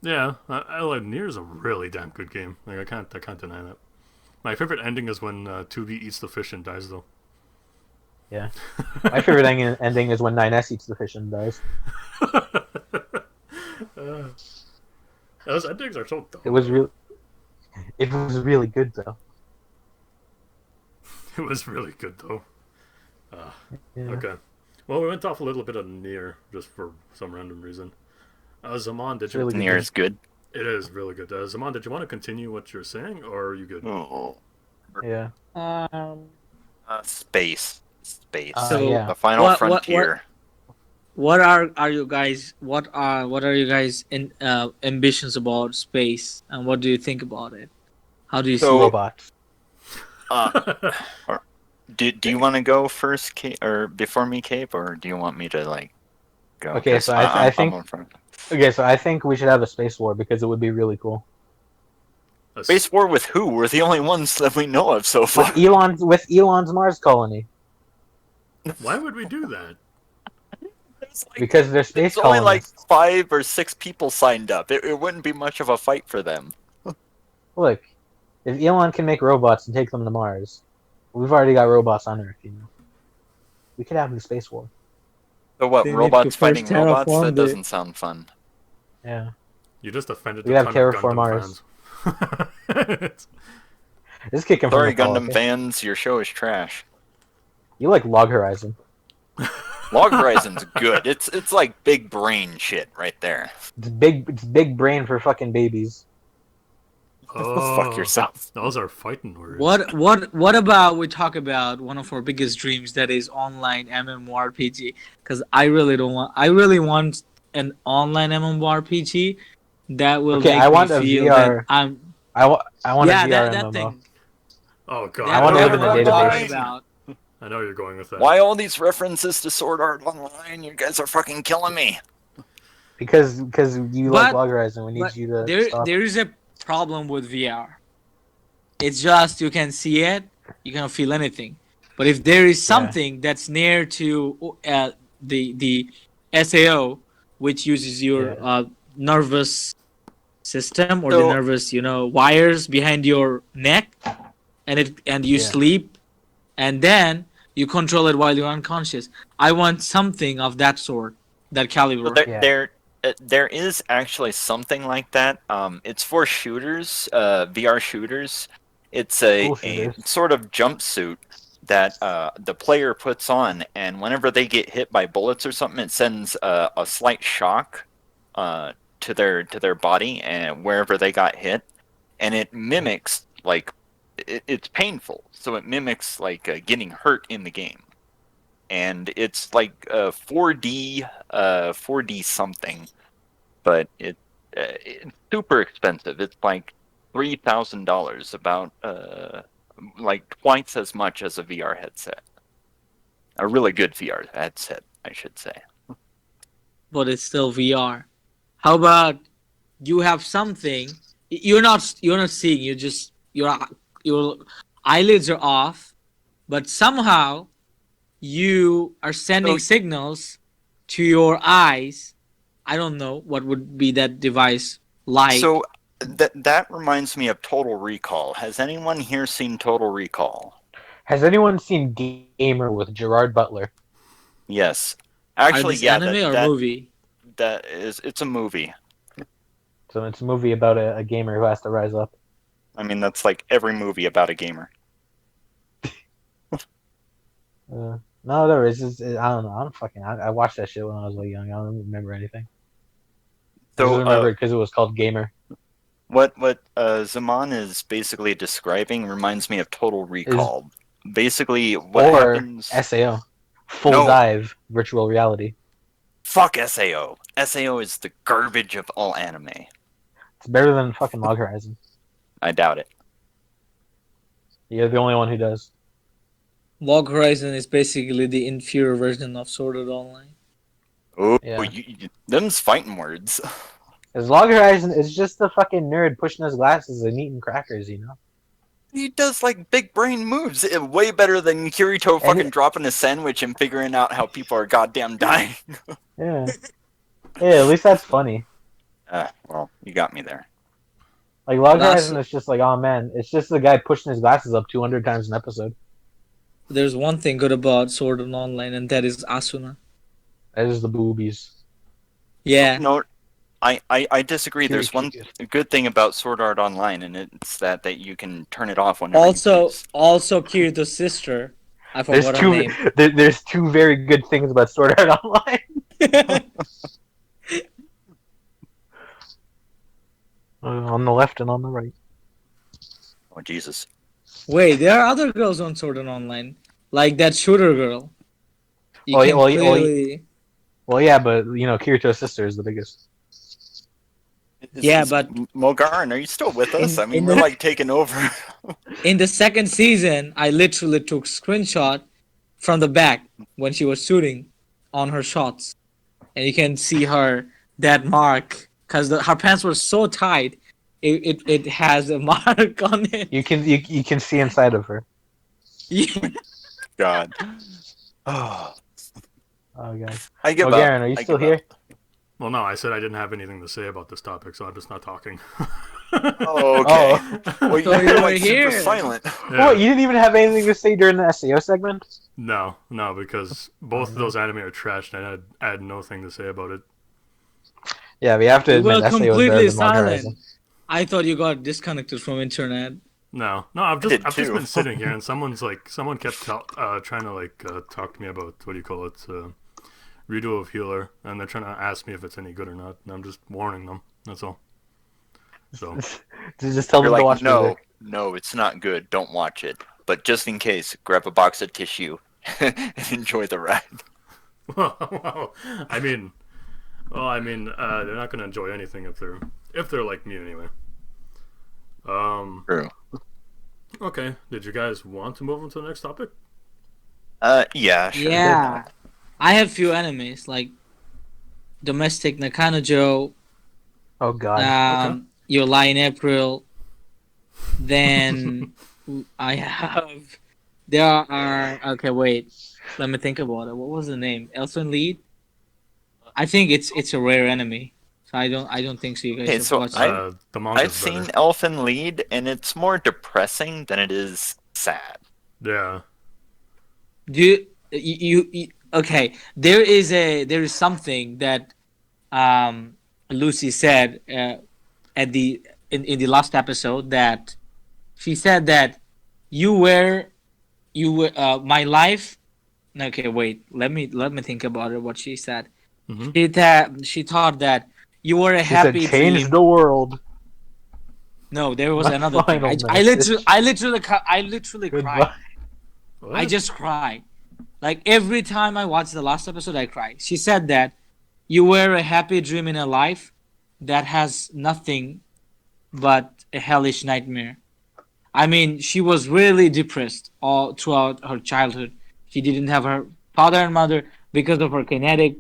Speaker 2: Yeah, I like Nier's a really damn good game. Like I can't deny that. My favorite ending is when 2B eats the fish and dies, though.
Speaker 3: Yeah. My favorite ending is when 9S eats the fish and dies.
Speaker 2: Those endings are so dumb.
Speaker 3: It was really good though.
Speaker 2: It was really good though.
Speaker 3: Yeah.
Speaker 2: Okay. Well, we went off a little bit of Nier just for some random reason. Zaman, did you?
Speaker 3: Really good.
Speaker 4: Nier is good.
Speaker 2: It is really good. Zaman, did you want to continue what you're saying, or are you good?
Speaker 4: Oh.
Speaker 3: Yeah.
Speaker 4: Space.
Speaker 5: So,
Speaker 3: yeah.
Speaker 4: The final
Speaker 5: What-
Speaker 4: frontier.
Speaker 5: what are you guys? What are you guys in ambitions about space, and what do you think about it? How do you
Speaker 4: So-
Speaker 5: see it?
Speaker 3: Robots.
Speaker 4: Do you want to go first, Cape, or before me, Cape, or do you want me to like go?
Speaker 3: Okay,
Speaker 4: 'Cause
Speaker 3: so I
Speaker 4: I'm
Speaker 3: think-
Speaker 4: on front.
Speaker 3: Okay, so I think we should have a space war because it would be really cool.
Speaker 4: Space war with who? We're the only ones that we know of so far.
Speaker 3: With Elon's Mars colony.
Speaker 2: Why would we do that?
Speaker 3: Because they're space
Speaker 4: It's only like
Speaker 3: colonists.
Speaker 4: 5 or 6 people signed up. It wouldn't be much of a fight for them.
Speaker 3: Look, if Elon can make robots and take them to Mars, we've already got robots on Earth, you know. We could have the space war.
Speaker 4: So what?
Speaker 5: They need
Speaker 4: Robots
Speaker 5: to
Speaker 4: fighting
Speaker 5: first
Speaker 4: robots?
Speaker 5: terraform
Speaker 4: That
Speaker 5: the-
Speaker 4: doesn't sound fun.
Speaker 3: Yeah.
Speaker 2: You just offended
Speaker 3: We
Speaker 2: a
Speaker 3: have
Speaker 2: ton of
Speaker 3: terraform
Speaker 2: Gundam
Speaker 3: Mars.
Speaker 2: fans.
Speaker 3: This kid came
Speaker 4: Sorry,
Speaker 3: from the
Speaker 4: Gundam fans, your show is trash.
Speaker 3: You like Log Horizon.
Speaker 4: Log Horizon's good. It's like big brain shit right there.
Speaker 3: It's big brain for fucking babies.
Speaker 4: Fuck yourself.
Speaker 2: Those are fighting words.
Speaker 5: What about we talk about one of our biggest dreams, that is online MMORPG? Because I really want an online MMORPG that will
Speaker 3: Okay,
Speaker 5: make
Speaker 3: I
Speaker 5: me
Speaker 3: want a
Speaker 5: feel
Speaker 3: VR.
Speaker 5: that I'm
Speaker 3: I want
Speaker 5: yeah,
Speaker 3: a VR
Speaker 5: that
Speaker 3: MMO.
Speaker 5: thing.
Speaker 2: Oh god.
Speaker 5: That
Speaker 3: I wanna
Speaker 5: thing
Speaker 3: live in the
Speaker 5: I'm talking
Speaker 3: database.
Speaker 5: about.
Speaker 2: I know you're going with that.
Speaker 4: Why all these references to Sword Art Online? You guys are fucking killing me.
Speaker 3: Because you like
Speaker 5: But-
Speaker 3: Log Horizon, we need
Speaker 5: But
Speaker 3: you to stop.
Speaker 5: there is a problem with VR. It's just you can see it, you cannot feel anything. But if there is something that's near to the SAO, which uses your nervous system or the
Speaker 4: So-
Speaker 5: nervous, wires behind your neck, and you
Speaker 3: Yeah.
Speaker 5: sleep, and then you control it while you're unconscious. I want something of that sort, that caliber.
Speaker 4: Well,
Speaker 3: Yeah.
Speaker 4: there is actually something like that. It's for shooters, VR shooters. It's a
Speaker 3: Cool shooters.
Speaker 4: sort of jumpsuit that the player puts on, and whenever they get hit by bullets or something, it sends a slight shock to their body and wherever they got hit, and it mimics like it's painful, so it mimics like getting hurt in the game, and it's like 4D something, but it's super expensive. It's like $3,000, about like twice as much as a VR headset. A really good VR headset, I should say.
Speaker 5: But it's still VR. How about you have something you're not seeing, your eyelids are off, but somehow you are sending signals to your eyes. I don't know what would be that device like.
Speaker 4: So that reminds me of Total Recall. Has anyone here seen Total Recall?
Speaker 3: Has anyone seen Gamer with Gerard Butler?
Speaker 4: Yes.
Speaker 5: Are
Speaker 4: Actually,
Speaker 5: this
Speaker 4: yeah,
Speaker 5: anime or movie?
Speaker 4: it's a movie.
Speaker 3: So it's a movie about a gamer who has to rise up.
Speaker 4: I mean, that's like every movie about a gamer.
Speaker 3: No, there is. I don't know. I watched that shit when I was like young. I don't remember anything. I just
Speaker 4: So,
Speaker 3: remember it because it was called Gamer.
Speaker 4: what Zaman is basically describing reminds me of Total Recall. Basically, what
Speaker 3: Or
Speaker 4: happens?
Speaker 3: SAO, Full
Speaker 4: No.
Speaker 3: Dive Virtual Reality.
Speaker 4: Fuck SAO. SAO is the garbage of all anime.
Speaker 3: It's better than fucking Log Horizon.
Speaker 4: I doubt it.
Speaker 3: You're the only one who does.
Speaker 5: Log Horizon is basically the inferior version of Sword Art Online.
Speaker 4: Oh,
Speaker 3: Yeah.
Speaker 4: them's fighting words.
Speaker 3: Because Log Horizon is just a fucking nerd pushing his glasses and eating crackers, you know?
Speaker 4: He does like big brain moves. Way better than Kirito fucking dropping a sandwich and figuring out how people are goddamn dying.
Speaker 3: Yeah. Yeah, at least that's funny.
Speaker 4: Well, you got me there.
Speaker 3: Like, Log
Speaker 5: That's-
Speaker 3: Horizon is just like, oh man, it's just the guy pushing his glasses up 200 times an episode.
Speaker 5: There's one thing good about Sword Art Online, and that is Asuna.
Speaker 3: That is the boobies.
Speaker 5: Yeah.
Speaker 4: No, I disagree. There's one
Speaker 3: Cute.
Speaker 4: good thing about Sword Art Online, and it's that you can turn it off whenever you please.
Speaker 5: Also Kirito's sister. I
Speaker 3: There's
Speaker 5: forgot her name.
Speaker 3: there's two very good things about Sword Art Online. On the left and on the right.
Speaker 4: Oh Jesus!
Speaker 5: Wait, there are other girls on Sword Art Online, like that shooter girl. You
Speaker 3: Oh,
Speaker 5: can
Speaker 3: yeah, well,
Speaker 5: clearly...
Speaker 3: Well, yeah, but you know, Kirito's sister is the biggest.
Speaker 5: Yeah, but-
Speaker 4: Mogaren, are you still with us?
Speaker 5: In-
Speaker 4: I mean,
Speaker 5: in
Speaker 4: we're
Speaker 5: the-
Speaker 4: like taking over.
Speaker 5: In the second season, I literally took screenshot from the back when she was shooting on her shots, and you can see that mark because her pants were so tight. It has a mark on it.
Speaker 3: You can see inside of her.
Speaker 5: Yeah.
Speaker 4: God. Oh,
Speaker 3: Oh god.
Speaker 4: I give
Speaker 3: Garen,
Speaker 4: up.
Speaker 3: are you
Speaker 4: I
Speaker 3: still
Speaker 4: give
Speaker 3: here?
Speaker 4: up.
Speaker 2: Well, no, I said I didn't have anything to say about this topic, so I'm just not talking.
Speaker 4: Oh, okay.
Speaker 3: Oh.
Speaker 4: Well,
Speaker 5: So
Speaker 4: you're
Speaker 5: you
Speaker 4: like
Speaker 5: were here.
Speaker 4: super silent.
Speaker 2: Yeah.
Speaker 3: What? You didn't even have anything to say during the SEO segment?
Speaker 2: No, because both of those anime are trash, and I had nothing to say about it.
Speaker 3: Yeah, we have to
Speaker 5: You
Speaker 3: admit
Speaker 5: were
Speaker 3: SEO is better
Speaker 5: completely
Speaker 3: than Log Horizon.
Speaker 5: silent. I thought you got disconnected from internet.
Speaker 2: No, I've
Speaker 4: did
Speaker 2: just
Speaker 4: too.
Speaker 2: been sitting here, and someone kept trying to talk to me about what do you call it, redo of Healer, and they're trying to ask me if it's any good or not, and I'm just warning them. That's all. So
Speaker 3: Just tell
Speaker 4: You're
Speaker 3: them to
Speaker 4: like,
Speaker 3: watch music.
Speaker 4: no, it's not good. Don't watch it. But just in case, grab a box of tissue and enjoy the ride.
Speaker 2: well, I mean, they're not gonna enjoy anything if they're like me anyway.
Speaker 4: True.
Speaker 2: Okay. Did you guys want to move on to the next topic?
Speaker 4: Yeah, sure.
Speaker 5: Yeah, I have few enemies like Domestic Nakanojo,
Speaker 3: Oh god.
Speaker 5: Your Lie in April. Then I have. There are. Okay, wait. Let me think about it. What was the name? Elson Lead. I think it's a rare enemy, so I don't think so. You guys
Speaker 4: Okay,
Speaker 5: have
Speaker 4: so
Speaker 5: watched
Speaker 4: I-
Speaker 5: it.
Speaker 2: The manga's
Speaker 4: I've seen
Speaker 2: better.
Speaker 4: Elfin Lead, and it's more depressing than it is sad.
Speaker 2: Yeah.
Speaker 5: Do you okay? There is something that Lucy said in the last episode that she said that you were my life. Okay, wait. Let me think about it. What she said.
Speaker 2: Mhm.
Speaker 5: She thought that you were a
Speaker 3: She said,
Speaker 5: happy
Speaker 3: change
Speaker 5: dream.
Speaker 3: the world.
Speaker 5: No, there was
Speaker 3: My
Speaker 5: another thing.
Speaker 3: final
Speaker 5: I
Speaker 3: message.
Speaker 5: literally cried.
Speaker 3: Goodbye.
Speaker 2: What?
Speaker 5: I just cried. Like every time I watch the last episode, I cry. She said that you were a happy dream in a life that has nothing but a hellish nightmare. I mean, she was really depressed all throughout her childhood. She didn't have her father and mother because of her kinesis.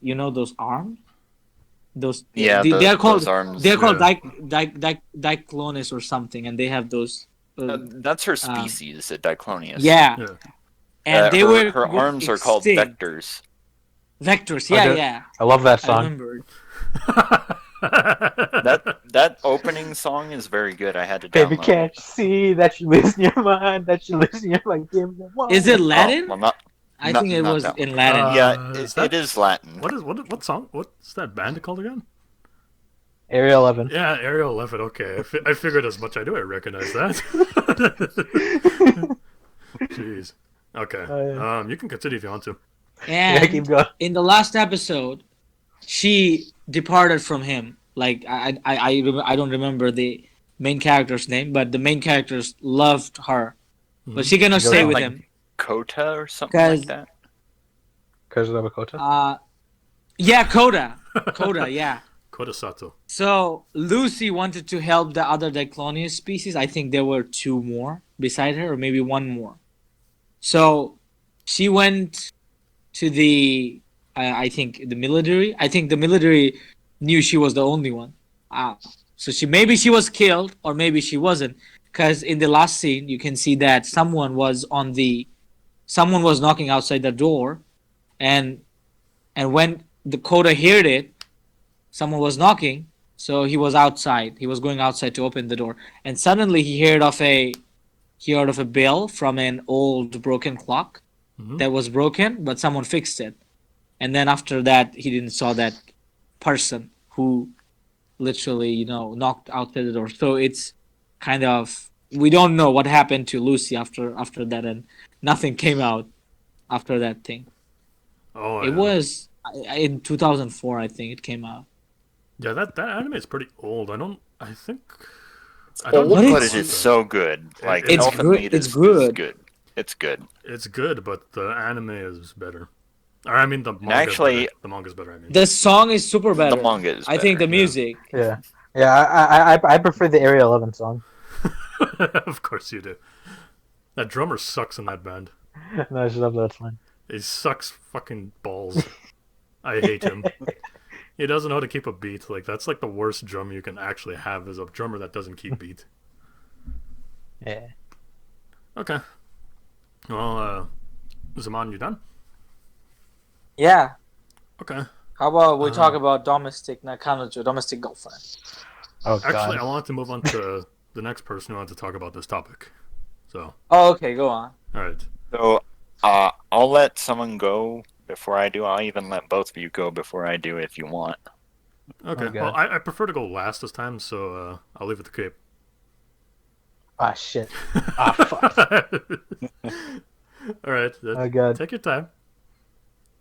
Speaker 5: You know those arms? Those
Speaker 4: Yeah,
Speaker 5: they're called
Speaker 4: those arms.
Speaker 5: diclonus or something, and they have those.
Speaker 4: That's her species, Diclonius.
Speaker 5: Yeah.
Speaker 2: Yeah.
Speaker 5: And they were
Speaker 4: her arms are called
Speaker 5: extinct.
Speaker 4: vectors.
Speaker 5: Vectors, yeah,
Speaker 3: Okay.
Speaker 5: yeah.
Speaker 3: I love that
Speaker 5: I
Speaker 3: song.
Speaker 5: remembered.
Speaker 4: That opening song is very good. I had to
Speaker 3: Baby,
Speaker 4: download
Speaker 3: can't
Speaker 4: it.
Speaker 3: you see that you lose your mind? That you lose your mind? Give me one.
Speaker 5: Is it
Speaker 4: Oh,
Speaker 5: Latin?
Speaker 4: well, not
Speaker 5: I think it
Speaker 4: not
Speaker 5: was
Speaker 4: that one.
Speaker 5: in Latin.
Speaker 4: Yeah,
Speaker 2: Is
Speaker 4: it
Speaker 2: that
Speaker 4: is Latin.
Speaker 2: what song? What's that band called again?
Speaker 3: Area 11.
Speaker 2: Yeah, Area 11. Okay, I figured as much. I do. I recognize that. Jeez. Okay.
Speaker 3: Yeah.
Speaker 2: You can continue if you want to.
Speaker 3: Yeah, keep
Speaker 5: And
Speaker 3: going.
Speaker 5: in the last episode, she departed from him. Like I don't remember the main character's name, but the main characters loved her, but she cannot
Speaker 3: Go
Speaker 5: stay
Speaker 3: on.
Speaker 5: with
Speaker 4: Like
Speaker 5: him
Speaker 4: Kota or something like
Speaker 5: because
Speaker 4: that.
Speaker 3: Kota?
Speaker 5: yeah, Coda, yeah.
Speaker 2: Kodasato.
Speaker 5: So Lucy wanted to help the other Diclonius species. I think there were two more beside her, or maybe one more. So she went to the, I think the military. I think the military knew she was the only one. So she was killed, or maybe she wasn't, because in the last scene you can see that someone was knocking outside the door, and when the Coda heard it, someone was knocking, so he was outside. He was going outside to open the door, and suddenly he heard of a bell from an old broken clock that was broken, but someone fixed it. And then after that, he didn't saw that person who literally, knocked outside the door. So it's kind of, we don't know what happened to Lucy after that, and nothing came out after that thing.
Speaker 2: Oh,
Speaker 5: It
Speaker 2: yeah.
Speaker 5: was in 2004, I think it came out.
Speaker 2: Yeah, that anime is pretty old. I don't
Speaker 4: Old,
Speaker 5: But
Speaker 4: but
Speaker 5: it's-
Speaker 4: it is so good. Like
Speaker 2: It's
Speaker 4: Elephant
Speaker 5: good-
Speaker 4: Meat
Speaker 5: it's
Speaker 4: is
Speaker 5: good.
Speaker 4: good. It's good.
Speaker 2: It's good, but the anime is better. Or I mean, the manga.
Speaker 4: actually-
Speaker 2: the manga's better. I mean,
Speaker 5: The song is super better.
Speaker 4: The manga is
Speaker 5: I think the
Speaker 4: better,
Speaker 2: yeah.
Speaker 5: music.
Speaker 3: Yeah. Yeah, I prefer the Area 11 song.
Speaker 2: of course you do. That drummer sucks in that band.
Speaker 3: No, I just love that line.
Speaker 2: He sucks fucking balls. I hate him. He doesn't know how to keep a beat. Like that's like the worst drum you can actually have is a drummer that doesn't keep beat.
Speaker 3: Yeah.
Speaker 2: Okay. Well, Zaman, you done?
Speaker 1: Yeah.
Speaker 2: Okay.
Speaker 1: How about we talk about domestic girlfriend?
Speaker 3: Oh, God.
Speaker 2: Actually, I wanted to move on to the next person who wanted to talk about this topic. So,
Speaker 1: Oh, okay, go on.
Speaker 2: all right.
Speaker 4: So I'll let someone go before I do. I'll even let both of you go before I do if you want.
Speaker 2: Okay.
Speaker 3: Oh, God.
Speaker 2: Well, I prefer to go last this time, so I'll leave it to Cape.
Speaker 3: Ah, shit. Ah, fuck.
Speaker 2: All right.
Speaker 3: Oh, God.
Speaker 2: Take your time.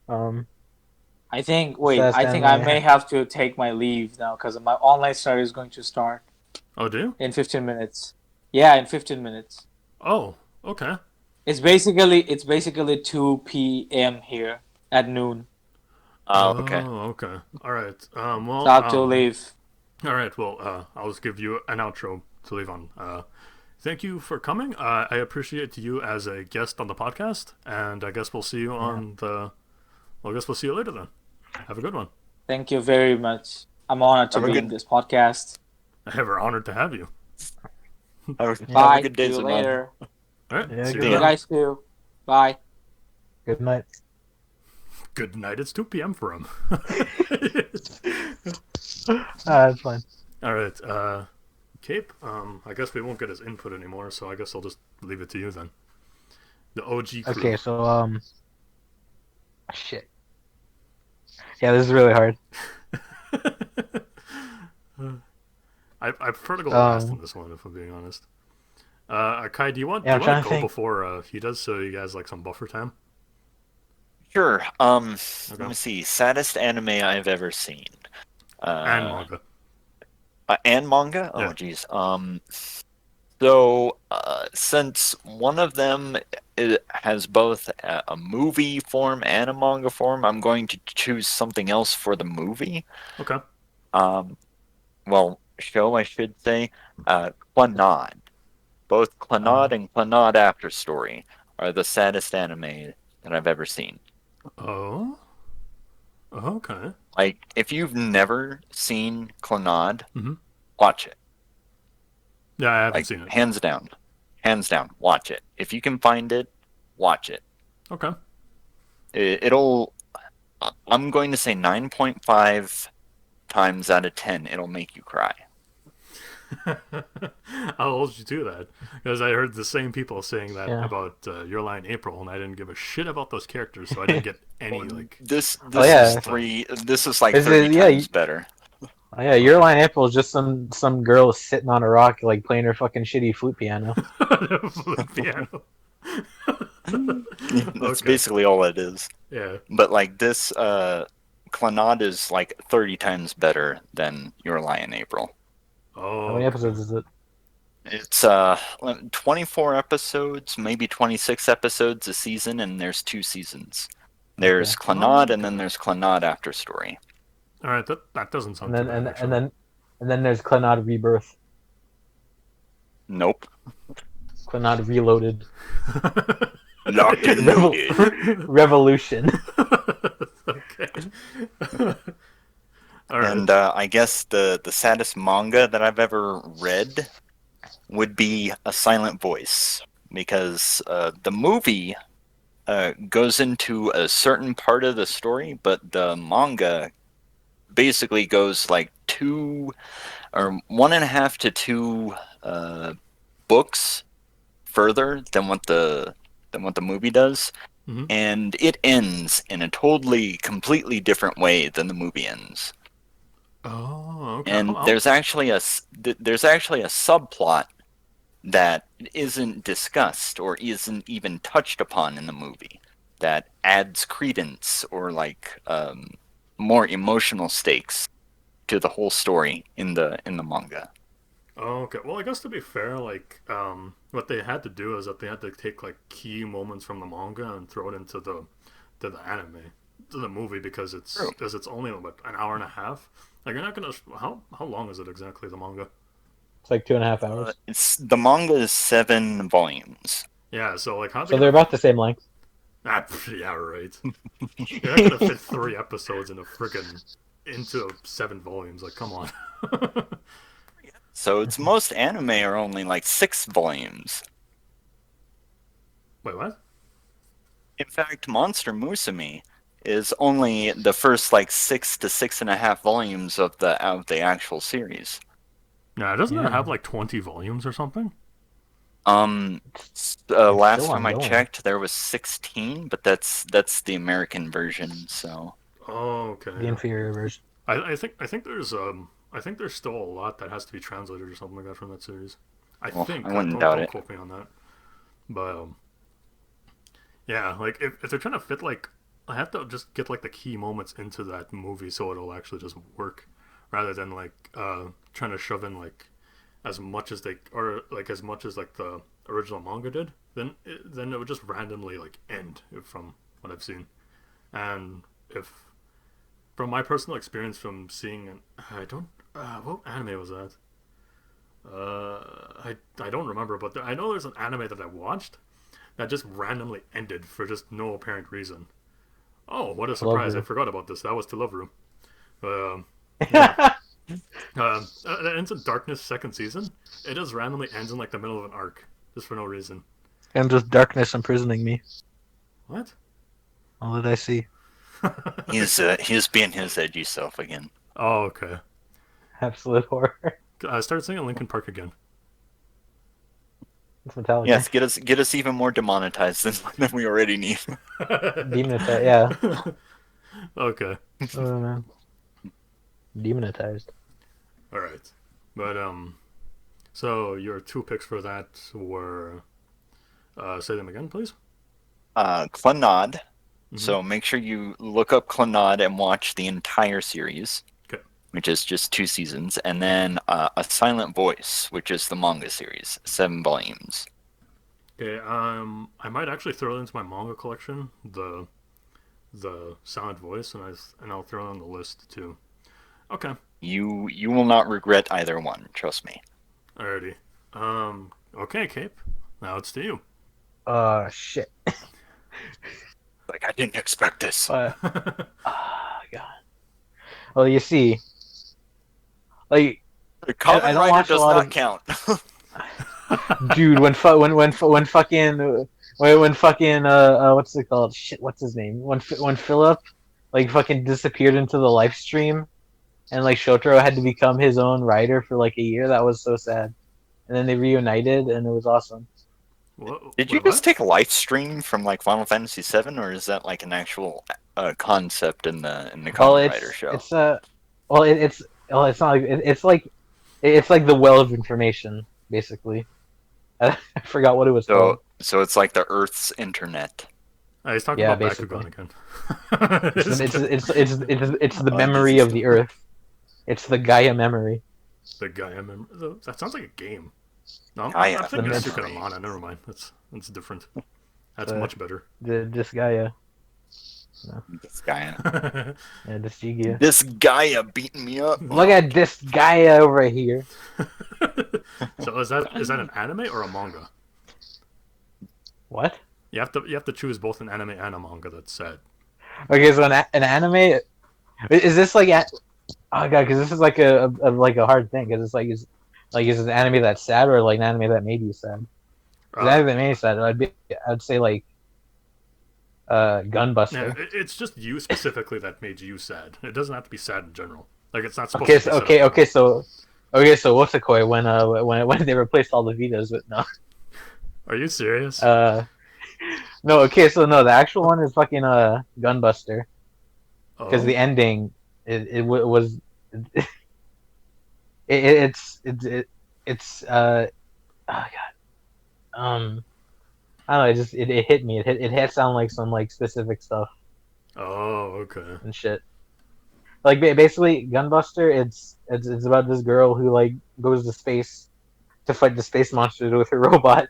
Speaker 1: I think
Speaker 3: Saddest
Speaker 1: I think I
Speaker 3: Anime.
Speaker 1: may have to take my leave now because my online study is going to start
Speaker 2: Oh, do you?
Speaker 1: in 15 minutes. Yeah, in 15 minutes.
Speaker 2: Oh, okay.
Speaker 1: It's basically 2 p.m. here at noon.
Speaker 4: Okay.
Speaker 2: Oh, okay. All right. Well,
Speaker 1: So I have to leave.
Speaker 2: all right. Well, I'll just give you an outro to leave on. Thank you for coming. I appreciate you as a guest on the podcast, and I guess we'll see you on the. Well, I guess we'll see you later then. Have a good one.
Speaker 1: Thank you very much. I'm honored to
Speaker 4: Have a
Speaker 1: be
Speaker 4: good-
Speaker 1: in this podcast.
Speaker 2: We're honored to have you.
Speaker 4: Have a
Speaker 1: Bye.
Speaker 4: good day,
Speaker 1: See you
Speaker 4: Zaman.
Speaker 1: later.
Speaker 2: All right.
Speaker 3: Yeah,
Speaker 2: see
Speaker 3: good
Speaker 1: See
Speaker 2: you
Speaker 1: you
Speaker 2: then.
Speaker 1: guys too. Bye.
Speaker 3: Good night.
Speaker 2: Good night. It's 2 p.m. for him.
Speaker 3: That's fine.
Speaker 2: All right. Cape. I guess we won't get his input anymore, so I guess I'll just leave it to you then. The OG crew.
Speaker 3: Okay, so, shit. Yeah, this is really hard.
Speaker 2: I prefer to go last
Speaker 3: Um,
Speaker 2: on this one, if I'm being honest. Kai, do you want,
Speaker 3: Yeah, I'm
Speaker 2: do you
Speaker 3: trying
Speaker 2: want
Speaker 3: to
Speaker 2: to go
Speaker 3: think.
Speaker 2: before he does, so you guys like some buffer time?
Speaker 4: Sure. Let me see. Saddest anime I've ever seen.
Speaker 2: And manga.
Speaker 4: And manga? Oh,
Speaker 2: Yeah.
Speaker 4: geez. So, since one of them has both a movie form and a manga form, I'm going to choose something else for the movie.
Speaker 2: Okay.
Speaker 4: Well, show, I should say. Clannad. Both Clannad and Clannad After Story are the saddest anime that I've ever seen.
Speaker 2: Oh. Okay.
Speaker 4: Like, if you've never seen Clannad,
Speaker 2: Mhm.
Speaker 4: watch it.
Speaker 2: Yeah, I haven't
Speaker 4: Like,
Speaker 2: seen it.
Speaker 4: hands down, watch it. If you can find it, watch it.
Speaker 2: Okay.
Speaker 4: I'm going to say 9.5 times out of 10 it'll make you cry.
Speaker 2: I'll hold you to that, because I heard the same people saying that
Speaker 3: Yeah.
Speaker 2: about Your Lie in April, and I didn't give a shit about those characters, so I didn't get any like.
Speaker 4: This
Speaker 3: Oh, yeah.
Speaker 4: is this is like
Speaker 3: Is
Speaker 4: 30
Speaker 3: it- yeah,
Speaker 4: times
Speaker 3: you-
Speaker 4: better.
Speaker 3: Oh, yeah, Your Line April is just some girl sitting on a rock like playing her fucking shitty flute piano.
Speaker 2: Piano.
Speaker 4: That's
Speaker 2: Okay.
Speaker 4: basically all it is.
Speaker 2: Yeah.
Speaker 4: But like this, Clannad is like 30 times better than Your Lie in April.
Speaker 2: Oh.
Speaker 3: How many episodes is it?
Speaker 4: It's 24 episodes, maybe 26 episodes a season, and there's 2 seasons. There's
Speaker 3: Okay.
Speaker 4: Clannad, and then there's Clannad After Story.
Speaker 2: All right, that doesn't sound
Speaker 3: And then
Speaker 2: too bad.
Speaker 3: and then there's Clannad Rebirth,
Speaker 4: Nope.
Speaker 3: Clannad Reloaded,
Speaker 4: Locked and loaded.
Speaker 3: Revolution.
Speaker 2: Okay. All right.
Speaker 4: And I guess the saddest manga that I've ever read would be A Silent Voice, because the movie goes into a certain part of the story, but the manga basically goes like 2 or 1.5 to 2 books further than what the movie does.
Speaker 2: Mhm.
Speaker 4: And it ends in a completely different way than the movie ends.
Speaker 2: Oh, okay.
Speaker 4: And there's actually a subplot that isn't discussed or isn't even touched upon in the movie that adds credence or like more emotional stakes to the whole story in the manga.
Speaker 2: Oh, okay. Well, I guess to be fair, like, what they had to do is that they had to take like key moments from the manga and throw it into the anime, to the movie, because it's only like an hour and a half. Like, you're not gonna. How long is it exactly, the manga?
Speaker 3: It's like 2.5 hours.
Speaker 4: The manga is 7 volumes.
Speaker 2: Yeah. So like, how?
Speaker 3: So they're about the same length.
Speaker 2: Yeah, right. You're not gonna fit 3 episodes into 7 volumes. Like, come on.
Speaker 4: So it's most anime are only like 6 volumes.
Speaker 2: Wait, what?
Speaker 4: In fact, Monster Musume is only the first like 6 to 6.5 volumes of the actual series.
Speaker 2: Yeah, doesn't
Speaker 3: Yeah.
Speaker 2: it have like 20 volumes or something?
Speaker 4: Last
Speaker 3: still
Speaker 4: time I
Speaker 3: ongoing.
Speaker 4: checked, there was 16, but that's the American version. So
Speaker 2: Oh, okay.
Speaker 3: The inferior version.
Speaker 2: I think there's still a lot that has to be translated or something like that from that series. I
Speaker 4: Well,
Speaker 2: think.
Speaker 4: I wouldn't
Speaker 2: don't,
Speaker 4: doubt
Speaker 2: don't
Speaker 4: it.
Speaker 2: quote me on that. But yeah, like if they're trying to fit like, I have to just get like the key moments into that movie so it'll actually just work, rather than like trying to shove in like as much as like the original manga did. Then it would just randomly like end, from what I've seen. And if from my personal experience from seeing, I don't, what anime was that? I don't remember, but I know there's an anime that I watched that just randomly ended for just no apparent reason. Oh, what a surprise! I forgot about this. That was To Love Room. Yeah. That ends in Darkness second season. It just randomly ends in like the middle of an arc, just for no reason.
Speaker 3: And just darkness imprisoning me.
Speaker 2: What?
Speaker 3: All that I see.
Speaker 4: he's being his edgy self again.
Speaker 2: Oh, okay.
Speaker 3: Absolute horror.
Speaker 2: I started singing Linkin Park again.
Speaker 3: It's Metallica.
Speaker 4: Yes, get us even more demonetized than we already need.
Speaker 3: Demonetized. Yeah.
Speaker 2: Okay.
Speaker 3: Oh, man. Demonetized.
Speaker 2: All right. But so your 2 picks for that were, say them again, please.
Speaker 4: Clannad.
Speaker 2: Mhm.
Speaker 4: So make sure you look up Clannad and watch the entire series,
Speaker 2: Okay.
Speaker 4: which is just 2 seasons, and then A Silent Voice, which is the manga series, 7 volumes.
Speaker 2: Okay. I might actually throw it into my manga collection, the Silent Voice, and I'll throw it on the list too. Okay.
Speaker 4: You will not regret either one, trust me.
Speaker 2: Alrighty. Okay, Cape. Now it's to you.
Speaker 3: Shit.
Speaker 4: Like, I didn't expect this.
Speaker 3: Oh, God. Well, you see, like,
Speaker 4: The Kamen
Speaker 3: I don't
Speaker 4: Rider
Speaker 3: watch a
Speaker 4: does
Speaker 3: lot
Speaker 4: not
Speaker 3: of-
Speaker 4: count.
Speaker 3: dude, when fucking what's it called? Shit, what's his name? When Philip like fucking disappeared into the live stream and like Shotaro had to become his own writer for like a year. That was so sad. And then they reunited, and it was awesome.
Speaker 4: Did you
Speaker 2: Wait,
Speaker 4: just
Speaker 2: what?
Speaker 4: take a live stream from like Final Fantasy VII, or is that like an actual concept in the
Speaker 3: Well,
Speaker 4: Kamen Rider show?
Speaker 3: it's not like it's like the well of information basically. I forgot what it was called.
Speaker 4: So it's like the Earth's internet.
Speaker 2: He's talking
Speaker 3: Yeah,
Speaker 2: about
Speaker 3: basically.
Speaker 2: Bakugan again.
Speaker 3: It's the memory of the Earth. It's the Gaia memory.
Speaker 2: The guy I remember. That sounds like a game. No,
Speaker 4: Gaia
Speaker 2: I'm thinking of
Speaker 3: memory.
Speaker 2: Secret of Mana. Never mind. That's different. That's much better.
Speaker 3: This Gaia.
Speaker 4: This Gaia.
Speaker 3: Yeah, this Giga.
Speaker 4: This Gaia beating me up.
Speaker 3: Look at this Gaia over here.
Speaker 2: So is that an anime or a manga?
Speaker 3: What?
Speaker 2: You have to choose both an anime and a manga. That's sad.
Speaker 3: Okay, so an anime is this like oh god, because this is like a hard thing because it's like is it an anime that's sad or like an anime that made you sad? The anime that made me sad, I'd say like Gunbuster.
Speaker 2: Yeah, it's just you specifically that made you sad. It doesn't have to be sad in general. Like it's not supposed
Speaker 3: Okay,
Speaker 2: to be
Speaker 3: so
Speaker 2: sad.
Speaker 3: so Wotakoi when they replaced all the Vitas with no.
Speaker 2: Are you serious?
Speaker 3: No, okay, so no, the actual one is fucking Gunbuster because the ending was it's oh god I don't know, it hit me. It had sound like some like specific stuff
Speaker 2: Oh, okay.
Speaker 3: and shit. Like basically, Gunbuster. It's about this girl who like goes to space to fight the space monsters with her robot.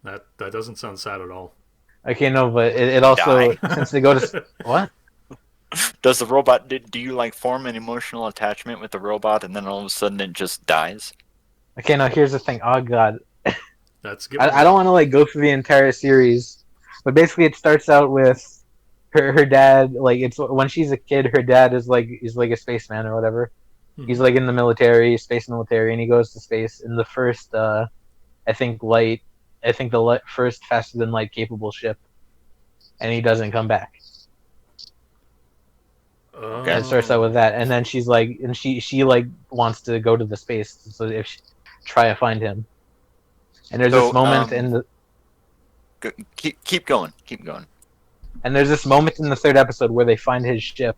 Speaker 2: That doesn't sound sad at all.
Speaker 3: Okay, no, but it also
Speaker 4: Die.
Speaker 3: since they go to what?
Speaker 4: Does the robot? Do you like form an emotional attachment with the robot, and then all of a sudden it just dies?
Speaker 3: Okay, now here's the thing. Oh god,
Speaker 2: That's good.
Speaker 3: I don't want to like go through the entire series, but basically it starts out with her dad. Like it's when she's a kid, her dad is like a spaceman or whatever. He's like in the military, space military, and he goes to space in the first I think the first faster than light capable ship, and he doesn't come back.
Speaker 2: Oh.
Speaker 3: And it starts out with that, and then she's like, and she like wants to go to the space, so if she, try to find him. And there's this moment in the
Speaker 4: keep going.
Speaker 3: and there's this moment in the third episode where they find his ship,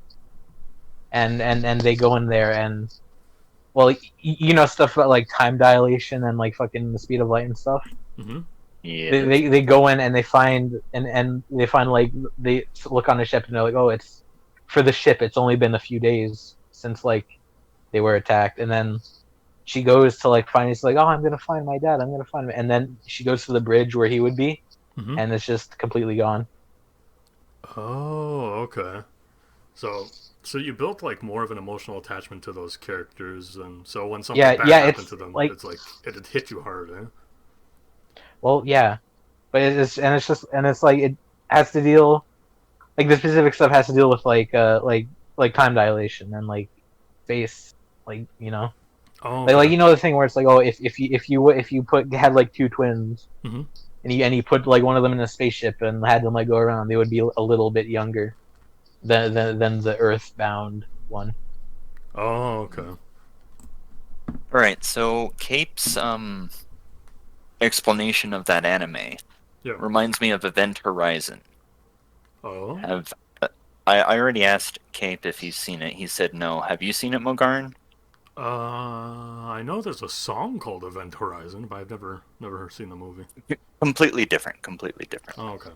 Speaker 3: and they go in there and, well, you know stuff about like time dilation and like fucking the speed of light and stuff.
Speaker 2: Mm-hmm.
Speaker 4: Yeah.
Speaker 3: They go in and they find and they find like they look on the ship and they're like, oh, it's for the ship. It's only been a few days since like they were attacked, and then she goes to like find. It's like, oh, I'm gonna find my dad. I'm gonna find him, and then she goes to the bridge where he would be,
Speaker 2: Mm-hmm.
Speaker 3: and it's just completely gone.
Speaker 2: Oh, okay. So you built like more of an emotional attachment to those characters, and so when something bad happened
Speaker 3: it's
Speaker 2: to them,
Speaker 3: like-
Speaker 2: it's like it hit you hard, eh?
Speaker 3: Well, yeah, but it's like it has to deal, like the specific stuff has to deal with like time dilation and like space, like you know.
Speaker 2: Oh,
Speaker 3: Like you know the thing where it's like, oh, if you had like two twins,
Speaker 2: Mhm.
Speaker 3: and you put like one of them in a spaceship and had them like go around, they would be a little bit younger than the Earthbound one.
Speaker 2: Oh, okay.
Speaker 4: All right. So Cape's explanation of that anime
Speaker 2: Yeah.
Speaker 4: reminds me of Event Horizon.
Speaker 2: Oh.
Speaker 4: I already asked Cape if he's seen it. He said no. Have you seen it, Mogaren?
Speaker 2: I know there's a song called Event Horizon, but I've never seen the movie.
Speaker 4: Completely different.
Speaker 2: Oh, okay.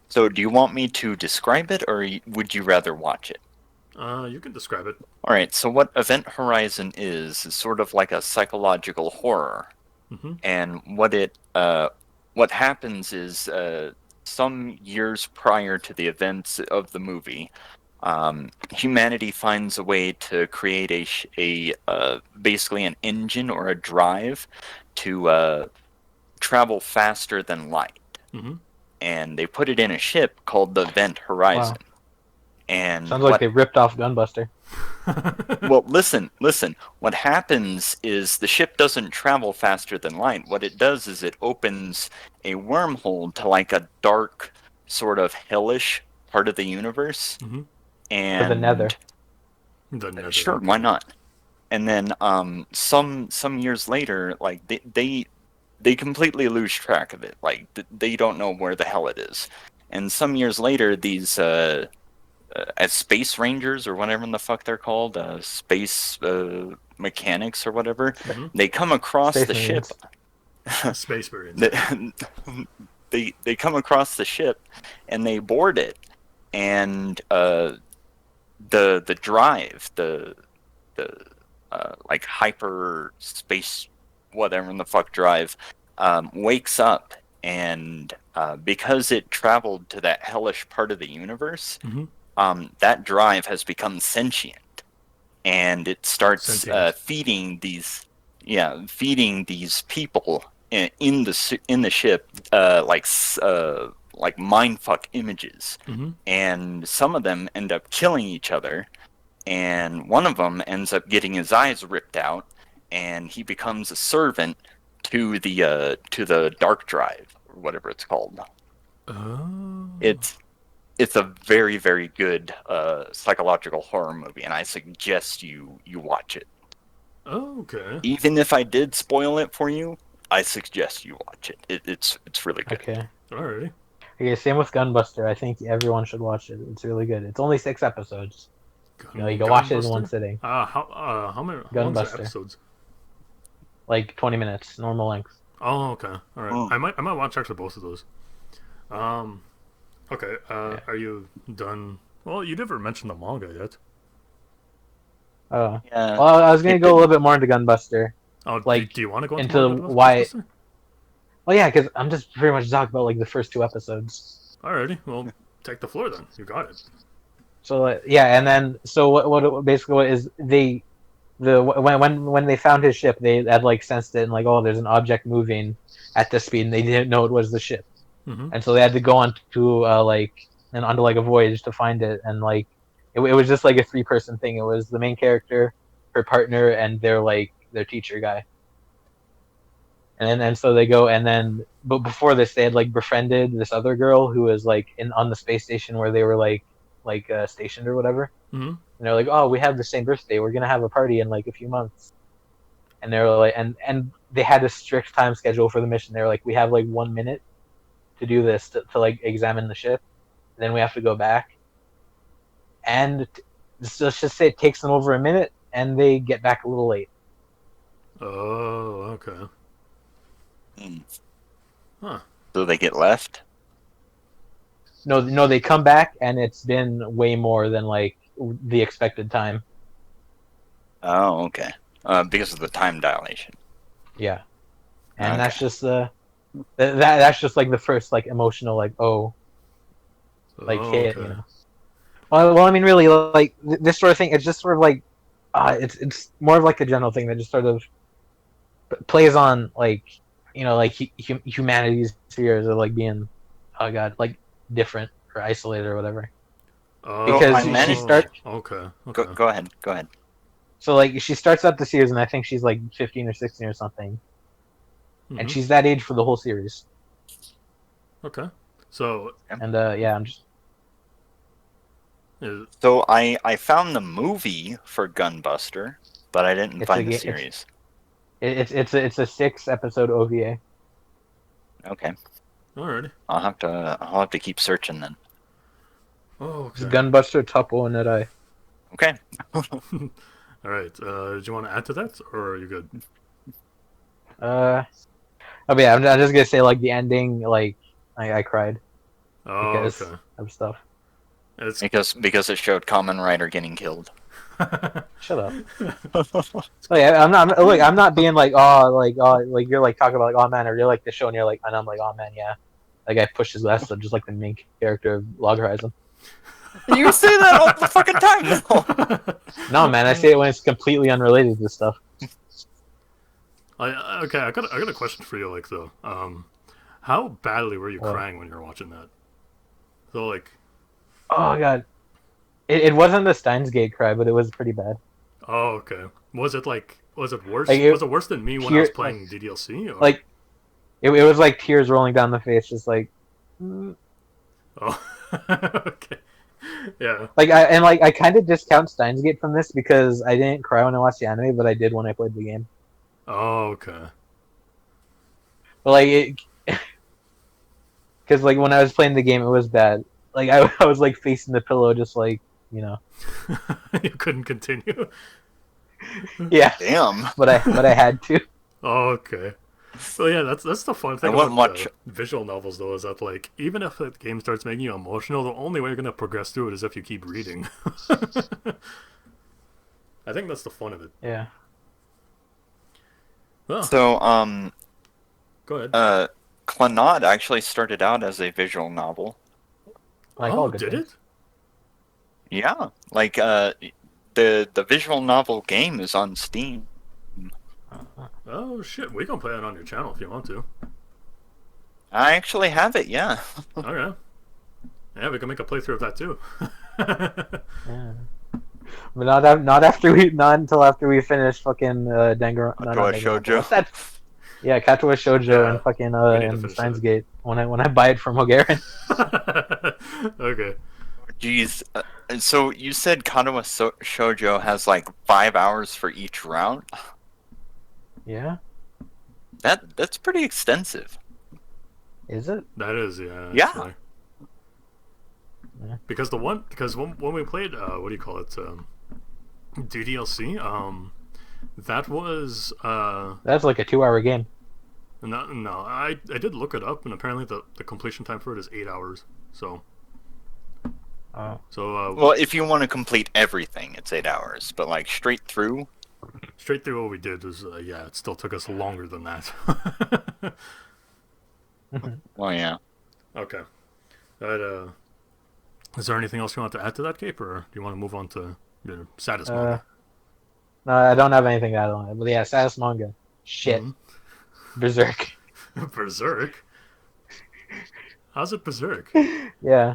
Speaker 4: So, do you want me to describe it, or would you rather watch it?
Speaker 2: You can describe it.
Speaker 4: All right. So, what Event Horizon is sort of like a psychological horror,
Speaker 2: Mm-hmm.
Speaker 4: and what happens is some years prior to the events of the movie, humanity finds a way to create a basically an engine or a drive to travel faster than light.
Speaker 2: Mm-hmm.
Speaker 4: And they put it in a ship called the Event Horizon.
Speaker 3: Wow.
Speaker 4: And
Speaker 3: Sounds like they ripped off Gunbuster.
Speaker 4: well, listen. What happens is the ship doesn't travel faster than light. What it does is it opens a wormhole to like a dark, sort of hellish part of the universe.
Speaker 2: Mhm.
Speaker 4: And
Speaker 3: the Nether.
Speaker 2: The Nether,
Speaker 4: Sure,
Speaker 2: okay.
Speaker 4: why not? And then some years later, like they completely lose track of it. Like they don't know where the hell it is. And some years later, these as space rangers or whatever the fuck they're called, space mechanics or whatever,
Speaker 2: Mhm.
Speaker 4: they come across
Speaker 3: Space
Speaker 4: the ship.
Speaker 3: Marines.
Speaker 2: Space Marines.
Speaker 4: They come across the ship and they board it, and the drive, the like hyper space whatever in the fuck drive, wakes up, and because it traveled to that hellish part of the universe,
Speaker 2: Mhm.
Speaker 4: that drive has become sentient, and it starts
Speaker 2: Sentient.
Speaker 4: feeding these people in the ship like mindfuck images,
Speaker 2: Mhm.
Speaker 4: and some of them end up killing each other, and one of them ends up getting his eyes ripped out, and he becomes a servant to the dark drive or whatever it's called.
Speaker 2: Oh.
Speaker 4: It's a very, very good psychological horror movie, and I suggest you watch it.
Speaker 2: Okay.
Speaker 4: Even if I did spoil it for you, I suggest you watch it. It's really good.
Speaker 3: Okay.
Speaker 2: Alrighty.
Speaker 3: Okay. Same with Gunbuster. I think everyone should watch it. It's really good. It's only 6 episodes. You can watch it in one
Speaker 2: Gunbuster?
Speaker 3: sitting.
Speaker 2: How long's the
Speaker 3: Gunbuster.
Speaker 2: episodes?
Speaker 3: Like 20 minutes, normal length.
Speaker 2: Oh, okay. All right.
Speaker 4: Oh.
Speaker 2: I might watch actually both of those. Um, okay.
Speaker 3: Yeah.
Speaker 2: Are you done? Well, you never mentioned the manga yet.
Speaker 3: Oh.
Speaker 4: Yeah.
Speaker 3: Well, I was gonna go a little bit more into Gunbuster.
Speaker 2: Oh,
Speaker 3: Like,
Speaker 2: do you want to go into
Speaker 3: into
Speaker 2: manga
Speaker 3: why?
Speaker 2: Ghostbuster?
Speaker 3: Well, yeah, because I'm just pretty much talking about like the first 2 episodes.
Speaker 2: Alrighty. Well, take the floor then. You got it.
Speaker 3: So yeah, and then so what basically what is when they found his ship, they had like sensed it and like, oh, there's an object moving at this speed, and they didn't know it was the ship,
Speaker 2: Mm-hmm.
Speaker 3: and so they had to go on to onto like a voyage to find it, and like it was just like a 3-person thing. It was the main character, her partner, and their teacher guy. And so they go, and then but before this they had like befriended this other girl who was like on the space station where they were stationed or whatever.
Speaker 2: Mm-hmm.
Speaker 3: And they're like, oh, we have the same birthday, we're gonna have a party in like a few months. And they're like, and they had a strict time schedule for the mission. They were like, we have like 1 minute to do this to like examine the ship, and then we have to go back. And let's just say it takes them over a minute, and they get back a little late.
Speaker 2: Oh, okay. Huh.
Speaker 4: So they get left.
Speaker 3: No, they come back, and it's been way more than like the expected time.
Speaker 4: Oh, okay. Because of the time dilation.
Speaker 3: Yeah, and
Speaker 4: Okay.
Speaker 3: that's just that's just like the first like emotional like hit,
Speaker 2: okay.
Speaker 3: you know. Well, I mean, really, like this sort of thing. It's just sort of like, it's more of like a general thing that just sort of plays on like, you know, like humanity's fears of like being, oh god, like different or isolated or whatever.
Speaker 2: Oh,
Speaker 3: Because
Speaker 4: she
Speaker 2: Okay.
Speaker 4: Go ahead. Go ahead.
Speaker 3: So like she starts out the series, and I think she's like 15 or 16 or something,
Speaker 2: Mhm.
Speaker 3: and she's that age for the whole series.
Speaker 2: Okay. So,
Speaker 3: And yeah, I'm just
Speaker 2: is,
Speaker 4: So I found the movie for Gunbuster, but I didn't
Speaker 3: It's
Speaker 4: find
Speaker 3: a
Speaker 4: the
Speaker 3: ga-
Speaker 4: series.
Speaker 3: it's a 6-episode OVA.
Speaker 4: Okay.
Speaker 2: alrighty.
Speaker 4: I'll have to keep searching then.
Speaker 2: Oh,
Speaker 3: It's
Speaker 2: okay.
Speaker 3: Gunbuster Topo and Nerai.
Speaker 4: Okay.
Speaker 2: All right. Did you want to add to that, or are you good?
Speaker 3: Oh, but yeah, I'm just gonna say like the ending, like I cried
Speaker 2: Oh,
Speaker 3: because
Speaker 2: okay.
Speaker 3: of stuff.
Speaker 2: It's
Speaker 4: Because it showed Kamen Rider getting killed.
Speaker 3: Shut up. Oh yeah, I'm not being like like you're like talking about like, oh man, I really like the show, and you're like, and I'm like, oh man, yeah, like I pushed his last, just like the main character of Log Horizon.
Speaker 4: You say that all the fucking time now.
Speaker 3: No man, I say it when it's completely unrelated to stuff.
Speaker 2: Okay. I got a question for you, like though. How badly were you
Speaker 3: What?
Speaker 2: crying when you were watching that? So like,
Speaker 3: Oh god, it wasn't the Steins Gate cry, but it was pretty bad.
Speaker 2: oh, okay. Was it was it worse?
Speaker 3: Like,
Speaker 2: Was it worse than me when I was
Speaker 3: tear-
Speaker 2: playing DDLC? Or?
Speaker 3: Like it was like tears rolling down the face, just like.
Speaker 2: Oh, okay. Yeah.
Speaker 3: I kind of discount Steins Gate from this because I didn't cry when I watched the anime, but I did when I played the game.
Speaker 2: Oh, okay.
Speaker 3: But because like when I was playing the game, it was bad. Like I was like facing the pillow, just like
Speaker 2: You couldn't continue.
Speaker 3: yeah.
Speaker 4: Damn.
Speaker 3: But I had to.
Speaker 2: Oh, okay. So yeah, that's the fun thing
Speaker 4: wouldn't
Speaker 2: about
Speaker 4: watch.
Speaker 2: visual novels, though, is that like even if the game starts making you emotional, the only way you're gonna progress through it is if you keep reading. I think that's the fun of it.
Speaker 3: Yeah.
Speaker 2: Well,
Speaker 4: So,
Speaker 2: go ahead.
Speaker 4: Clannad actually started out as a visual novel.
Speaker 3: Like all
Speaker 2: Oh,
Speaker 3: good
Speaker 2: did
Speaker 3: things.
Speaker 2: it?
Speaker 4: Yeah, like the visual novel game is on Steam.
Speaker 2: Oh shit, we can play it on your channel if you want to.
Speaker 4: I actually have it. Yeah.
Speaker 2: Okay. Yeah, we can make a playthrough of that too.
Speaker 3: Yeah. But not until after we finish fucking Danganronpa. No, not
Speaker 4: Katua
Speaker 3: Danganronpa.
Speaker 4: Shoujo.
Speaker 3: What's that? Yeah, Katua Shoujo
Speaker 2: Yeah,
Speaker 3: and fucking
Speaker 2: we need to
Speaker 3: and
Speaker 2: finish
Speaker 3: Steins
Speaker 2: that.
Speaker 3: Gate when I buy it from Mogaren.
Speaker 2: Okay.
Speaker 4: Jeez. So you said Katua Shoujo has like 5 hours for each round.
Speaker 3: Yeah.
Speaker 4: That's pretty extensive.
Speaker 3: Is it?
Speaker 2: That is, yeah.
Speaker 4: Yeah.
Speaker 2: Actually.
Speaker 3: Yeah.
Speaker 2: Because when we played what do you call it? DDLC, that was
Speaker 3: That's like a 2-hour game.
Speaker 2: no, I did look it up, and apparently the completion time for it is 8 hours. So
Speaker 3: Oh.
Speaker 4: Well, if you want to complete everything, it's 8 hours. But like straight through,
Speaker 2: straight through what we did was yeah, it still took us longer than that.
Speaker 4: well, yeah.
Speaker 2: Okay. But, is there anything else you want to add to that, Cape, or do you want to move on to your saddest manga?
Speaker 3: No, I don't have anything to add on it. But yeah, Saddest Manga. Shit.
Speaker 2: Mhm.
Speaker 3: Berserk.
Speaker 2: Berserk? How's it Berserk?
Speaker 3: Yeah.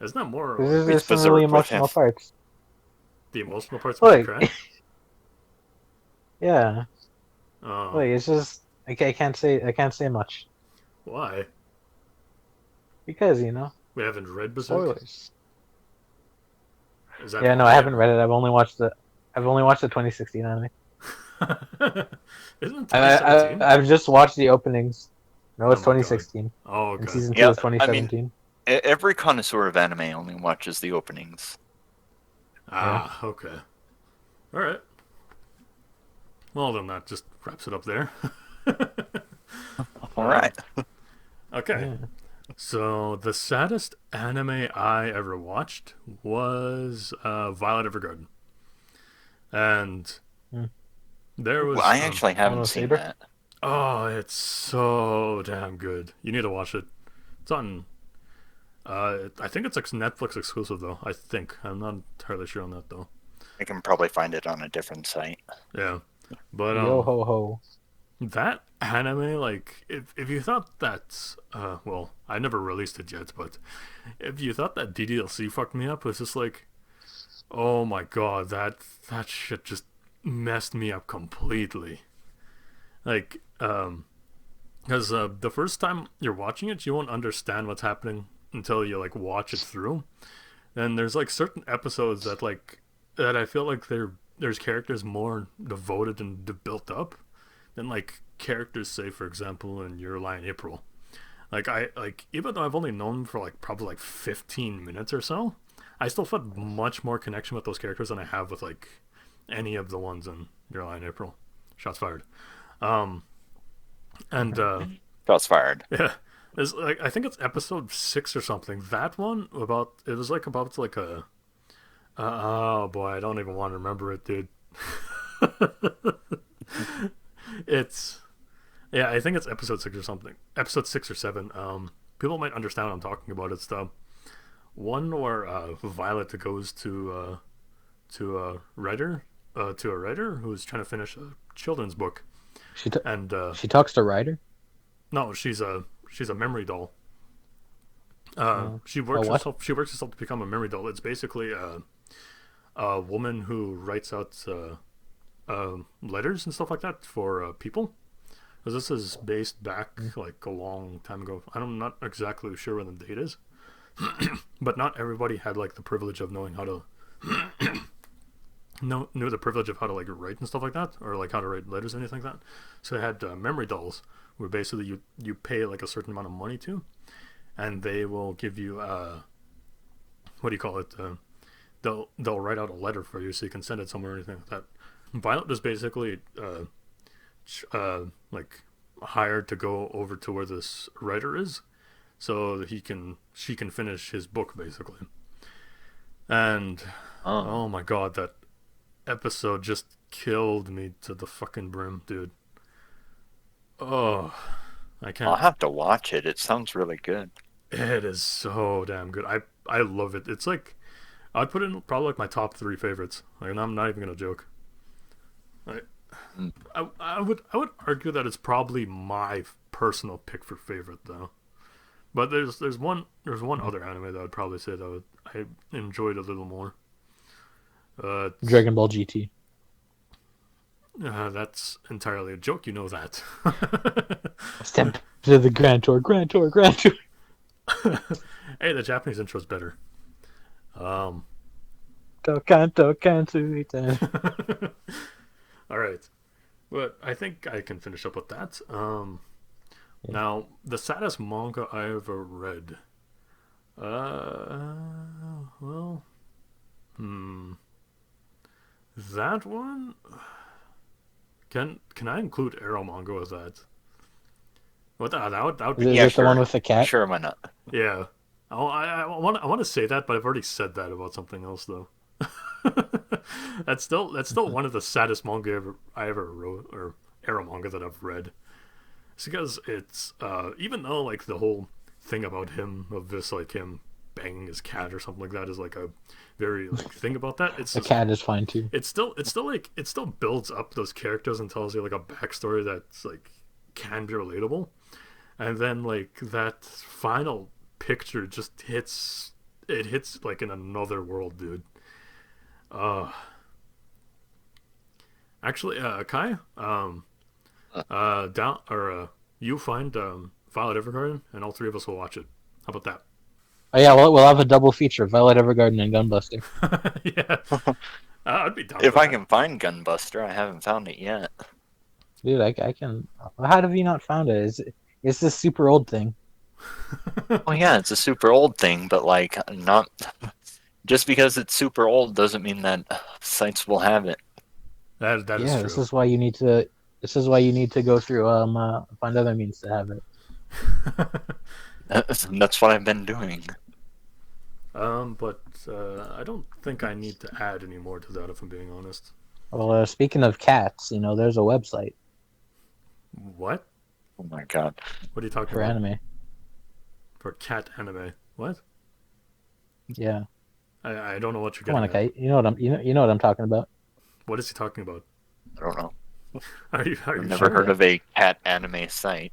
Speaker 2: Isn't that more
Speaker 3: There's
Speaker 4: It's
Speaker 3: some really
Speaker 4: Berserk with
Speaker 3: emotional
Speaker 4: F.
Speaker 3: parts.
Speaker 2: the emotional parts make you
Speaker 3: Look.
Speaker 2: cry?
Speaker 3: Yeah.
Speaker 2: Oh,
Speaker 3: Like it's just I can't say much
Speaker 2: why?
Speaker 3: because
Speaker 2: We haven't read Berserk?
Speaker 3: spoilers.
Speaker 2: Is that
Speaker 3: Yeah, no, I haven't read it. I've only watched the 2016 anime.
Speaker 2: Isn't it
Speaker 3: I,
Speaker 2: 2017?
Speaker 3: I've just watched the openings. No, it's
Speaker 2: Oh my God.
Speaker 3: 2016,
Speaker 2: Oh,
Speaker 3: and
Speaker 2: okay.
Speaker 3: season 2
Speaker 4: Yeah,
Speaker 3: is 2017.
Speaker 4: Every connoisseur of anime only watches the openings.
Speaker 2: Ah, okay. Alright. Well, then that just wraps it up there.
Speaker 4: All right.
Speaker 2: Okay.
Speaker 3: Yeah.
Speaker 2: So, the saddest anime I ever watched was Violet Evergarden. And there was.
Speaker 4: Well, I actually haven't
Speaker 3: Mono
Speaker 4: seen
Speaker 3: Saber?
Speaker 4: that.
Speaker 2: Oh, it's so damn good. You need to watch it. It's on. I think it's Netflix exclusive though. I think I'm not entirely sure on that though.
Speaker 4: I can probably find it on a different site.
Speaker 2: Yeah, but
Speaker 3: Yo ho ho.
Speaker 2: that anime, like, if you thought that, well, I never released it yet, but if you thought that DDLC fucked me up, it's just like, oh my god, that shit just messed me up completely. Like, because the first time you're watching it, you won't understand what's happening until you like watch it through. And there's like certain episodes that I feel like there's characters more devoted and built up than like characters, say for example in Your Lie in April. Like even though I've only known them for like probably like 15 minutes or so, I still felt much more connection with those characters than I have with like any of the ones in Your Lie in April. Shots fired. And
Speaker 4: Shots fired.
Speaker 2: yeah, it's like I think it's episode 6 or something. That one it was like about like a oh boy, I don't even want to remember it, dude. It's yeah, I think it's episode 6 or something. Episode 6 or 7. People might understand what I'm talking about. It's the one where Violet goes to a writer who's trying to finish a children's book, and
Speaker 3: She talks to Ryder.
Speaker 2: no, she's a memory doll. She
Speaker 3: what?
Speaker 2: works herself to become a memory doll. It's basically a woman who writes out letters and stuff like that for people. Because this is based back like a long time ago. I'm not exactly sure when the date is. but not everybody had like the privilege of knowing how to knew the privilege of how to like write and stuff like that, or like how to write letters or anything like that. So they had memory dolls, where basically you pay like a certain amount of money to, and they will give you what do you call it? They'll write out a letter for you, so you can send it somewhere or anything like that. Violet is basically like hired to go over to where this writer is, so that she can finish his book basically. And oh my god, that episode just killed me to the fucking brim, dude. Oh, I can't.
Speaker 4: I'll have to watch it. It sounds really good.
Speaker 2: It is so damn good. I love it. It's like I'd put it in probably like my top 3 favorites. Like, and I'm not even gonna joke. I would argue that it's probably my personal pick for favorite though. But there's one other anime that I'd probably say that I enjoyed a little more.
Speaker 3: Dragon Ball GT.
Speaker 2: That's entirely a joke. You know that.
Speaker 3: Step to the Grand Tour.
Speaker 2: Hey, the Japanese intro's better.
Speaker 3: Kanto Kansuita.
Speaker 2: All right, but I think I can finish up with that. Now, the saddest manga I ever read. Well, that one. Can I include Arrow manga with that? What that would be.
Speaker 3: Is it the one with the cat?
Speaker 4: Sure, why not?
Speaker 2: Yeah. I want to say that, but I've already said that about something else though. That's still one of the saddest manga I ever wrote, or Arrow manga that I've read. It's because it's even though like the whole thing about him of this like him banging his cat or something like that is like a very like thing about that. It's
Speaker 3: The
Speaker 2: just,
Speaker 3: cat is fine too.
Speaker 2: It's still like it still builds up those characters and tells you like a backstory that's like can be relatable, and then like that final picture just hits like in another world, dude. Actually, Kai, down or you find Violet Evergarden, and all 3 of us will watch it. How about that?
Speaker 3: Oh yeah, we'll have a double feature: Violet Evergarden and Gunbuster.
Speaker 2: Yeah, I'd be down
Speaker 4: If
Speaker 2: for
Speaker 4: I
Speaker 2: that.
Speaker 4: can find Gunbuster, I haven't found it yet.
Speaker 3: Dude, I can. How have you not found it? It's this super old thing.
Speaker 4: Well, yeah, it's a super old thing, but like not just because it's super old doesn't mean that sites will have it.
Speaker 2: That is
Speaker 3: Yeah,
Speaker 2: true.
Speaker 3: this is why you need to. This is why you need to go through find other means to have it.
Speaker 4: That's what I've been doing.
Speaker 2: But I don't think I need to add any more to that, if I'm being honest.
Speaker 3: Well, speaking of cats, there's a website
Speaker 2: What?
Speaker 4: Oh my god.
Speaker 2: What are you talking
Speaker 3: for
Speaker 2: about?
Speaker 3: anime.
Speaker 2: For cat anime? What?
Speaker 3: Yeah,
Speaker 2: I don't know what you're
Speaker 3: come
Speaker 2: getting
Speaker 3: on,
Speaker 2: at.
Speaker 3: Akai. You know what I'm talking about.
Speaker 2: What is he talking about?
Speaker 4: I don't know.
Speaker 2: Are you
Speaker 4: I've never
Speaker 2: sure?
Speaker 4: heard of a cat anime site.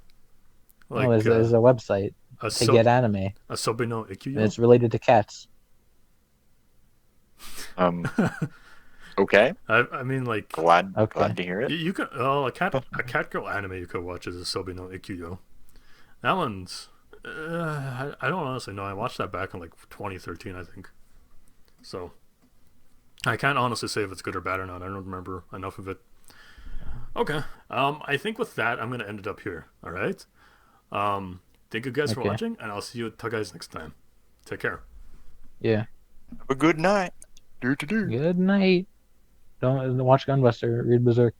Speaker 2: Like
Speaker 3: No, there's a website
Speaker 2: a
Speaker 3: to get anime,
Speaker 2: Asobi no
Speaker 3: and
Speaker 2: Ikuyo?
Speaker 3: it's related to cats.
Speaker 4: Okay.
Speaker 2: I mean, like
Speaker 4: Glad
Speaker 3: Okay.
Speaker 4: to hear it.
Speaker 2: you could a cat girl anime you could watch is Asobi no Ikuyo. That one's I don't honestly know. I watched that back in like 2013, I think. So I can't honestly say if it's good or bad or not. I don't remember enough of it. Okay. I think with that I'm gonna end it up here. All right. Thank you guys for
Speaker 3: Okay.
Speaker 2: watching, and I'll see you guys next time. Take care.
Speaker 3: Yeah.
Speaker 4: Have a good night. Do.
Speaker 3: Good night. Don't watch Gunbuster. Read Berserk.